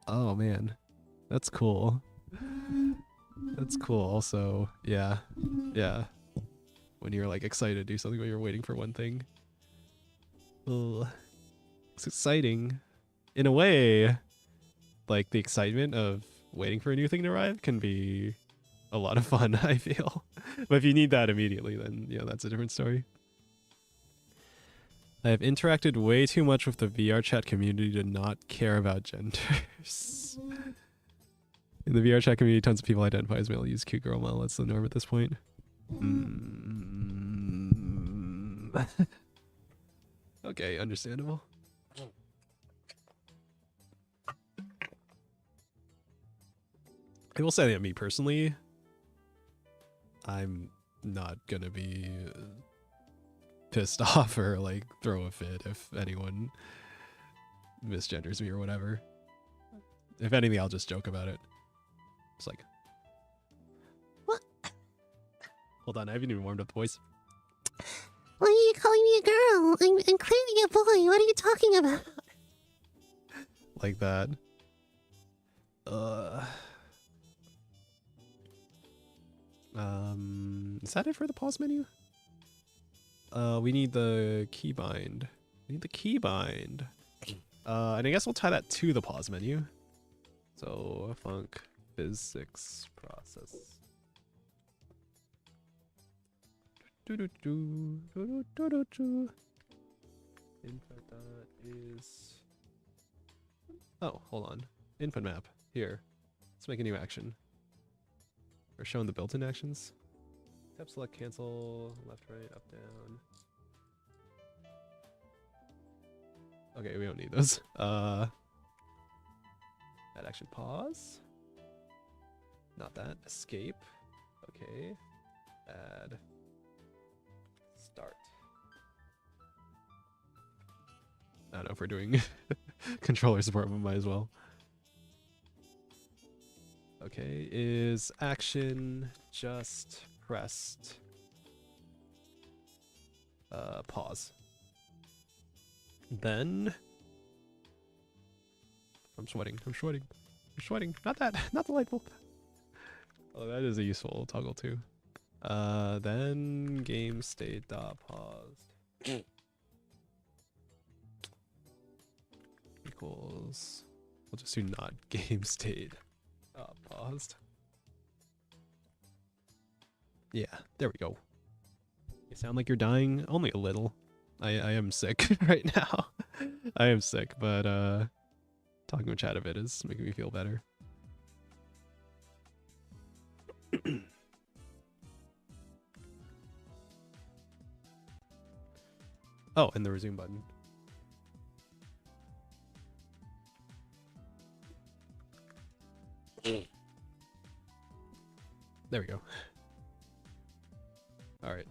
Oh man, that's cool. That's cool. Also, yeah. When you're like excited to do something when you're waiting for one thing. Ugh. It's exciting. In a way, like the excitement of waiting for a new thing to arrive can be a lot of fun, I feel. But if you need that immediately, then yeah, that's a different story. I have interacted way too much with the VR chat community to not care about genders. In the VR chat community, tons of people identify as male, use cute girl model. That's the norm at this point. Okay, understandable. I will say that me personally, I'm not gonna be pissed off or like throw a fit if anyone misgenders me or whatever. If anything, I'll just joke about it. It's like, What? Hold on, I haven't even warmed up the voice. Why are you calling me a girl? I'm clearly a boy. What are you talking about? Like that. Is that it for the pause menu? We need the keybind. And I guess we'll tie that to the pause menu. So func physics process. Input dot is. Oh, hold on. Input map here. Let's make a new action. We're showing the built-in actions. Step select, cancel, left, right, up, down. Okay, we don't need those. Add action, pause. Not that. Escape. Okay. Add. Start. I don't know if we're doing controller support, but might as well. Okay, is action just pressed? Pause. Then I'm sweating. I'm sweating. I'm sweating. Not that. Not the light bulb. Oh, that is a useful toggle too. Then game state dot paused equals. We'll just do not game state paused. Yeah, there we go. You sound like you're dying only a little. I am sick right now. I am sick, but talking with chat a bit is making me feel better. Oh, and the resume button. There we go. All right.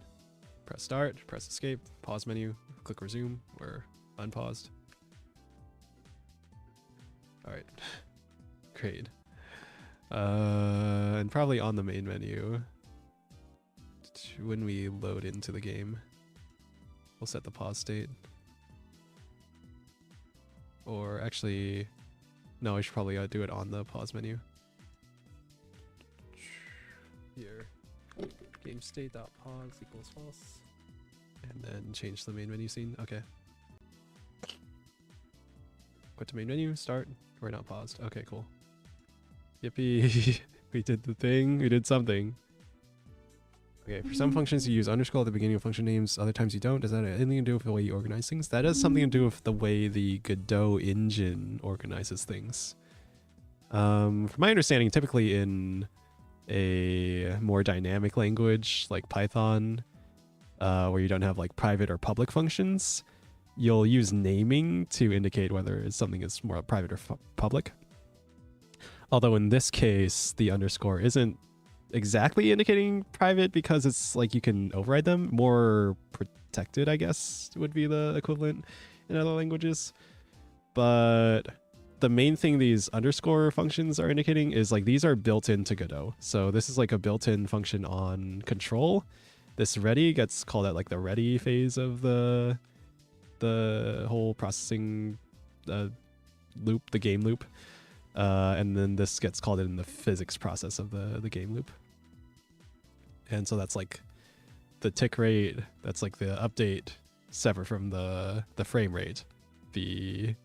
Press start, press escape, pause menu, click resume or unpaused. All right. Great. And probably on the main menu when we load into the game, we'll set the pause state. Or actually, no, I should probably do it on the pause menu. Here, game state dot pause equals false, and then change the main menu scene. Okay. Quit to main menu, start. We're not paused. Okay, cool. Yippee! We did the thing. We did something. Okay, for some functions you use underscore at the beginning of function names, other times you don't. Does that have anything to do with the way you organize things? That has something to do with the way the Godot engine organizes things. From my understanding, typically in a more dynamic language like Python, where you don't have like private or public functions, you'll use naming to indicate whether something is more private or public. Although in this case, the underscore isn't exactly indicating private because it's like you can override them. More protected, I guess, would be the equivalent in other languages. But the main thing these underscore functions are indicating is like these are built into Godot. So this is like a built-in function on control. This ready gets called at like the ready phase of the whole processing loop, the game loop. And then this gets called in the physics process of the game loop. And so that's like the tick rate, that's like the update separate from the frame rate. If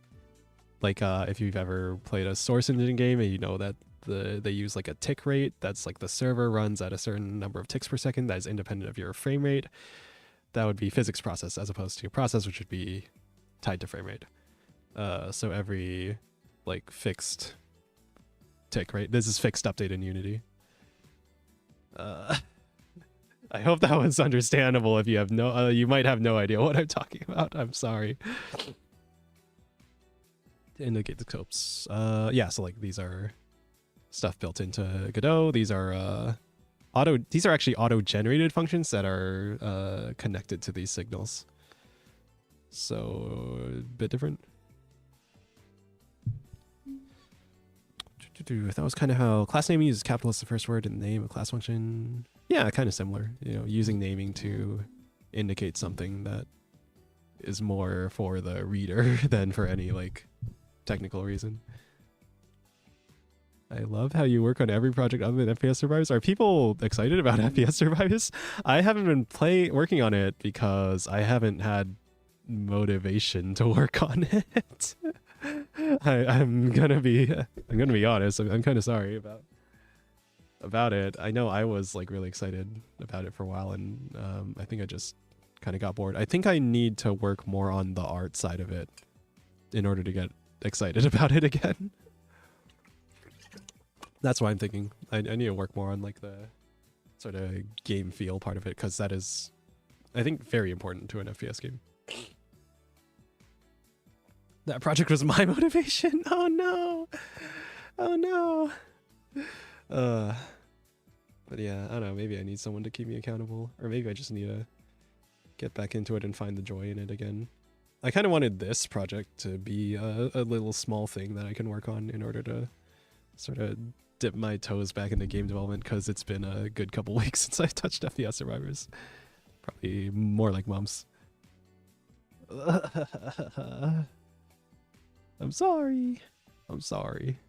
you've ever played a source engine game and you know that they use like a tick rate, that's like the server runs at a certain number of ticks per second that is independent of your frame rate. That would be physics process as opposed to process, which would be tied to frame rate. So every like fixed tick, right? This is fixed update in Unity. I hope that was understandable. If you have no, you might have no idea what I'm talking about. I'm sorry. To indicate the scopes. Yeah, so like these are stuff built into Godot. These are these are actually auto-generated functions that are connected to these signals. So a bit different. That was kind of how class naming uses capital as the first word in the name of class function. Yeah, kind of similar. You know, using naming to indicate something that is more for the reader than for any like technical reason. I love how you work on every project other than FPS Survivors. Are people excited about FPS Survivors? I haven't been working on it because I haven't had motivation to work on it. I'm gonna be honest. I'm kind of sorry about it. I know I was like really excited about it for a while, and I think I just kind of got bored. I think I need to work more on the art side of it in order to get excited about it again. That's why I'm thinking I need to work more on like the sort of game feel part of it, because that is, I think, very important to an FPS game. That project was my motivation. Oh no. Oh no. But yeah, I don't know, maybe I need someone to keep me accountable, or maybe I just need to get back into it and find the joy in it again. I kind of wanted this project to be a little small thing that I can work on in order to sort of dip my toes back into game development, because it's been a good couple weeks since I touched FPS Survivors. Probably more like months. I'm sorry. I'm sorry.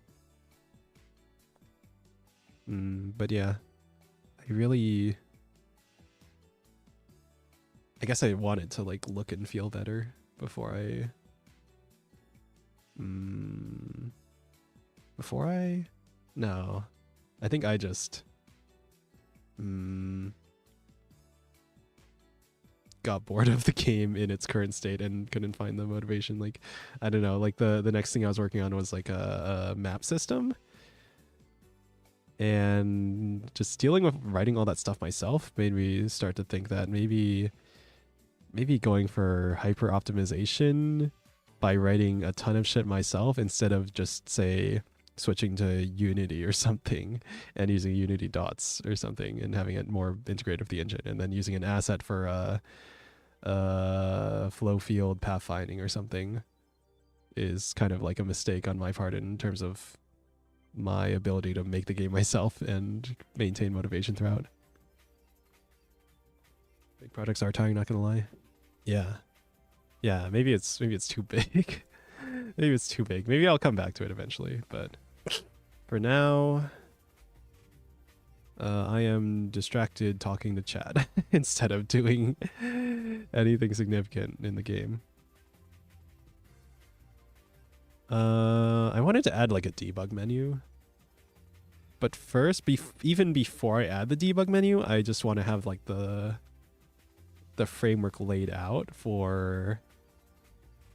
But yeah, I guess I wanted to like look and feel better before I no, I think I just got bored of the game in its current state and couldn't find the motivation. Like, I don't know, like the next thing I was working on was like a map system, and just dealing with writing all that stuff myself made me start to think that maybe going for hyper optimization by writing a ton of shit myself instead of just, say, switching to Unity or something and using Unity dots or something and having it more integrated with the engine, and then using an asset for flow field pathfinding or something is kind of like a mistake on my part in terms of my ability to make the game myself and maintain motivation throughout. Big projects are tiring, not gonna lie. Yeah. Yeah, maybe it's too big. Maybe it's too big. Maybe I'll come back to it eventually, but for now, I am distracted talking to chat instead of doing anything significant in the game. I wanted to add like a debug menu, but first, even before I add the debug menu, I just want to have like the framework laid out for,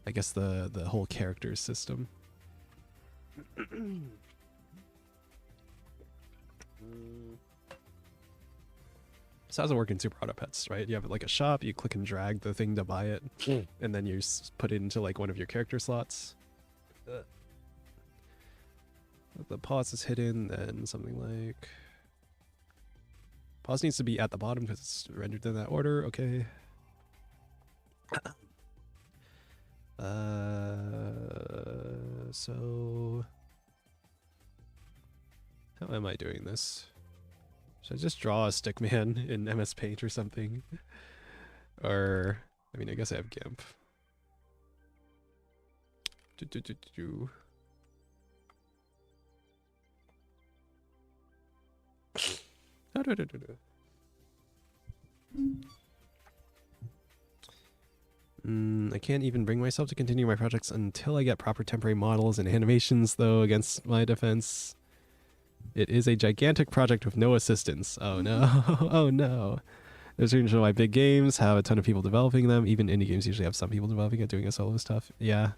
I guess, the whole characters system. So how's it work in Super Auto Pets, right? You have like a shop, you click and drag the thing to buy it, and then you put it into like one of your character slots. The pause is hidden, then something like... Pause needs to be at the bottom because it's rendered in that order, okay. So... How am I doing this? Should I just draw a stickman in MS Paint or something? Or, I mean, I guess I have GIMP. I can't even bring myself to continue my projects until I get proper temporary models and animations, though, against my defense. It is a gigantic project with no assistance. Oh no. Oh no. There's a reason why big games have a ton of people developing them. Even indie games usually have some people developing it, doing a solo stuff. Yeah.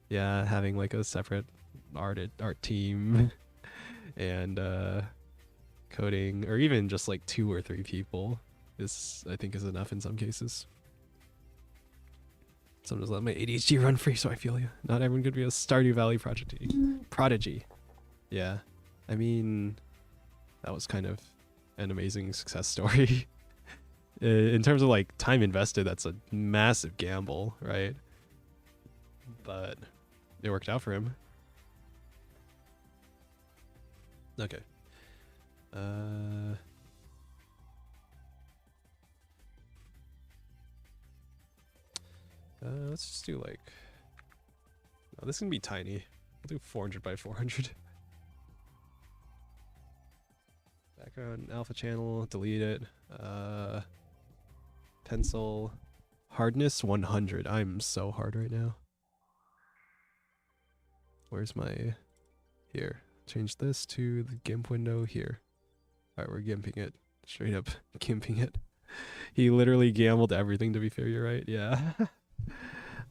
Yeah, having like a separate art team and coding, or even just like 2 or 3 people is, I think, is enough in some cases. Sometimes let my ADHD run free, so I feel you. Not everyone could be a Stardew Valley prodigy. Yeah. I mean, that was kind of an amazing success story. In terms of like time invested, that's a massive gamble, right? But it worked out for him. Okay. Let's just do like... Oh, this can be tiny. I'll do 400 by 400. Background alpha channel, delete it. Pencil. Hardness 100. I'm so hard right now. Where's my... Here. Change this to the GIMP window here. Alright, we're gimping it. Straight up gimping it. He literally gambled everything, to be fair, you're right. Yeah.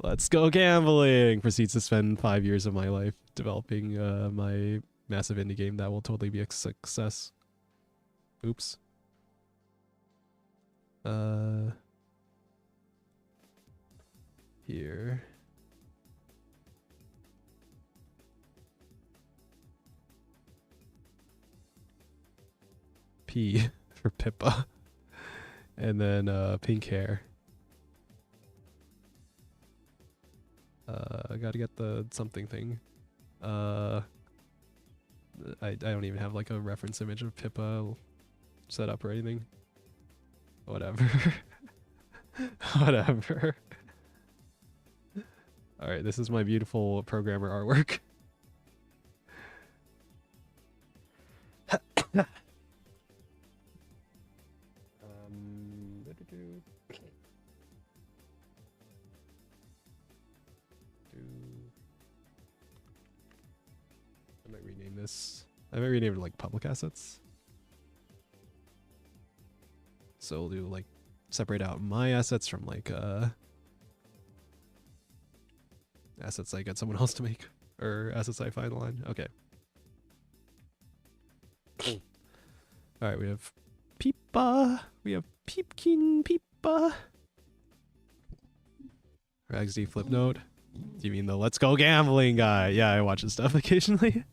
Let's go gambling! Proceeds to spend 5 years of my life developing my massive indie game that will totally be a success. Oops. Here. P for Pippa. And then pink hair. I gotta get the something thing. I don't even have like a reference image of Pippa set up or anything. Whatever. Whatever. Alright, this is my beautiful programmer artwork. I might rename this. I might rename it like public assets. So we'll do like separate out my assets from like assets I get someone else to make, or assets I find online. Okay. All right, we have Peepa. We have Peepkin Peepa. Rags D Flipnote. Do you mean the Let's Go Gambling guy? Yeah, I watch his stuff occasionally.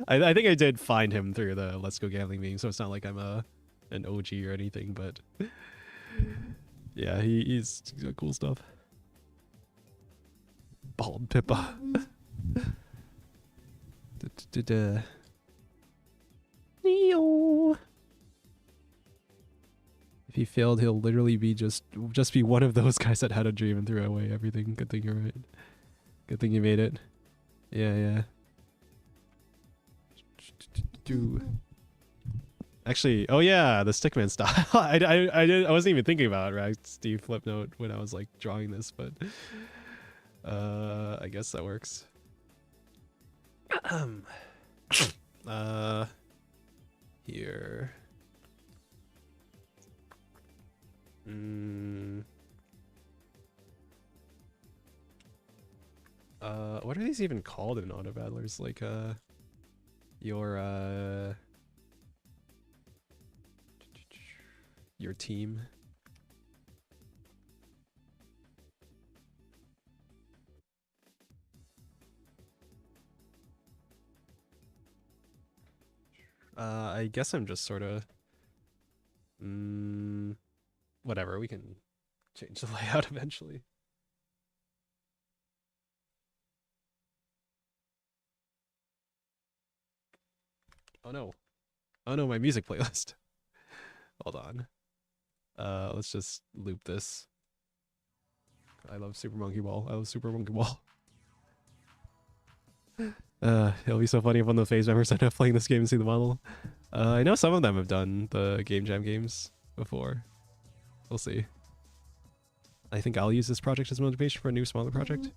I think I did find him through the Let's Go Gambling meeting, so it's not like I'm an OG or anything, but yeah, he's got cool stuff. Bald Pippa. Neo. If he failed, he'll literally be just be one of those guys that had a dream and threw away everything. Good thing you're right. Good thing you made it. Yeah, yeah. Actually, oh yeah, the stickman style. I wasn't even thinking about Rag Steve Flipnote when I was like drawing this, but I guess that works. Here. What are these even called in Autobattlers? Like, your team. I guess I'm just sort of, whatever, we can change the layout eventually. Oh no. Oh no, my music playlist. Hold on. Let's just loop this. I love Super Monkey Ball. I love Super Monkey Ball. It'll be so funny if one of the Phase members end up playing this game and see the model. I know some of them have done the Game Jam games before. We'll see. I think I'll use this project as motivation for a new smaller project.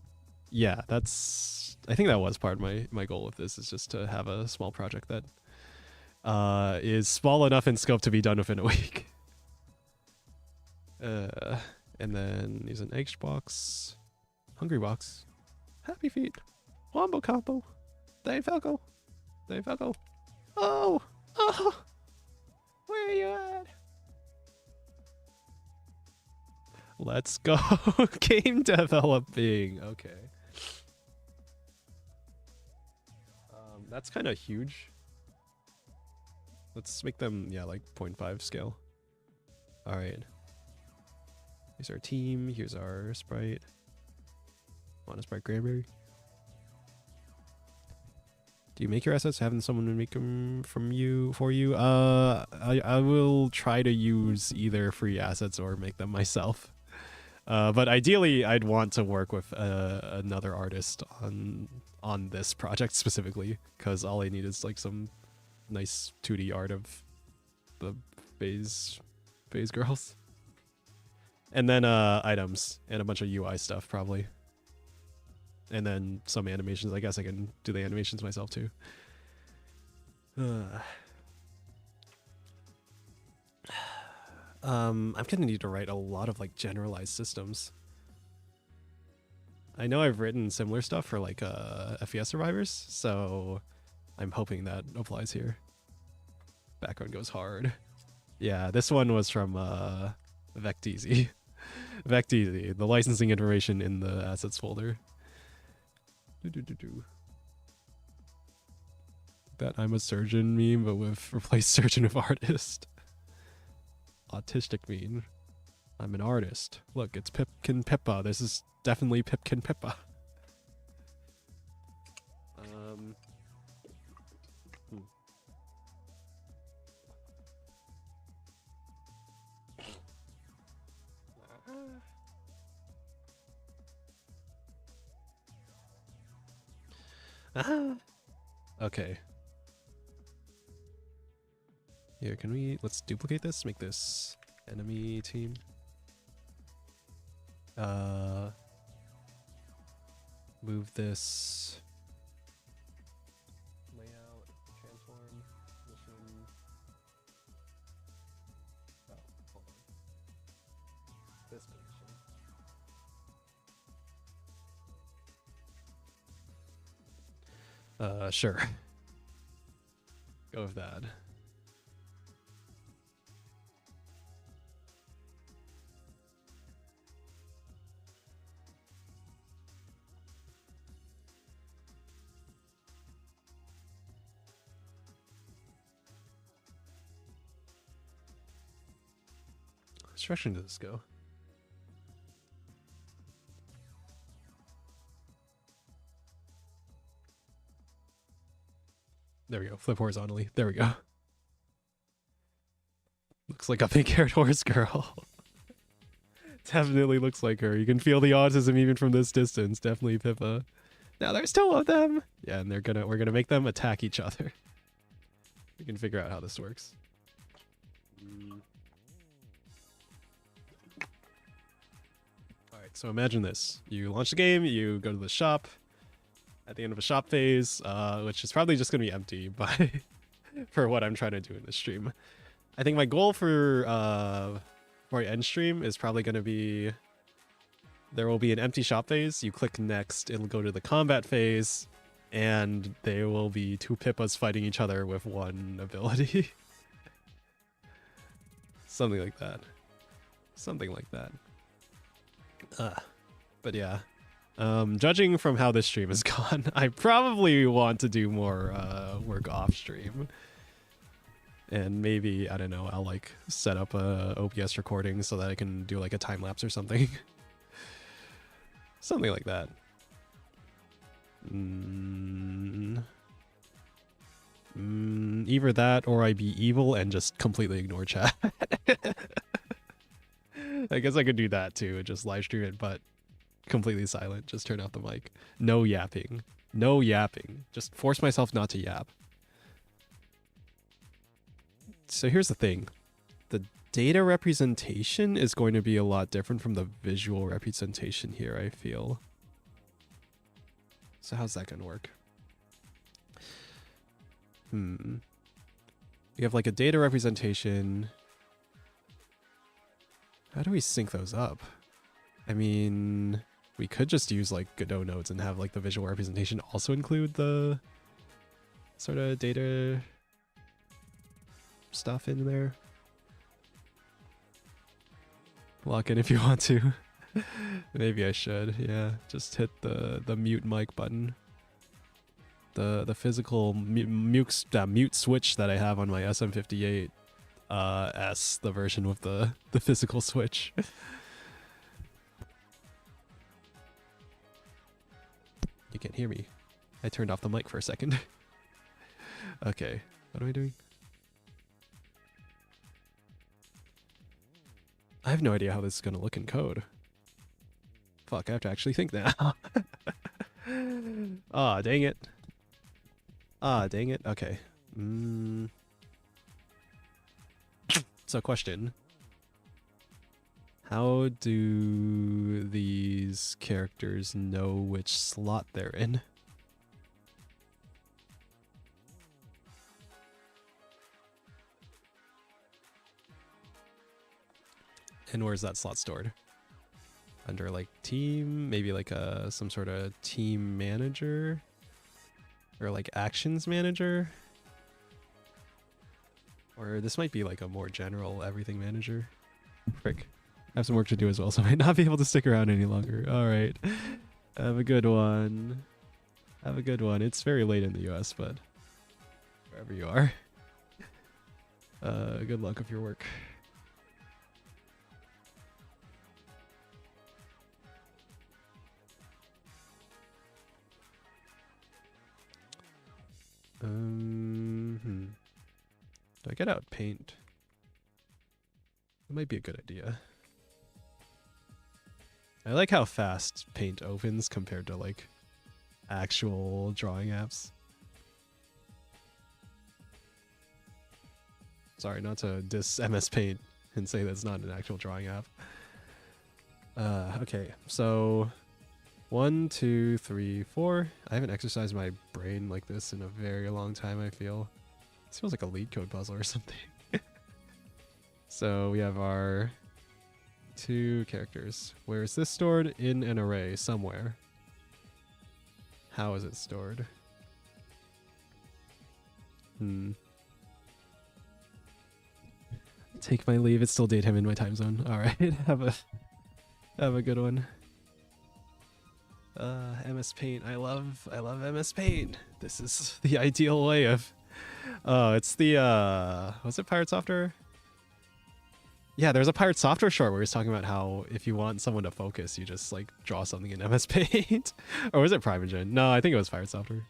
Yeah, that's... I think that was part of my goal with this, is just to have a small project that is small enough in scope to be done within a week. And then use an egg box. Hungry box. Happy Feet. Wombo Combo. Dave Falco. Dave Falco. Oh! Oh! Where are you at? Let's go. Game developing. Okay. That's kind of huge. Let's make them, yeah, like 0.5 scale. All right. Here's our team. Here's our sprite. Want a sprite Granberry? Do you make your assets? Having someone make them for you? I will try to use either free assets or make them myself. But ideally, I'd want to work with another artist on this project specifically, because all I need is like some nice 2D art of the Phase girls. And then items and a bunch of UI stuff, probably. And then some animations. I guess I can do the animations myself too. I'm gonna need to write a lot of like generalized systems. I know I've written similar stuff for like FES survivors, so I'm hoping that applies here. Background goes hard. Yeah, this one was from Vecteezy. Vecteezy, the licensing information in the assets folder. That I'm a surgeon meme, but with replace surgeon with artist. Autistic meme. I'm an artist. Look, it's Pipkin Pippa. This is definitely Pipkin Pippa. Okay. Here, let's duplicate this, make this enemy team. Move this layout, transform, position. Oh, hold on. This position. Sure. Go with that. Which direction does this go? There we go. Flip horizontally. There we go. Looks like a pink-haired horse girl. Definitely looks like her. You can feel the autism even from this distance. Definitely Pippa. Now there's two of them. Yeah, and we're gonna make them attack each other. We can figure out how this works. Alright, so imagine this. You launch the game, you go to the shop. At the end of a shop phase, which is probably just going to be empty for what I'm trying to do in this stream. I think my goal for my end stream is probably going to be, there will be an empty shop phase, you click next, it'll go to the combat phase, and there will be two Pippas fighting each other with one ability. Something like that. Something like that. But yeah. Judging from how this stream has gone, I probably want to do more work off stream. And maybe, I don't know, I'll like set up a OBS recording so that I can do like a time lapse or something. Something like that. Either that or I be evil and just completely ignore chat. I guess I could do that too and just live stream it, but completely silent. Just turn off the mic. No yapping. No yapping. Just force myself not to yap. So here's the thing. The data representation is going to be a lot different from the visual representation here, I feel. So how's that gonna work? We have like a data representation. How do we sync those up? I mean, we could just use like Godot nodes and have like the visual representation also include the sort of data stuff in there. Lock in if you want to. Maybe I should, yeah. Just hit the mute mic button. The physical mute switch that I have on my SM58 S, the version with the physical switch. You can't hear me. I turned off the mic for a second. Okay, what am I doing? I have no idea how this is going to look in code. Fuck, I have to actually think now. Ah, dang it. Ah, dang it. Okay. So question. How do these these characters know which slot they're in. And where's that slot stored? Under like team, maybe like some sort of team manager or like actions manager, or this might be like a more general everything manager. Frick, I have some work to do as well, so I might not be able to stick around any longer. All right, have a good one. Have a good one. It's very late in the US, but wherever you are, good luck with your work. Do I get out paint? That might be a good idea. I like how fast paint opens compared to like actual drawing apps. Sorry, not to diss MS Paint and say that's not an actual drawing app. Okay, so 1, 2, 3, 4. I haven't exercised my brain like this in a very long time, I feel. This feels like a lead code puzzle or something. So we have our 2 characters. Where is this stored? In an array somewhere. How is it stored? Take my leave. It's still daytime in my time zone. All right, have a good one. MS Paint. I love MS Paint. This is the ideal way of. Oh, it's the was it Pirate Software? Yeah, there's a Pirate Software short where he's talking about how if you want someone to focus, you just like draw something in MS Paint. Or was it Primogen? No, I think it was Pirate Software.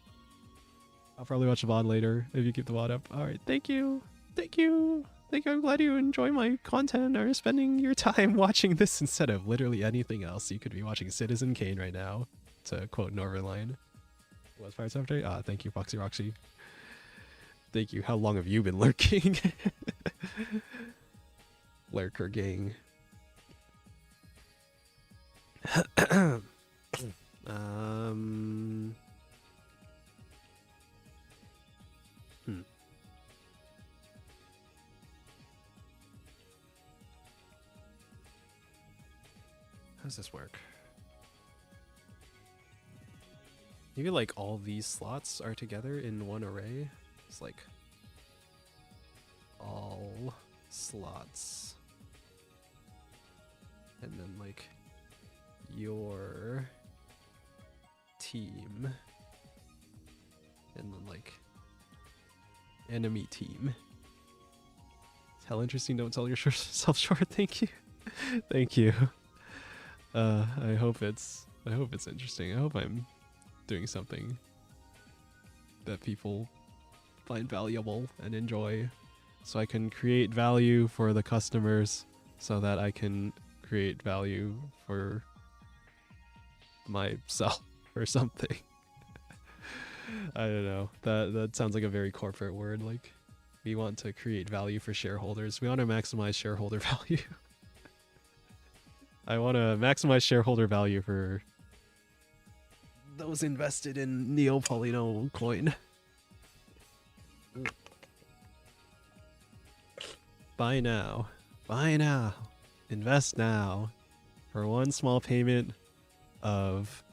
I'll probably watch the VOD later if you keep the VOD up. All right, thank you. Thank you. Thank you. I'm glad you enjoy my content or spending your time watching this instead of literally anything else. You could be watching Citizen Kane right now, to quote Northernline. Was Pirate Software? Ah, thank you, Foxy Roxy. Thank you. How long have you been lurking? Lurker gang. How does this work? Maybe like all these slots are together in one array. It's like all slots. And then like your team. And then like enemy team. Tell interesting, don't sell yourself short. Thank you. Thank you. I hope it's interesting. I hope I'm doing something that people find valuable and enjoy, so I can create value for the customers, so that I can create value for myself or something. I don't know. That sounds like a very corporate word. Like, we want to create value for shareholders. We want to maximize shareholder value. I want to maximize shareholder value for those invested in Neapolitan coin. Buy now. Buy now. Invest now. For one small payment of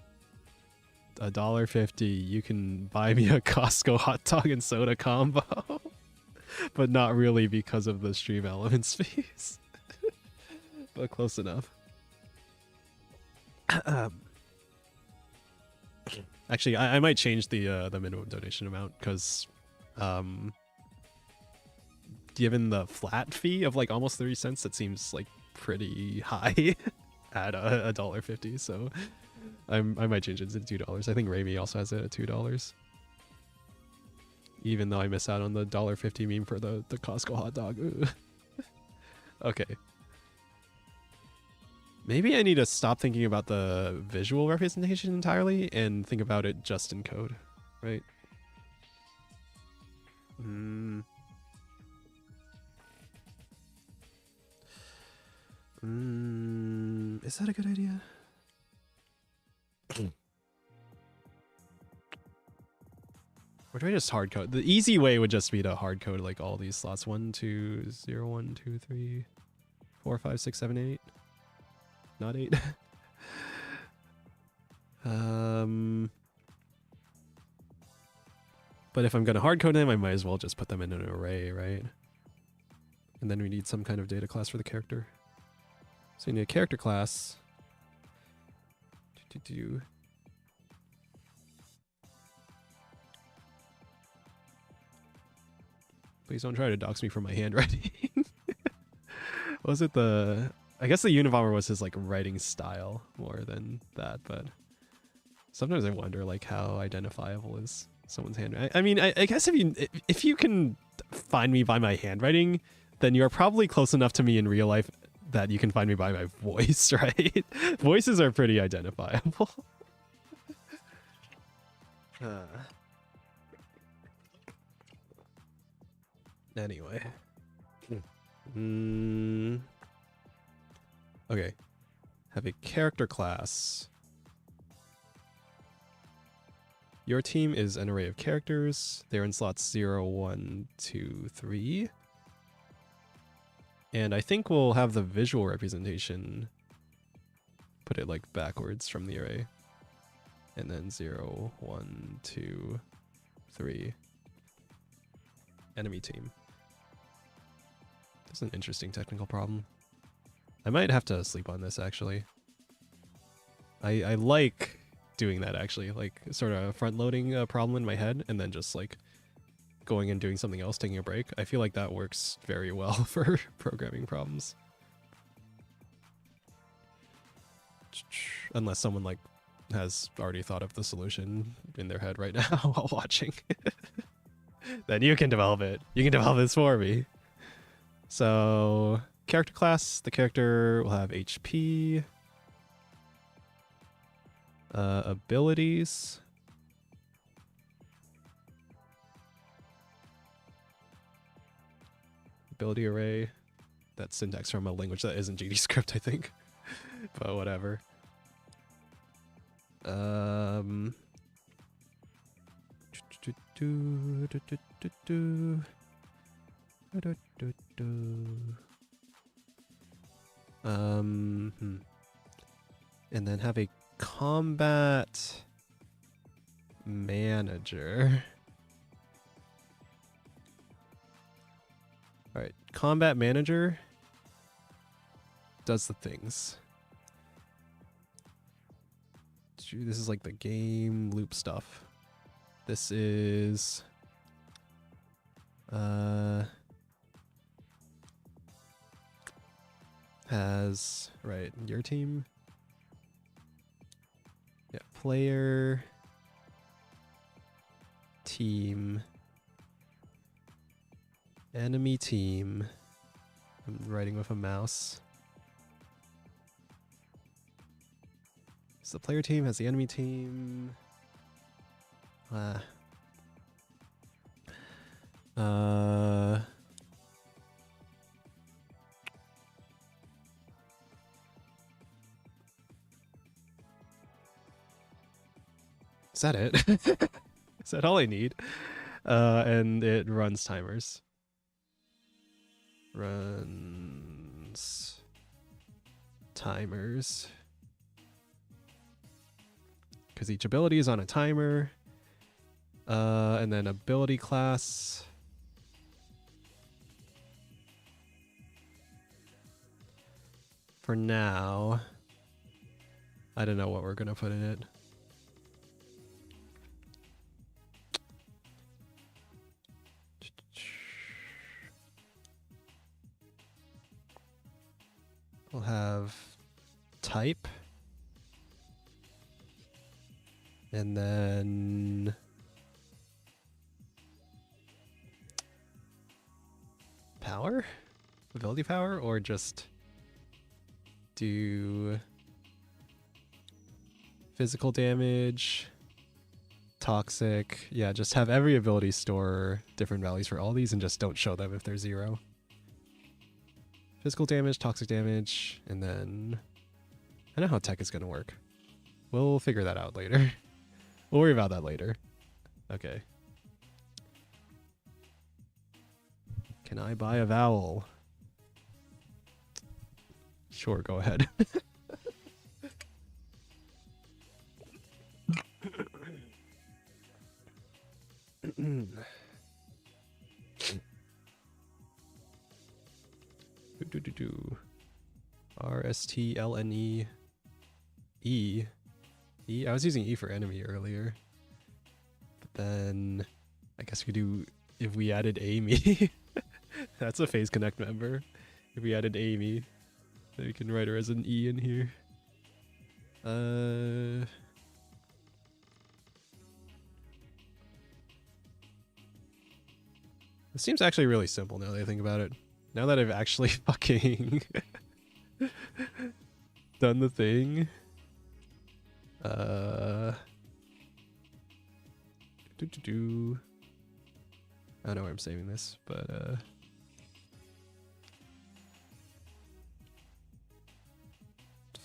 $1.50, you can buy me a Costco hot dog and soda combo. But not really because of the stream elements fees. But close enough. Actually, I might change the minimum donation amount, because given the flat fee of like almost 30 cents, that seems like pretty high at $1.50. So I might change it to $2. I think Raimi also has it at $2. Even though I miss out on the $1.50 meme for the Costco hot dog. Okay. Maybe I need to stop thinking about the visual representation entirely and think about it just in code, right? Is that a good idea? Or do I just hard code? The easy way would just be to hard code like all these slots. 1, 2, 0, 1, 2, 3, 4, 5, 6, 7, 8. Not 8. But if I'm gonna hard code them, I might as well just put them in an array, right? And then we need some kind of data class for the character. So you need a character class. Please don't try to dox me for my handwriting. Was it the... I guess the Unabomber was his like writing style more than that, but sometimes I wonder like how identifiable is someone's handwriting. I mean, I guess if you can find me by my handwriting, then you're probably close enough to me in real life that you can find me by my voice, right? Voices are pretty identifiable. Anyway. Okay. Have a character class. Your team is an array of characters. They're in slots 0, 1, 2, 3. And I think we'll have the visual representation put it like backwards from the array. And then 0, 1, 2, 3. Enemy team. That's an interesting technical problem. I might have to sleep on this, actually. I like doing that, actually. Like, sort of front-loading a problem in my head, and then just, like, going and doing something else, taking a break. I feel like that works very well for programming problems. Unless someone, like, has already thought of the solution in their head right now while watching. Then you can develop it. You can develop this for me. So, character class. The character will have HP. Abilities. Ability array. That's syntax from a language that isn't GDScript, I think. But whatever. And then have a combat manager. All right, combat manager does the things. This is like the game loop stuff. This is has right your team. Yeah, player team enemy team. I'm writing with a mouse. So the player team has the enemy team. Is that it? Is that all I need? And it runs timers. Runs timers. Because each ability is on a timer. And then ability class. For now, I don't know what we're going to put in it. We'll have type. And then power? Ability power? Or just do physical damage, toxic. Yeah, just have every ability store different values for all these and just don't show them if they're 0. Physical damage, toxic damage, and then I know how tech is going to work. We'll figure that out later. We'll worry about that later. Okay. Can I buy a vowel? Sure, go ahead. RSTLNE E. E. I was using E for enemy earlier. But then I guess we could do if we added Amy. That's a Phase Connect member. If we added Amy, then we can write her as an E in here. This seems actually really simple now that I think about it. Now that I've actually fucking done the thing. I don't know where I'm saving this, but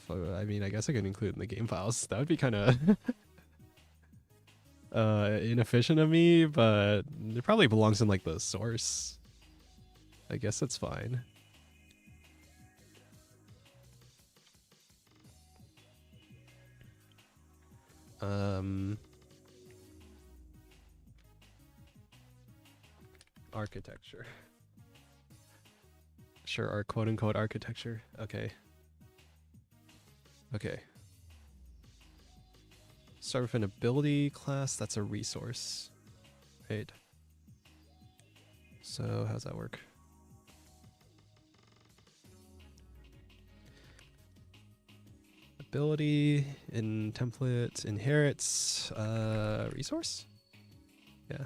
I mean, I guess I can include it in the game files. That would be kind of inefficient of me, but it probably belongs in like the source. I guess that's fine. Architecture. Sure, our quote-unquote architecture. Okay. Okay. Start with an ability class. That's a resource. Right. So how's that work? Ability in template inherits resource? Yeah.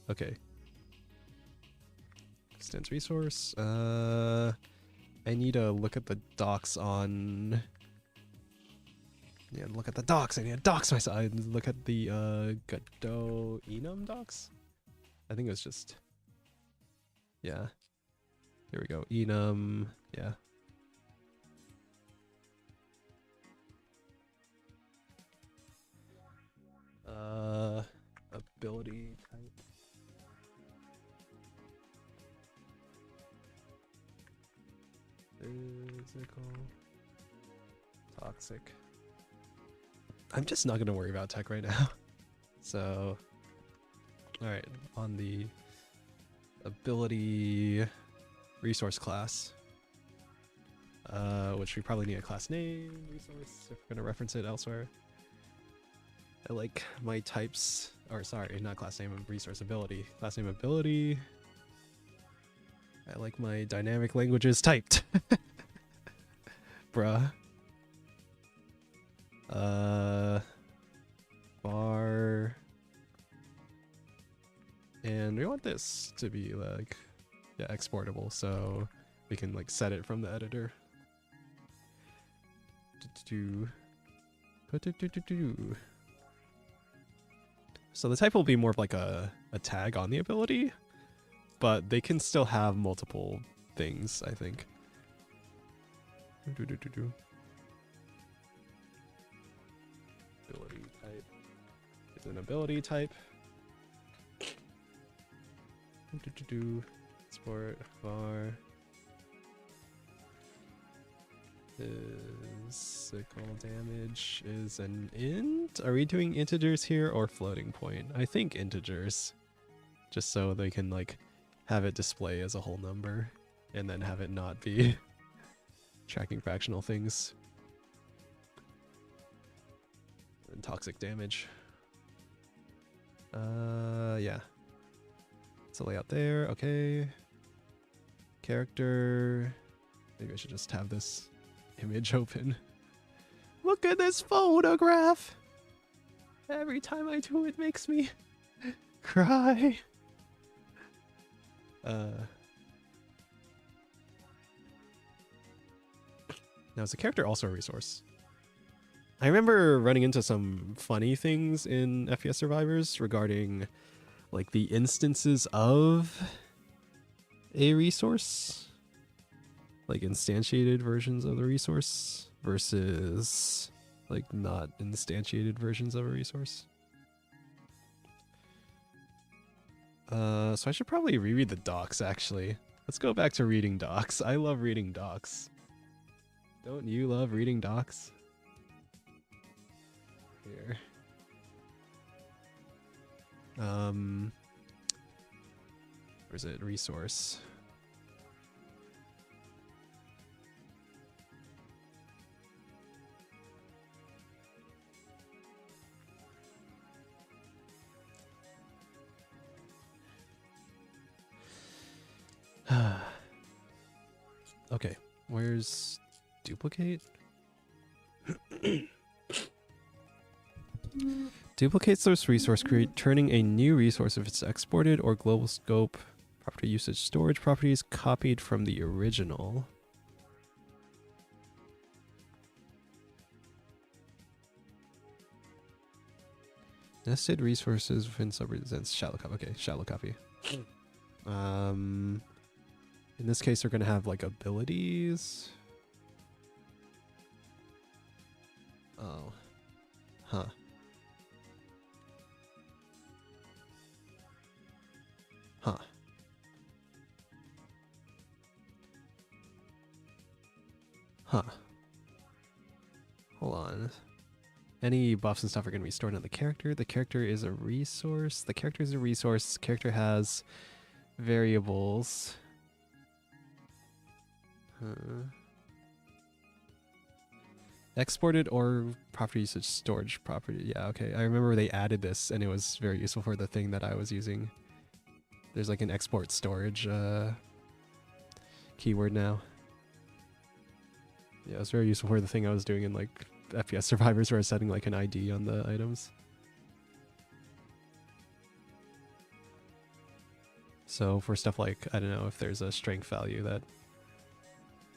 Okay. Extends resource. I need to look at the docs on... Yeah, look at the docs. I need to docs myself. I look at the Godot enum docs. I think it was just... Yeah. Here we go. Enum. Yeah. Ability type. Physical. Toxic. I'm just not gonna worry about tech right now. So, alright, on the ability resource class, which we probably need a class name resource if we're gonna reference it elsewhere. I like my types, or sorry, not class name, resource ability. Class name ability. I like my dynamic languages typed. Bruh. Bar. And we want this to be like, yeah, exportable, so we can like set it from the editor. So the type will be more of like a tag on the ability, but they can still have multiple things, I think. Ability type is an ability type. Sport var physical damage is an int. Are we doing integers here or floating point? I think integers, just so they can like have it display as a whole number and then have it not be tracking fractional things. And toxic damage. Yeah. So layout there, okay. Character. Maybe I should just have this image open. Look at this photograph! Every time I do it makes me cry. Now is the character also a resource? I remember running into some funny things in FPS Survivors regarding like the instances of a resource, like instantiated versions of the resource versus like not instantiated versions of a resource. So I should probably reread the docs, actually. Let's go back to reading docs. I love reading docs. Don't you love reading docs? Here. Where's it? Resource. Okay, where's duplicate? Duplicate source resource, turning a new resource if it's exported or global scope, property usage, storage properties copied from the original. Nested resources within subrepresents shallow copy. Okay, shallow copy. In this case, they're going to have like abilities. Oh. Huh. Huh. Huh. Hold on. Any buffs and stuff are going to be stored on the character. The character is a resource. The character is a resource. The character has variables. Exported or property usage storage property. Yeah, okay. I remember they added this and it was very useful for the thing that I was using. There's like an export storage keyword now. Yeah, it was very useful for the thing I was doing in like FPS Survivors where I was setting like an ID on the items. So for stuff like, I don't know, if there's a strength value that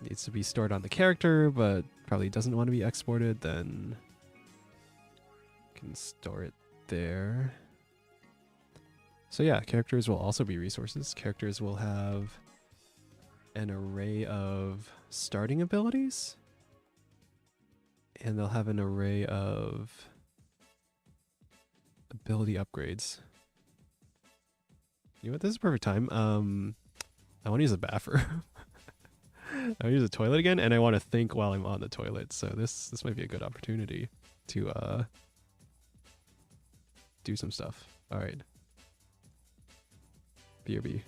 needs to be stored on the character but probably doesn't want to be exported, then you can store it there. So yeah, characters will also be resources. Characters will have an array of starting abilities, and they'll have an array of ability upgrades. You know what? This is a perfect time. I want to use the bathroom. I want to use the toilet again, and I want to think while I'm on the toilet. So this might be a good opportunity to do some stuff. All right. BRB.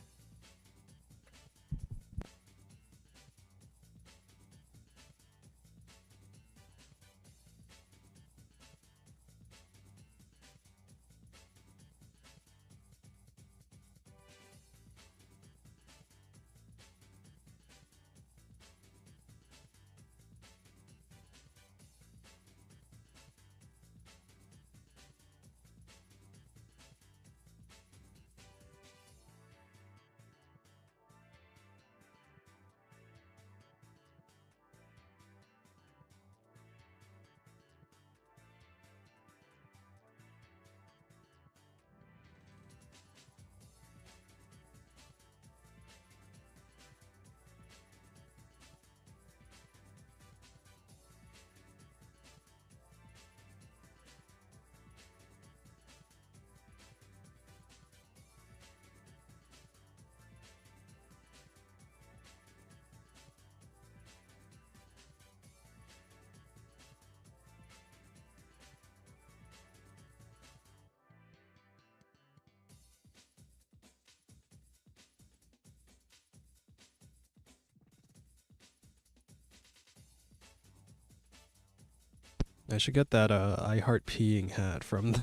I should get that I Heart Peeing hat from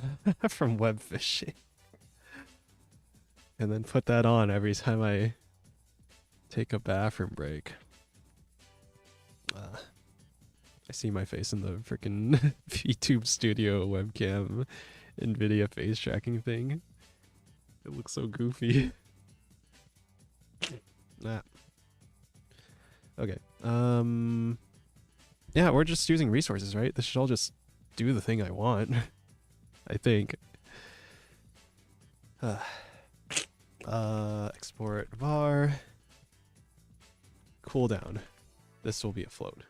from web fishing. And then put that on every time I take a bathroom break. I see my face in the freaking VTube Studio webcam NVIDIA face tracking thing. It looks so goofy. Nah. Okay. Yeah, we're just using resources, right? This should all just do the thing I want. I think. Export var. Cooldown. This will be a float.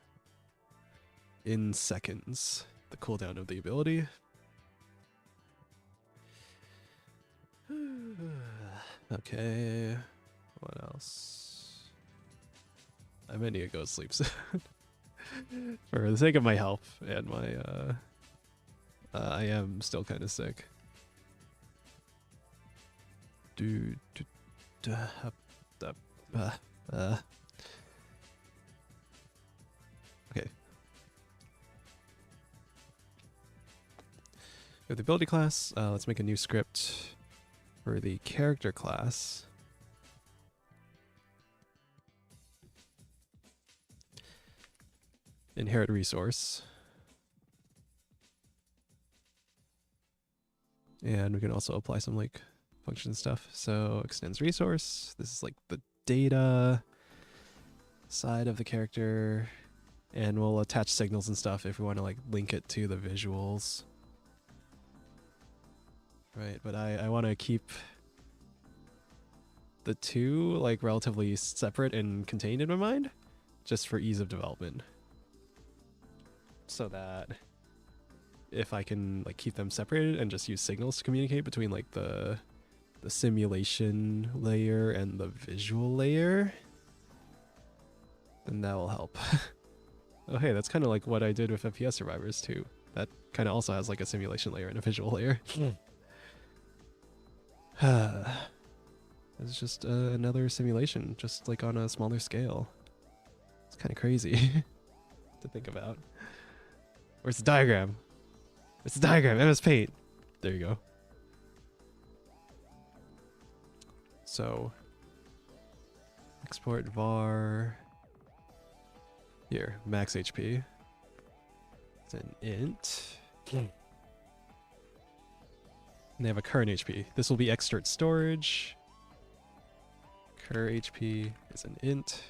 In seconds. The cooldown of the ability. Okay. What else? I might need to go to sleep soon. For the sake of my health and my I am still kind of sick. Okay. With the ability class, let's make a new script for the character class. Inherit resource. And we can also apply some like function stuff. So extends resource. This is like the data side of the character. And we'll attach signals and stuff if we want to like link it to the visuals. Right, but I want to keep the two like relatively separate and contained in my mind, just for ease of development. So that if I can like keep them separated and just use signals to communicate between like the simulation layer and the visual layer, then that will help. Oh hey, that's kind of like what I did with FPS Survivors too. That kind of also has like a simulation layer and a visual layer. It's just another simulation, just like on a smaller scale. It's kind of crazy to think about. Where's the diagram? It's the diagram, MS Paint. There you go. So, export var. Here, max HP. It's an int. And they have a current HP. This will be extort storage. Cur HP is an int.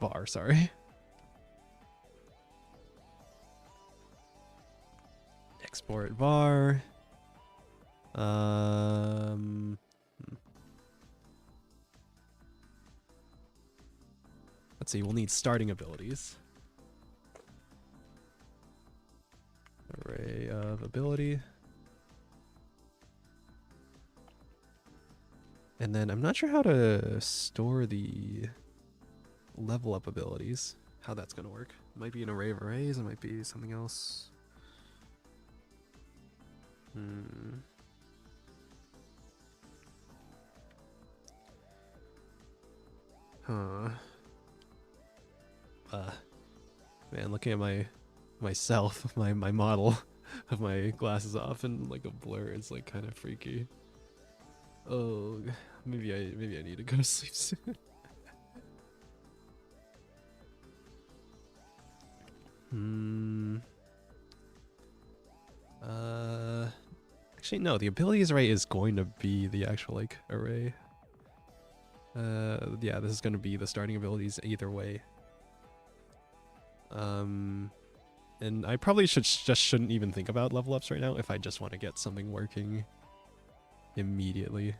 Var, sorry. Export var. Let's see, we'll need starting abilities. Array of ability. And then I'm not sure how to store the level up abilities. How that's going to work. It might be an array of arrays, it might be something else. Huh. Man, looking at myself, my model of my glasses off and like a blur, it's like kind of freaky. Oh, maybe I need to go to sleep soon. Actually no, the abilities array is going to be the actual like array. Yeah, this is going to be the starting abilities either way. And I probably shouldn't even think about level ups right now if I just want to get something working immediately.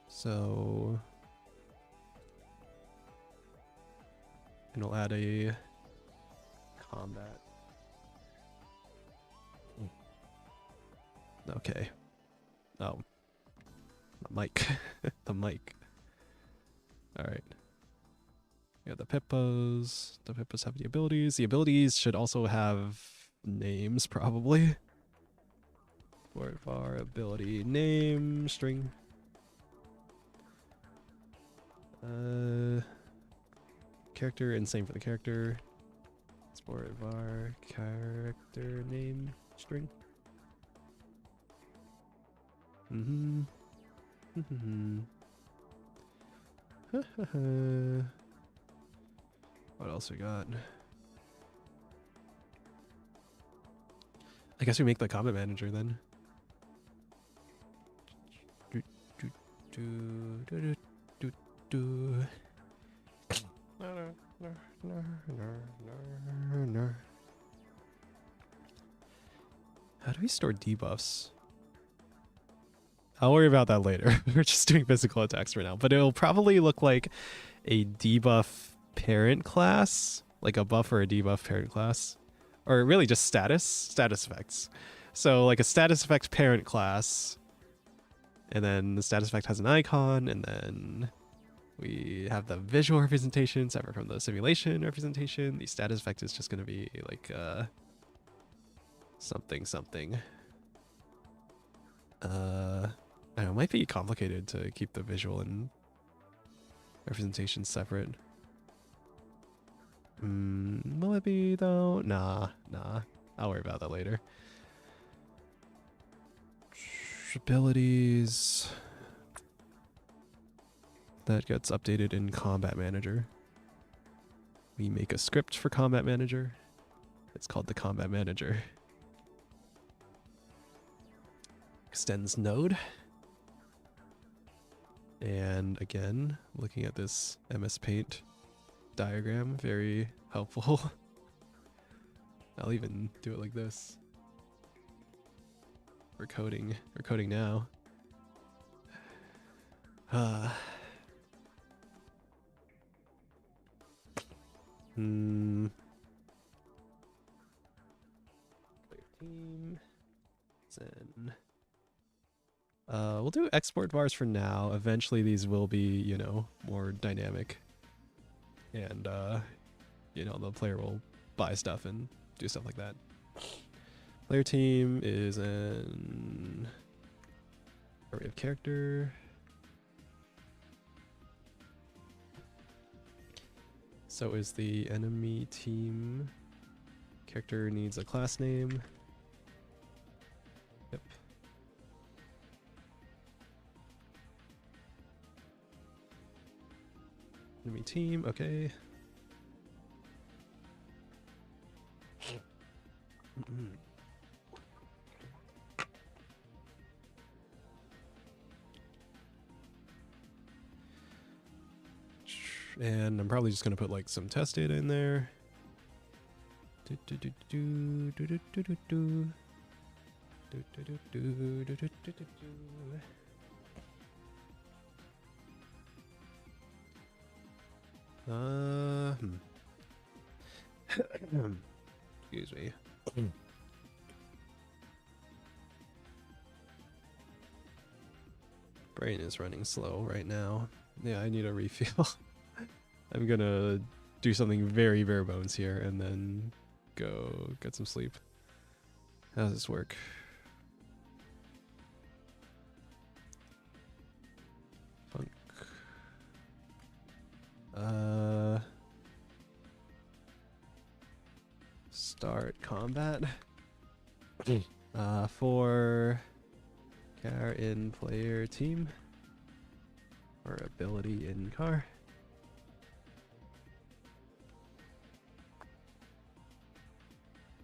So, and we'll add a combat. Okay. Oh, the mic, the mic. All right. Yeah, the Pippos. The Pippos have the abilities. The abilities should also have names, probably. For var ability name string. Character and same for the character. Export var character name string. What else we got? I guess we make the comment manager then. How do we store debuffs? I'll worry about that later. We're just doing physical attacks right now, but it'll probably look like a debuff parent class, like a buff or a debuff parent class, or really just status effects. So like a status effect parent class, and then the status effect has an icon, and then we have the visual representation separate from the simulation representation. The status effect is just going to be like something something. I don't know, it might be complicated to keep the visual and representation separate. Will it be though? Nah. I'll worry about that later. Abilities. That gets updated in Combat Manager. We make a script for Combat Manager. It's called the Combat Manager. Extends node. And again, looking at this MS Paint diagram, very helpful. I'll even do it like this. We're coding now. Team. Then we'll do export bars for now. Eventually these will be, you know, more dynamic. And you know, the player will buy stuff and do stuff like that. Player team is an array of character. So is the enemy team. Character needs a class name. Yep. Enemy team, okay. And I'm probably just gonna put like some test data in there. Excuse me. Brain is running slow right now. Yeah, I need a refill. I'm gonna do something very bare bones here and then go get some sleep. How does this work? Funk. Start combat. For car in player team or ability in car.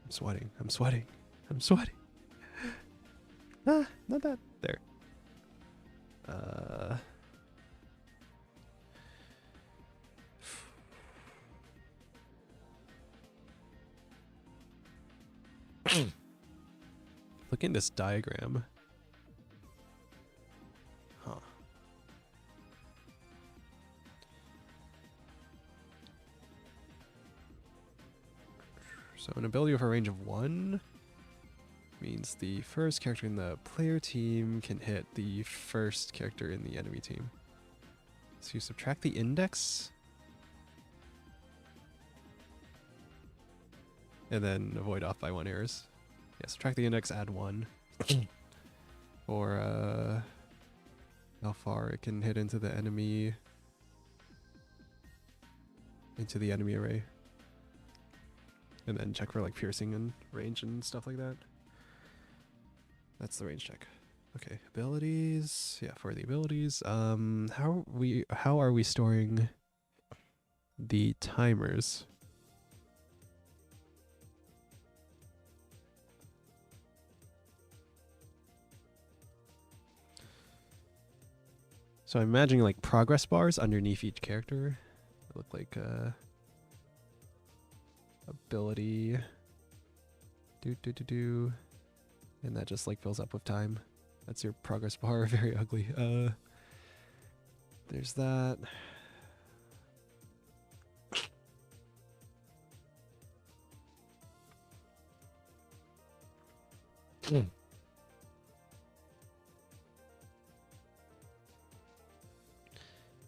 I'm sweating. I'm sweating. I'm sweating. Ah, not that. There. Look at this diagram. Huh. So an ability with a range of 1 means the first character in the player team can hit the first character in the enemy team. So you subtract the index and then avoid off by 1 errors. Yeah, subtract the index, add 1. Or how far it can hit into the enemy array. And then check for like piercing and range and stuff like that. That's the range check. Okay, abilities. Yeah, for the abilities. How are we storing the timers? So I'm imagining like progress bars underneath each character. They look like ability. And that just like fills up with time. That's your progress bar. Very ugly. There's that.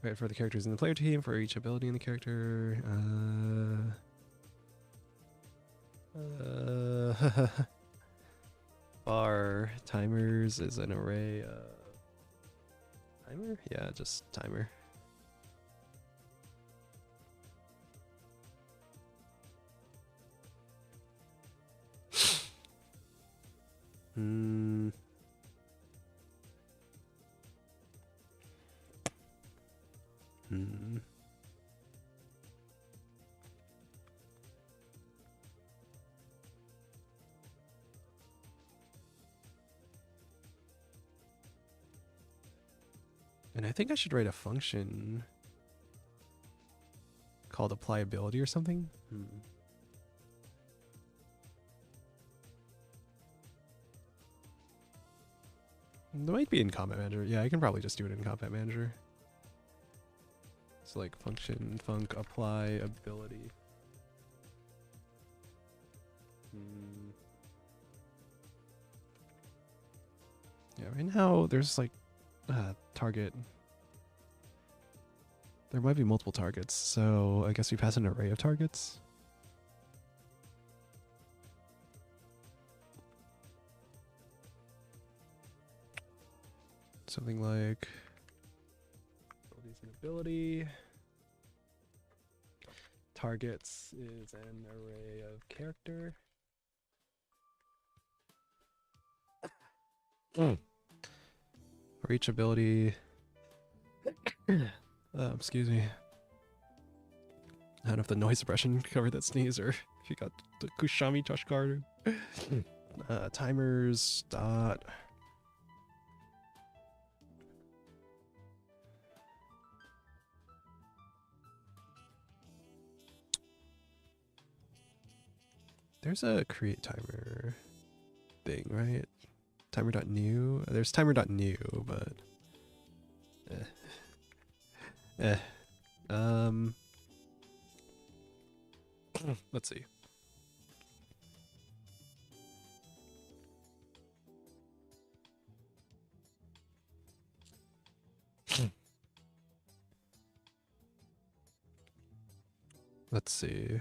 Right, for the characters in the player team, for each ability in the character. Bar timers is an array of timer? Yeah, just timer. Hmm. Hmm. And I think I should write a function called applyability or something. That might be in Combat Manager. Yeah, I can probably just do it in Combat Manager. It's like function func apply ability. Yeah, right now there's like target. There might be multiple targets, so I guess we pass an array of targets. Something like abilities and ability. Targets is an array of character. For each ability. Excuse me. I don't know if the noise suppression covered that sneeze or if you got the Kushami Josh Carter. Timers dot. There's a create timer thing, right? Timer.new. There's timer.new, but let's see. Let's see.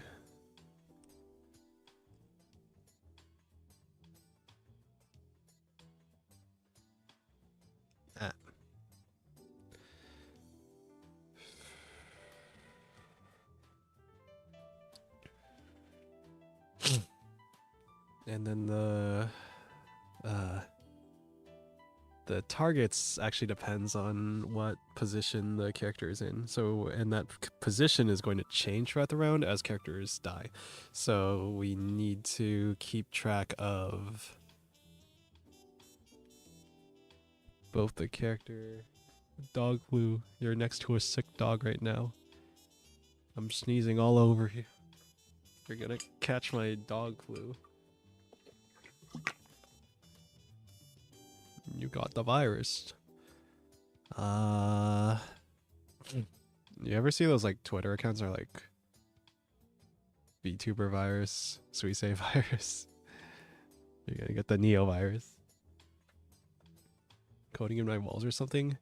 And then the targets actually depends on what position the character is in. So, and that position is going to change throughout the round as characters die. So we need to keep track of both the character. Dog flu. You're next to a sick dog right now. I'm sneezing all over you. You're gonna catch my dog flu. You got the virus. You ever see those like Twitter accounts are like VTuber virus, Suisei virus? You're gonna get the Neo virus. Coding in my walls or something?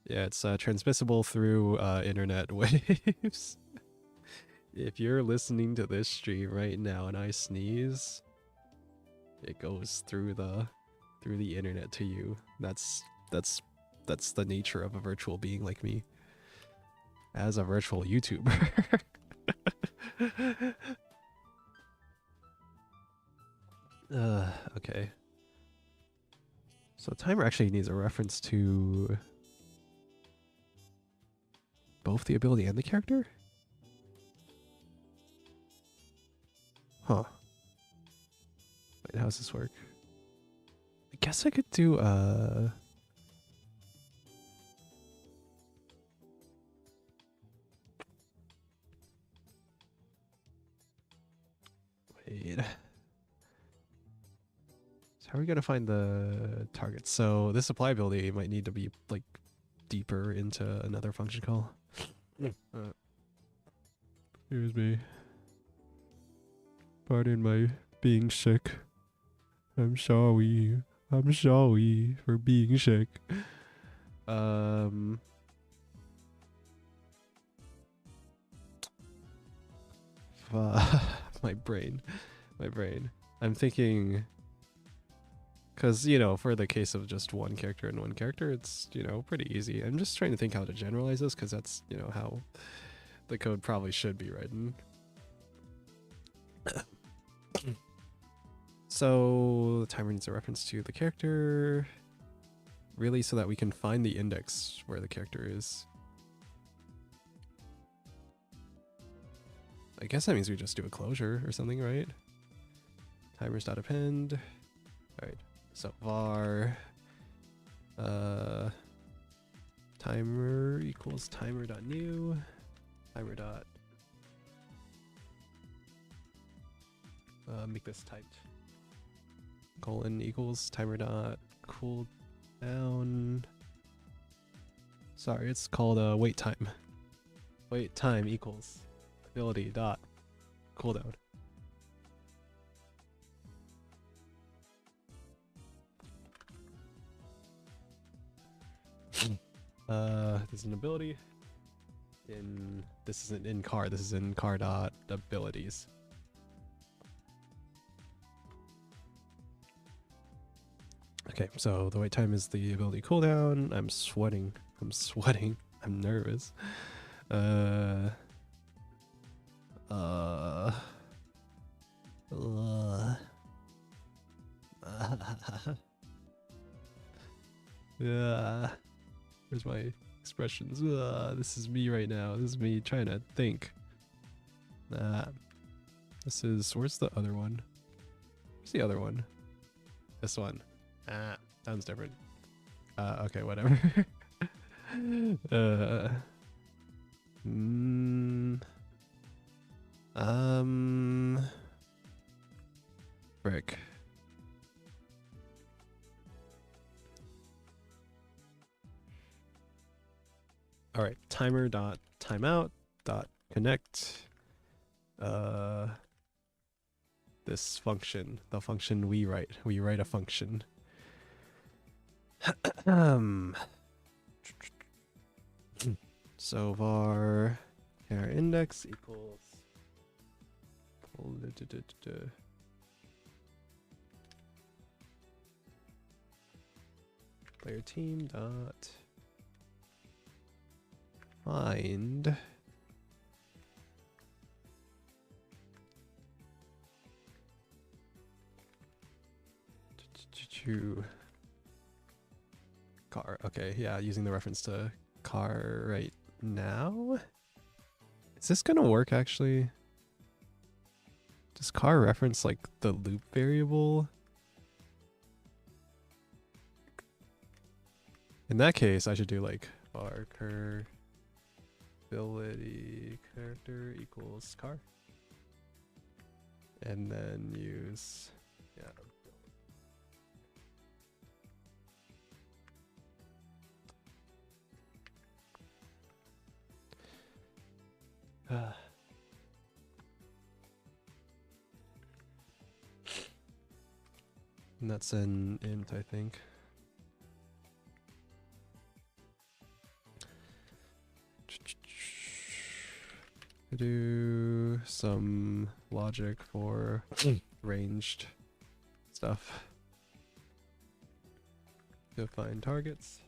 Yeah, it's transmissible through internet waves. If you're listening to this stream right now and I sneeze, it goes through the internet to you. That's the nature of a virtual being like me. As a virtual YouTuber. Okay. So timer actually needs a reference to both the ability and the character? Huh. Wait, how does this work? I guess I could do wait. So how are we gonna find the target? So this apply ability might need to be like deeper into another function call. Here's me. Pardon my being sick. I'm sorry. I'm sorry for being sick. My brain. I'm thinking, because, you know, for the case of just one character and one character, it's, you know, pretty easy. I'm just trying to think how to generalize this, because that's, you know, how the code probably should be written. So the timer needs a reference to the character, really, so that we can find the index where the character is. I guess that means we just do a closure or something, right? Timers.append. Alright, so var timer equals timer.new. Timer dot make this typed. Colon equals timer dot cool down. Sorry, it's called wait time. Wait time equals ability dot cooldown. This is an ability. This isn't in car. This is in car dot abilities. Okay, so the wait time is the ability cooldown. I'm sweating. I'm nervous. Yeah. Where's my expressions? This is me right now. This is me trying to think. This is, where's the other one? Where's the other one? This one. Sounds different. Okay, whatever. Frick. All right, timer dot timeout dot connect. This function, the function we write a function. So var our index equals player team dot find car. Okay, yeah, using the reference to car right now. Is this gonna work actually? Does car reference like the loop variable? In that case, I should do like var cur ability character equals car. And then use, yeah. And that's an int, I think. Do some logic for ranged stuff. Define targets.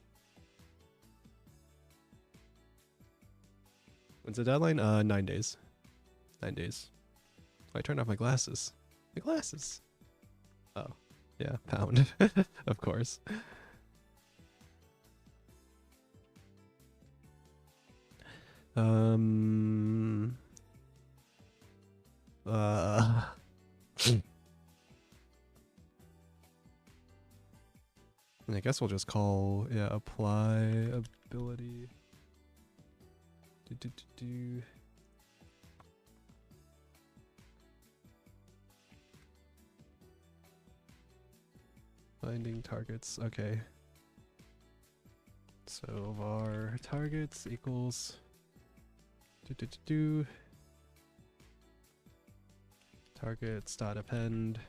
When's the deadline? 9 days. 9 days. I turned off my glasses. My glasses. Oh, yeah, pound. Of course. I guess we'll just call, yeah, apply ability. Finding targets, okay. So var targets equals targets dot append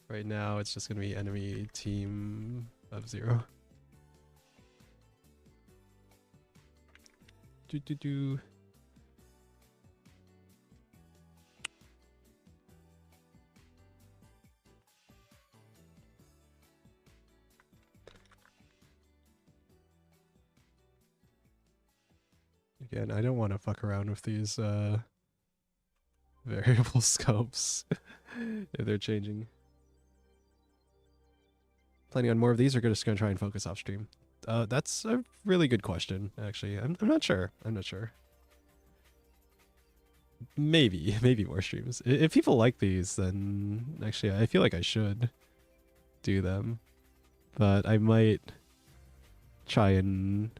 Right now, it's just gonna be enemy team of 0. Do do do. Again, I don't want to fuck around with these variable scopes if they're changing. Planning on more of these, or just gonna try and focus off stream? That's a really good question. Actually, I'm not sure. I'm not sure. Maybe more streams. If people like these, then actually I feel like I should do them. But I might try and...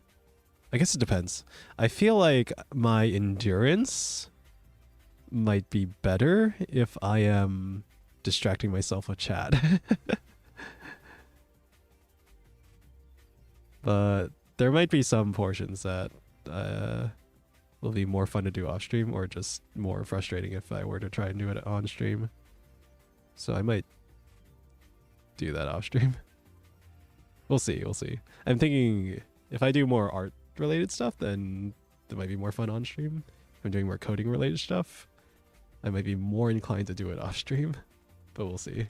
I guess it depends. I feel like my endurance might be better if I am distracting myself with chat. But there might be some portions that will be more fun to do off stream, or just more frustrating if I were to try and do it on stream. So I might do that off stream. We'll see, we'll see. I'm thinking if I do more art related stuff, then that might be more fun on stream. If I'm doing more coding related stuff, I might be more inclined to do it off stream, but we'll see.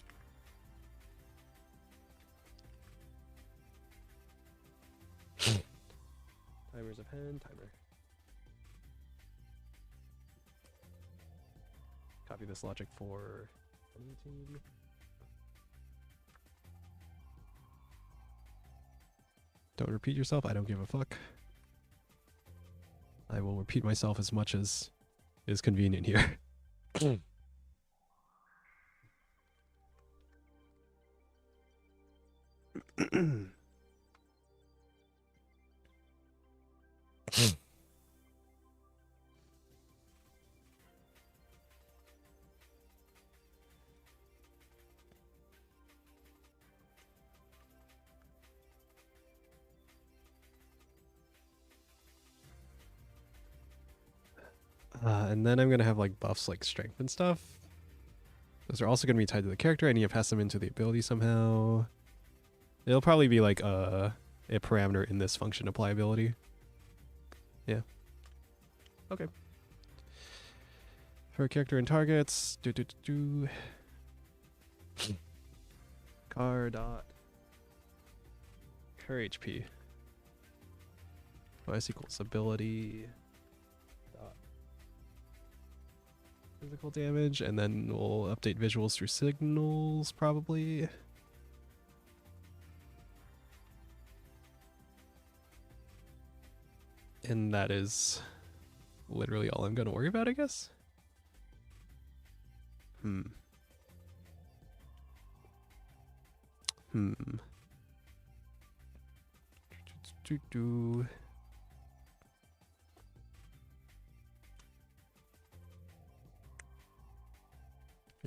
Timer's a pen, timer. Copy this logic for enemy team. Don't repeat yourself, I don't give a fuck. I will repeat myself as much as is convenient here. And then I'm going to have like buffs like strength and stuff. Those are also going to be tied to the character. I need to pass them into the ability somehow. It'll probably be like a parameter in this function apply ability. Yeah. Okay. For character and targets, car dot her HP. OS equals ability dot physical damage, and then we'll update visuals through signals probably. And that is literally all I'm going to worry about, I guess.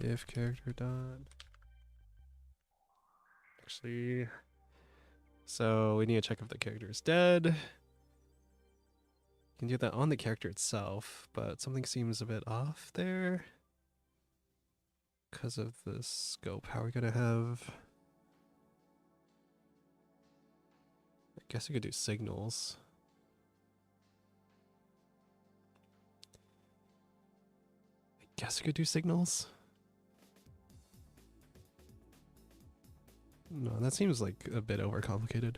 If character dot. Actually, so we need to check if the character is dead. You can do that on the character itself, but something seems a bit off there because of the scope. How are we gonna have? I guess we could do signals. No, that seems like a bit overcomplicated.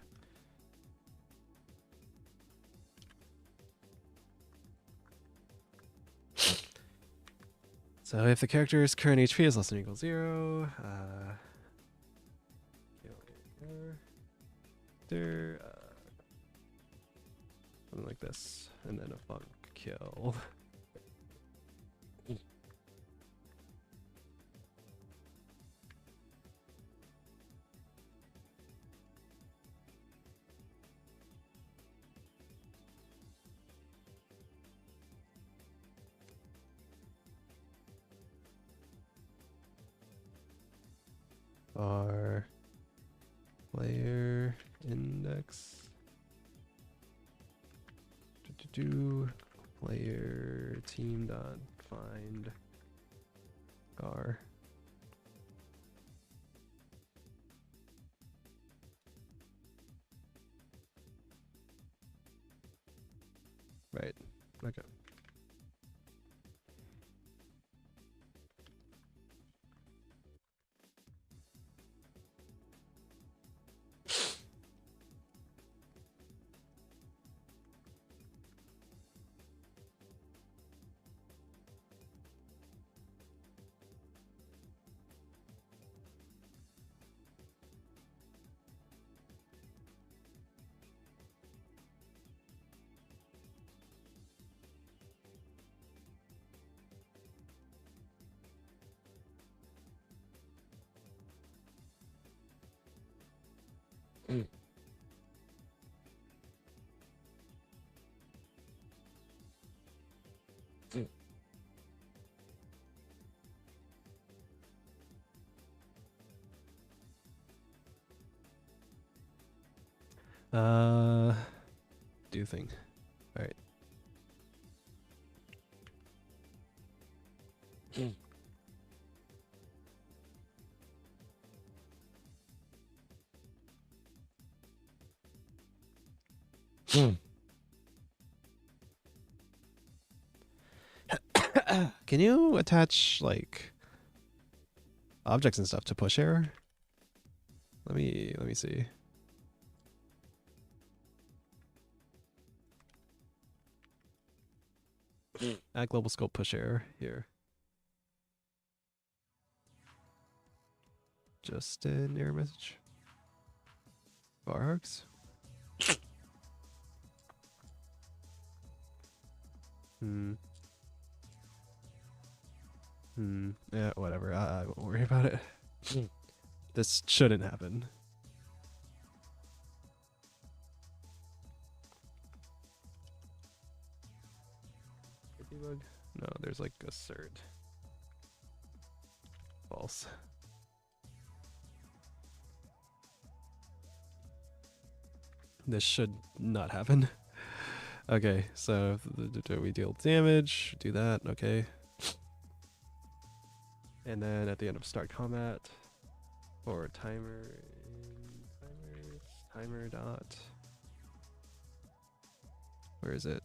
So if the character's current HP is less than or equal to 0, something like this, and then a funk kill. Our player index player team dot find gar. Right. Okay. Do thing. All right. Can you attach like objects and stuff to push error? Let me see. Add global scope push error here. Just an error message. Bar arcs. Yeah, whatever. I won't worry about it. This shouldn't happen. Debug? No, there's like assert. False. This should not happen. Okay, so we deal damage, do that, okay. And then at the end of start combat, for timer dot. Where is it?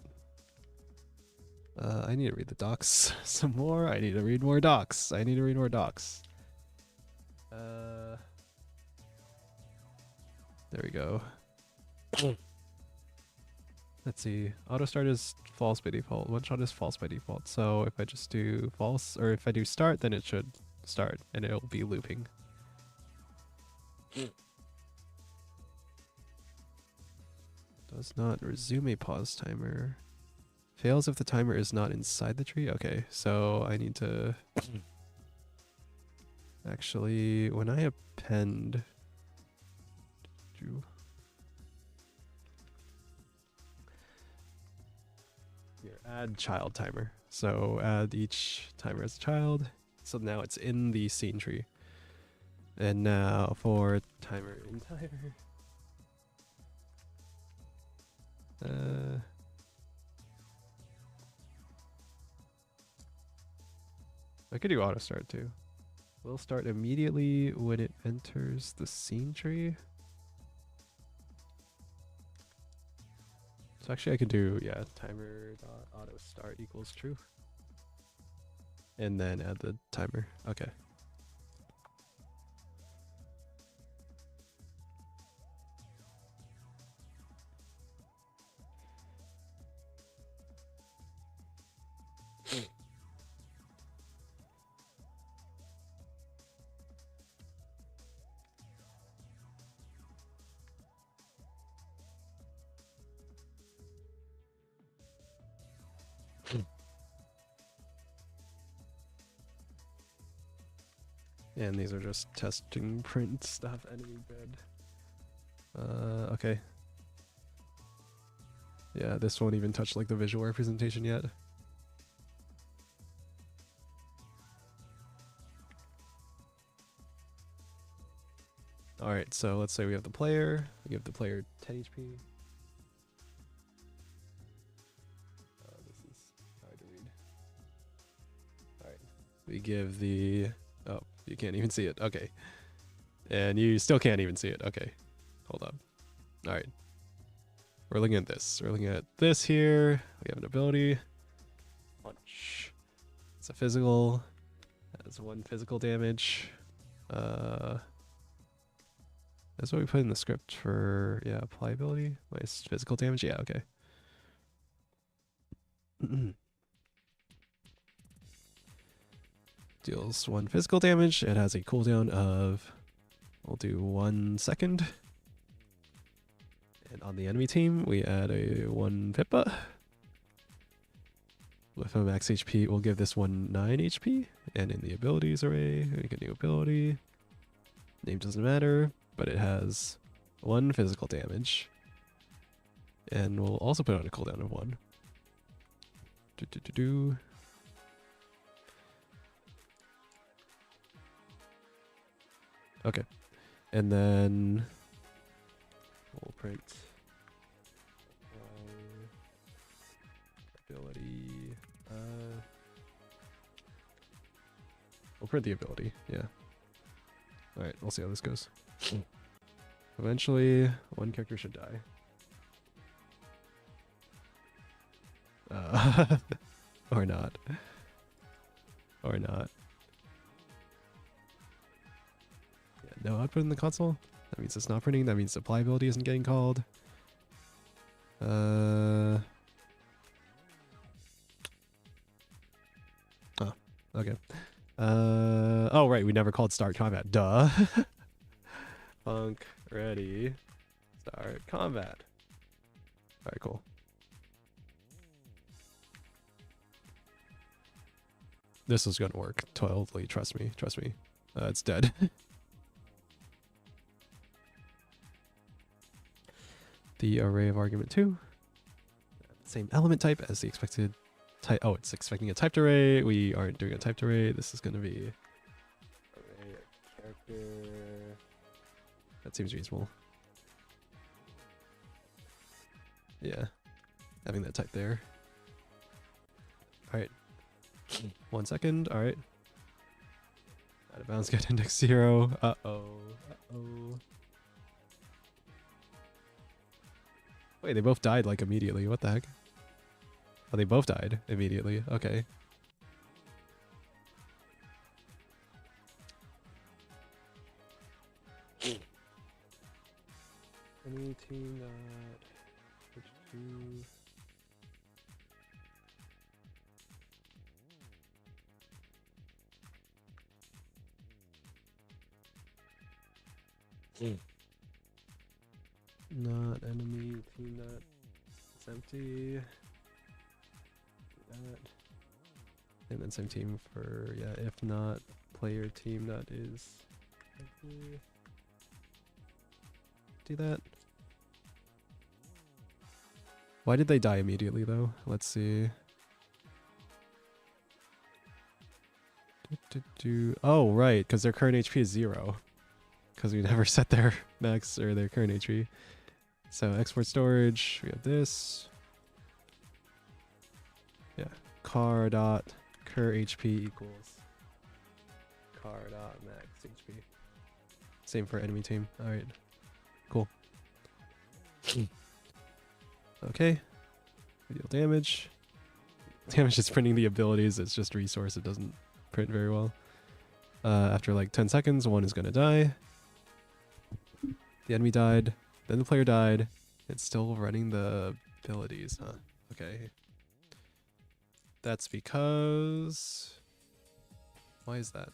I need to read the docs some more. I need to read more docs. There we go. Let's see. Auto start is false by default. One shot is false by default. So if I just do false, or if I do start, then it should start and it'll be looping. Does not resume a pause timer. Fails if the timer is not inside the tree. Okay, so I need to actually, when I append, here, add child timer. So add each timer as a child. So now it's in the scene tree. And now for timer entire. I could do auto start too. Will start immediately when it enters the scene tree. So actually I could do, yeah, timer dot auto start equals true. And then add the timer. Okay. And these are just testing print stuff. Enemy bed. Okay. Yeah, this won't even touch like the visual representation yet. Alright, so let's say we have the player. We give the player 10 HP. This is hard to read. Alright. We give the... Oh, you can't even see it. Okay. And you still can't even see it. Okay. Hold on. Alright. We're looking at this. We're looking at this here. We have an ability. Punch. It's a physical. Has 1 physical damage. That's what we put in the script for, yeah, apply ability. Nice physical damage. Yeah, okay. Deals 1 physical damage. It has a cooldown of, we'll do 1 second. And on the enemy team, we add a 1 Pippa. With a max HP, we'll give this one 9 HP. And in the abilities array, we get a new ability. Name doesn't matter, but it has 1 physical damage. And we'll also put on a cooldown of 1. Okay. And then we'll print ability. We'll print the ability, yeah. Alright, we'll see how this goes. Eventually, 1 character should die. Or not. Or not. Yeah, no output in the console? That means it's not printing. That means supply ability isn't getting called. Oh, okay. Oh, right. We never called start combat. Duh. Funk. Ready. Start combat. Alright, cool. This is gonna work. Totally. Trust me. Trust me. It's dead. The array of argument 2. Same element type as the expected type. Oh, it's expecting a typed array. We aren't doing a typed array. This is going to be array of character. That seems reasonable. Yeah. Having that type there. Alright. 1 second. Alright. Out of bounds, get index 0. Uh-oh. Uh-oh. Wait, they both died like immediately. What the heck? Oh, they both died immediately. Okay. Any team that switch to not enemy team that is empty. That. And then same team for, yeah, if not player team that is empty. Do that. Why did they die immediately though? Let's see. Oh, right, because their current HP is 0. Because we never set their max or their current HP. So export storage, we have this. Yeah, car dot cur HP equals car dot max HP. Same for enemy team. All right, cool. Okay, we deal damage. Damage is printing the abilities. It's just resource. It doesn't print very well. After like 10 seconds, 1 is gonna die. The enemy died. Then the player died. It's still running the abilities, huh? Okay. That's because... Why is that?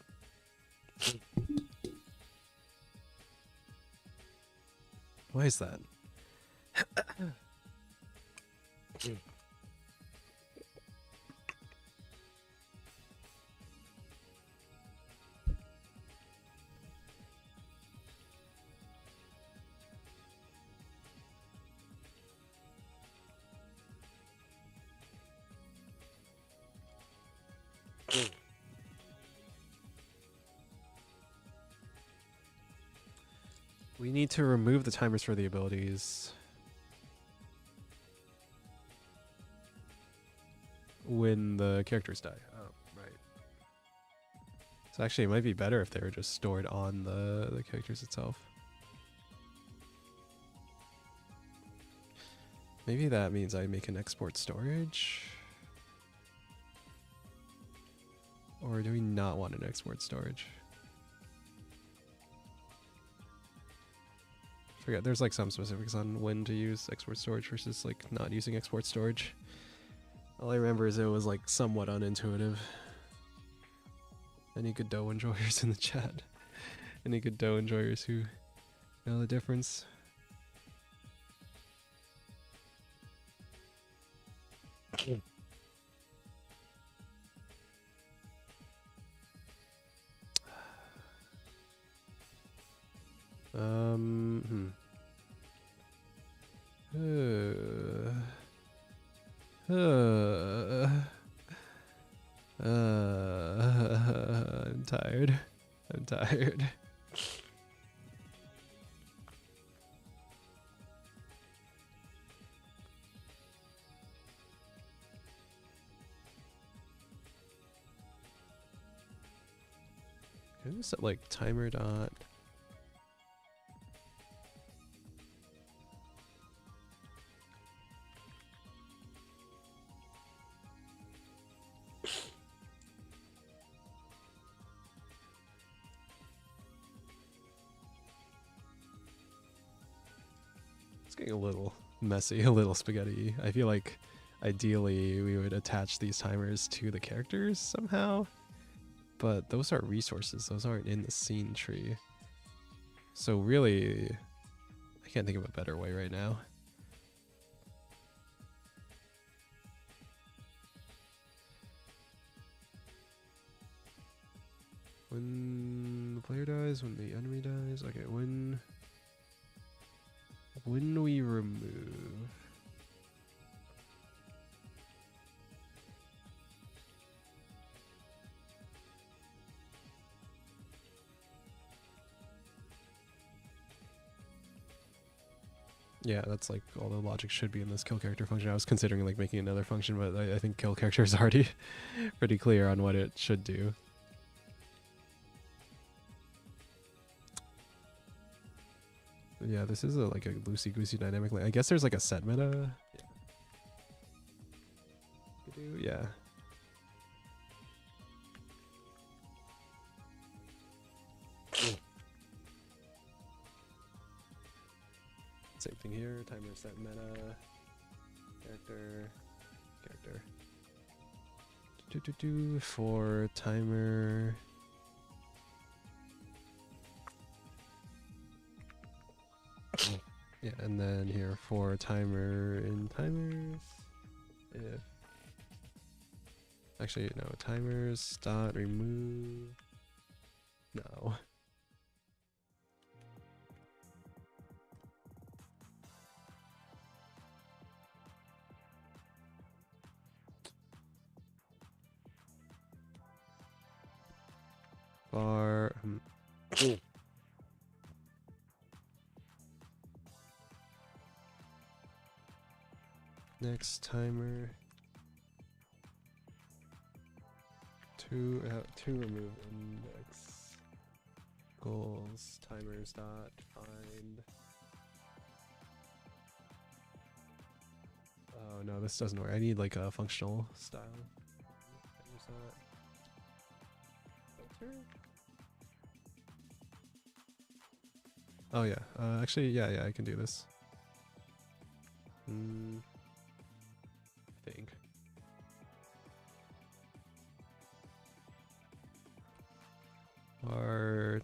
Why is that? We need to remove the timers for the abilities when the characters die. Oh, right. So actually it might be better if they were just stored on the characters itself. Maybe that means I make an export storage. Or do we not want an export storage? Forget, there's like some specifics on when to use export storage versus like not using export storage. All I remember is it was like somewhat unintuitive. Any Godot enjoyers in the chat? Any Godot enjoyers who know the difference? I'm tired. I'm tired. Can I just set like timer dot? It's getting a little messy, a little spaghetti. I feel like ideally we would attach these timers to the characters somehow, but those are resources. Those aren't in the scene tree. So really, I can't think of a better way right now. When the player dies, when the enemy dies. Okay, when we remove. Yeah, that's like all the logic should be in this kill character function. I was considering like making another function, but I think kill character is already pretty clear on what it should do. Yeah, this is like a loosey-goosey dynamic. I guess there's like a set meta. Yeah. Same thing here. Timer set meta. Character. For timer. Yeah, and then here for timer in timers. If actually no, timers dot remove. No. Bar. Next timer. To remove index goals timers dot find. Oh no, this doesn't work. I need like a functional style. Filter? Oh yeah. Actually, yeah, I can do this. I think. Or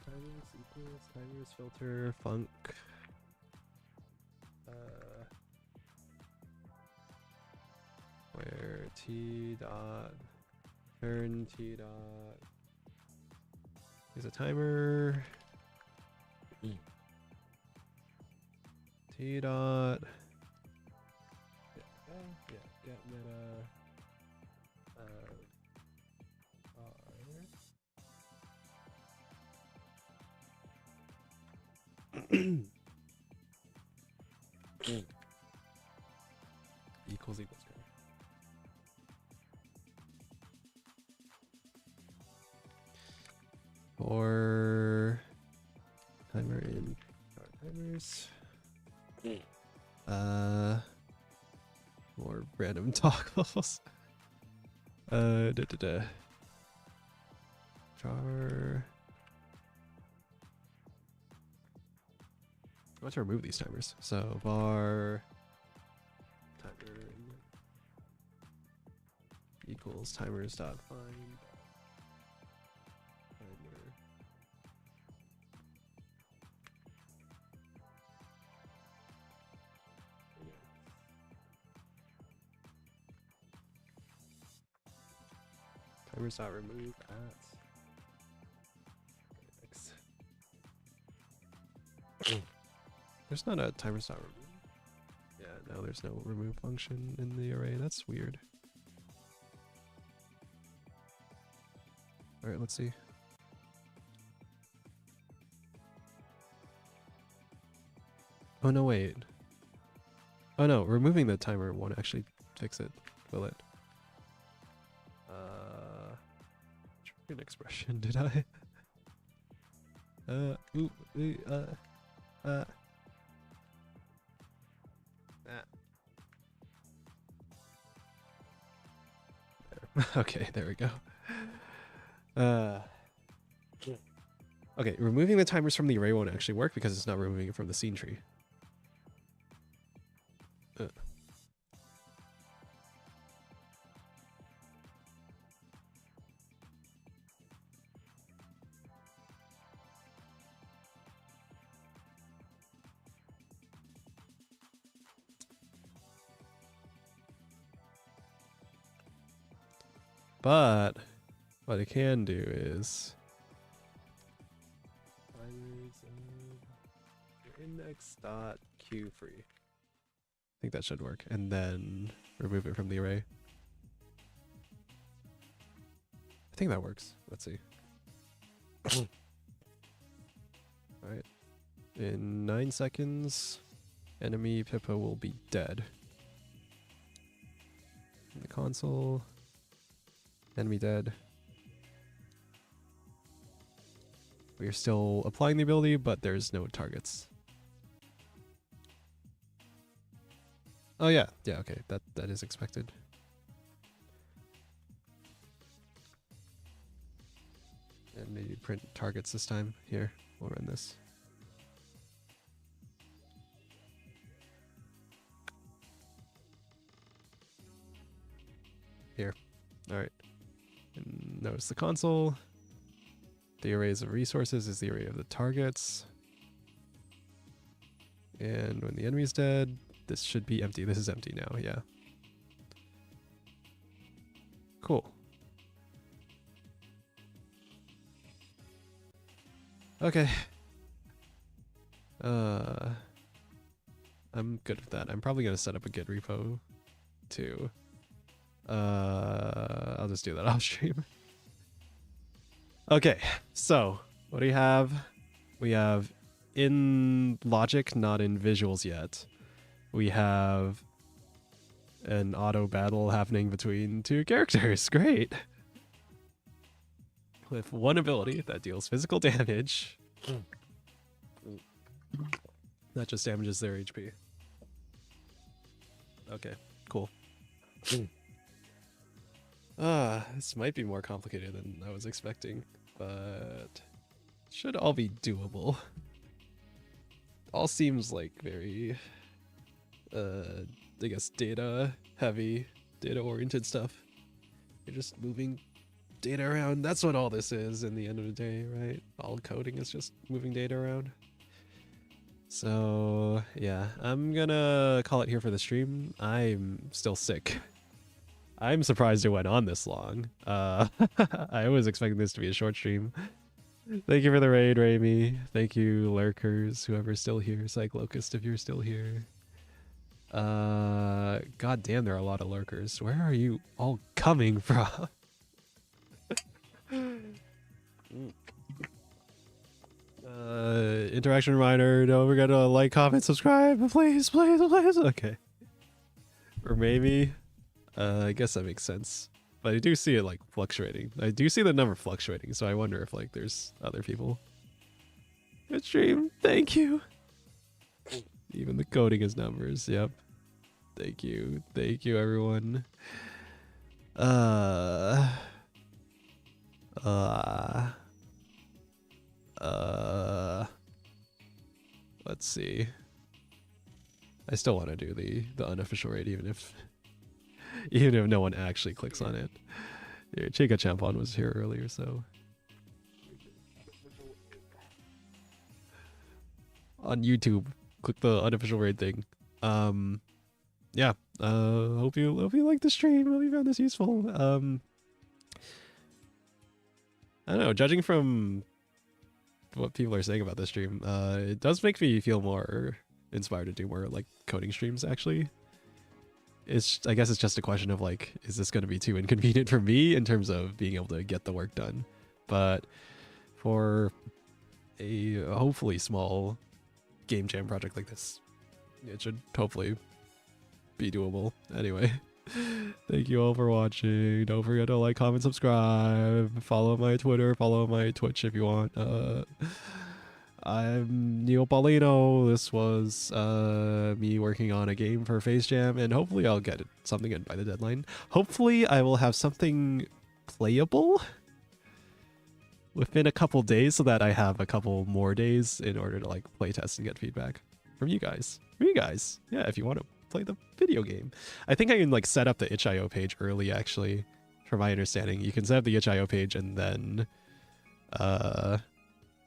timers equals timers filter func. Where t dot turn t dot is a timer. T dot. Yeah, get meta. Equals. Or timer in timers. random toggles. Jar. I want to remove these timers. So var timer equals timers dot find timer. Timers dot remove at. There's not a timers dot remove. Yeah, no, there's no remove function in the array. That's weird. All right, let's see. Oh no, wait. Oh no, removing the timer won't actually fix it, will it? An expression, did I? Okay, there we go. Okay, removing the timers from the array won't actually work because it's not removing it from the scene tree. But what I can do is index.queueFree. I think that should work, and then remove it from the array. I think that works. Let's see. All right. In 9 seconds, enemy Pippa will be dead. In the console. Enemy dead. We are still applying the ability, but there's no targets. Oh yeah, yeah, okay, that is expected. And maybe print targets this time. Here, we'll run this. Here, all right. And notice the console. The arrays of resources is the array of the targets. And when the enemy's dead, this should be empty. This is empty now, yeah. Cool. Okay. I'm good with that. I'm probably gonna set up a Git repo too. I'll just do that off stream. Okay, so what do we have? We have in logic, not in visuals yet. We have an auto battle happening between two characters. Great. With one ability that deals physical damage. That just damages their HP. Okay, cool. This might be more complicated than I was expecting, but should all be doable. All seems like very, I guess data heavy, data oriented stuff. You're just moving data around. That's what all this is in the end of the day, right? All coding is just moving data around. So yeah, I'm gonna call it here for the stream. I'm still sick. I'm surprised it went on this long. I was expecting this to be a short stream. Thank you for the raid, Raimi. Thank you, lurkers, whoever's still here. Cyclocust, if you're still here. God damn, there are a lot of lurkers. Where are you all coming from? Interaction reminder, don't forget to like, comment, subscribe, please, please, please. Okay. Or maybe, I guess that makes sense. But I do see it like fluctuating. I do see the number fluctuating, so I wonder if like there's other people. Good stream, thank you. Even the coding is numbers, yep. Thank you, everyone. Let's see. I still want to do the unofficial raid, even if no one actually clicks on it. Yeah, Chica Champon was here earlier, so on YouTube, click the unofficial raid thing. Yeah. Hope you like the stream. Hope you found this useful. I don't know. Judging from what people are saying about this stream, it does make me feel more inspired to do more like coding streams. Actually, I guess it's just a question of like, is this going to be too inconvenient for me in terms of being able to get the work done? But for a hopefully small game jam project like this, it should hopefully be doable. Anyway, thank you all for watching. Don't forget to like, comment, subscribe, follow my Twitter, follow my Twitch if you want. I'm Pawlino. This was me working on a game for Phase Jam, and hopefully I'll get something in by the deadline. Hopefully I will have something playable within a couple days so that I have a couple more days in order to like play test and get feedback from you guys. Yeah, if you want to play the video game. I think I can like set up the itch.io page early, actually, from my understanding. You can set up the itch.io page and then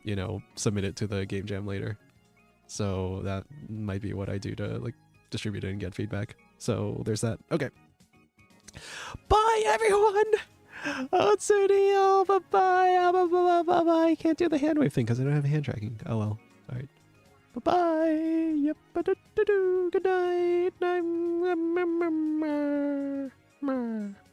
you know, submit it to the game jam later. So that might be what I do to like distribute it and get feedback. So there's that. Okay. Bye everyone! Otsudio! Bye-bye! Bye-bye! I can't do the hand wave thing because I don't have hand tracking. Oh well. Alright. Bye-bye! Yep. Good night!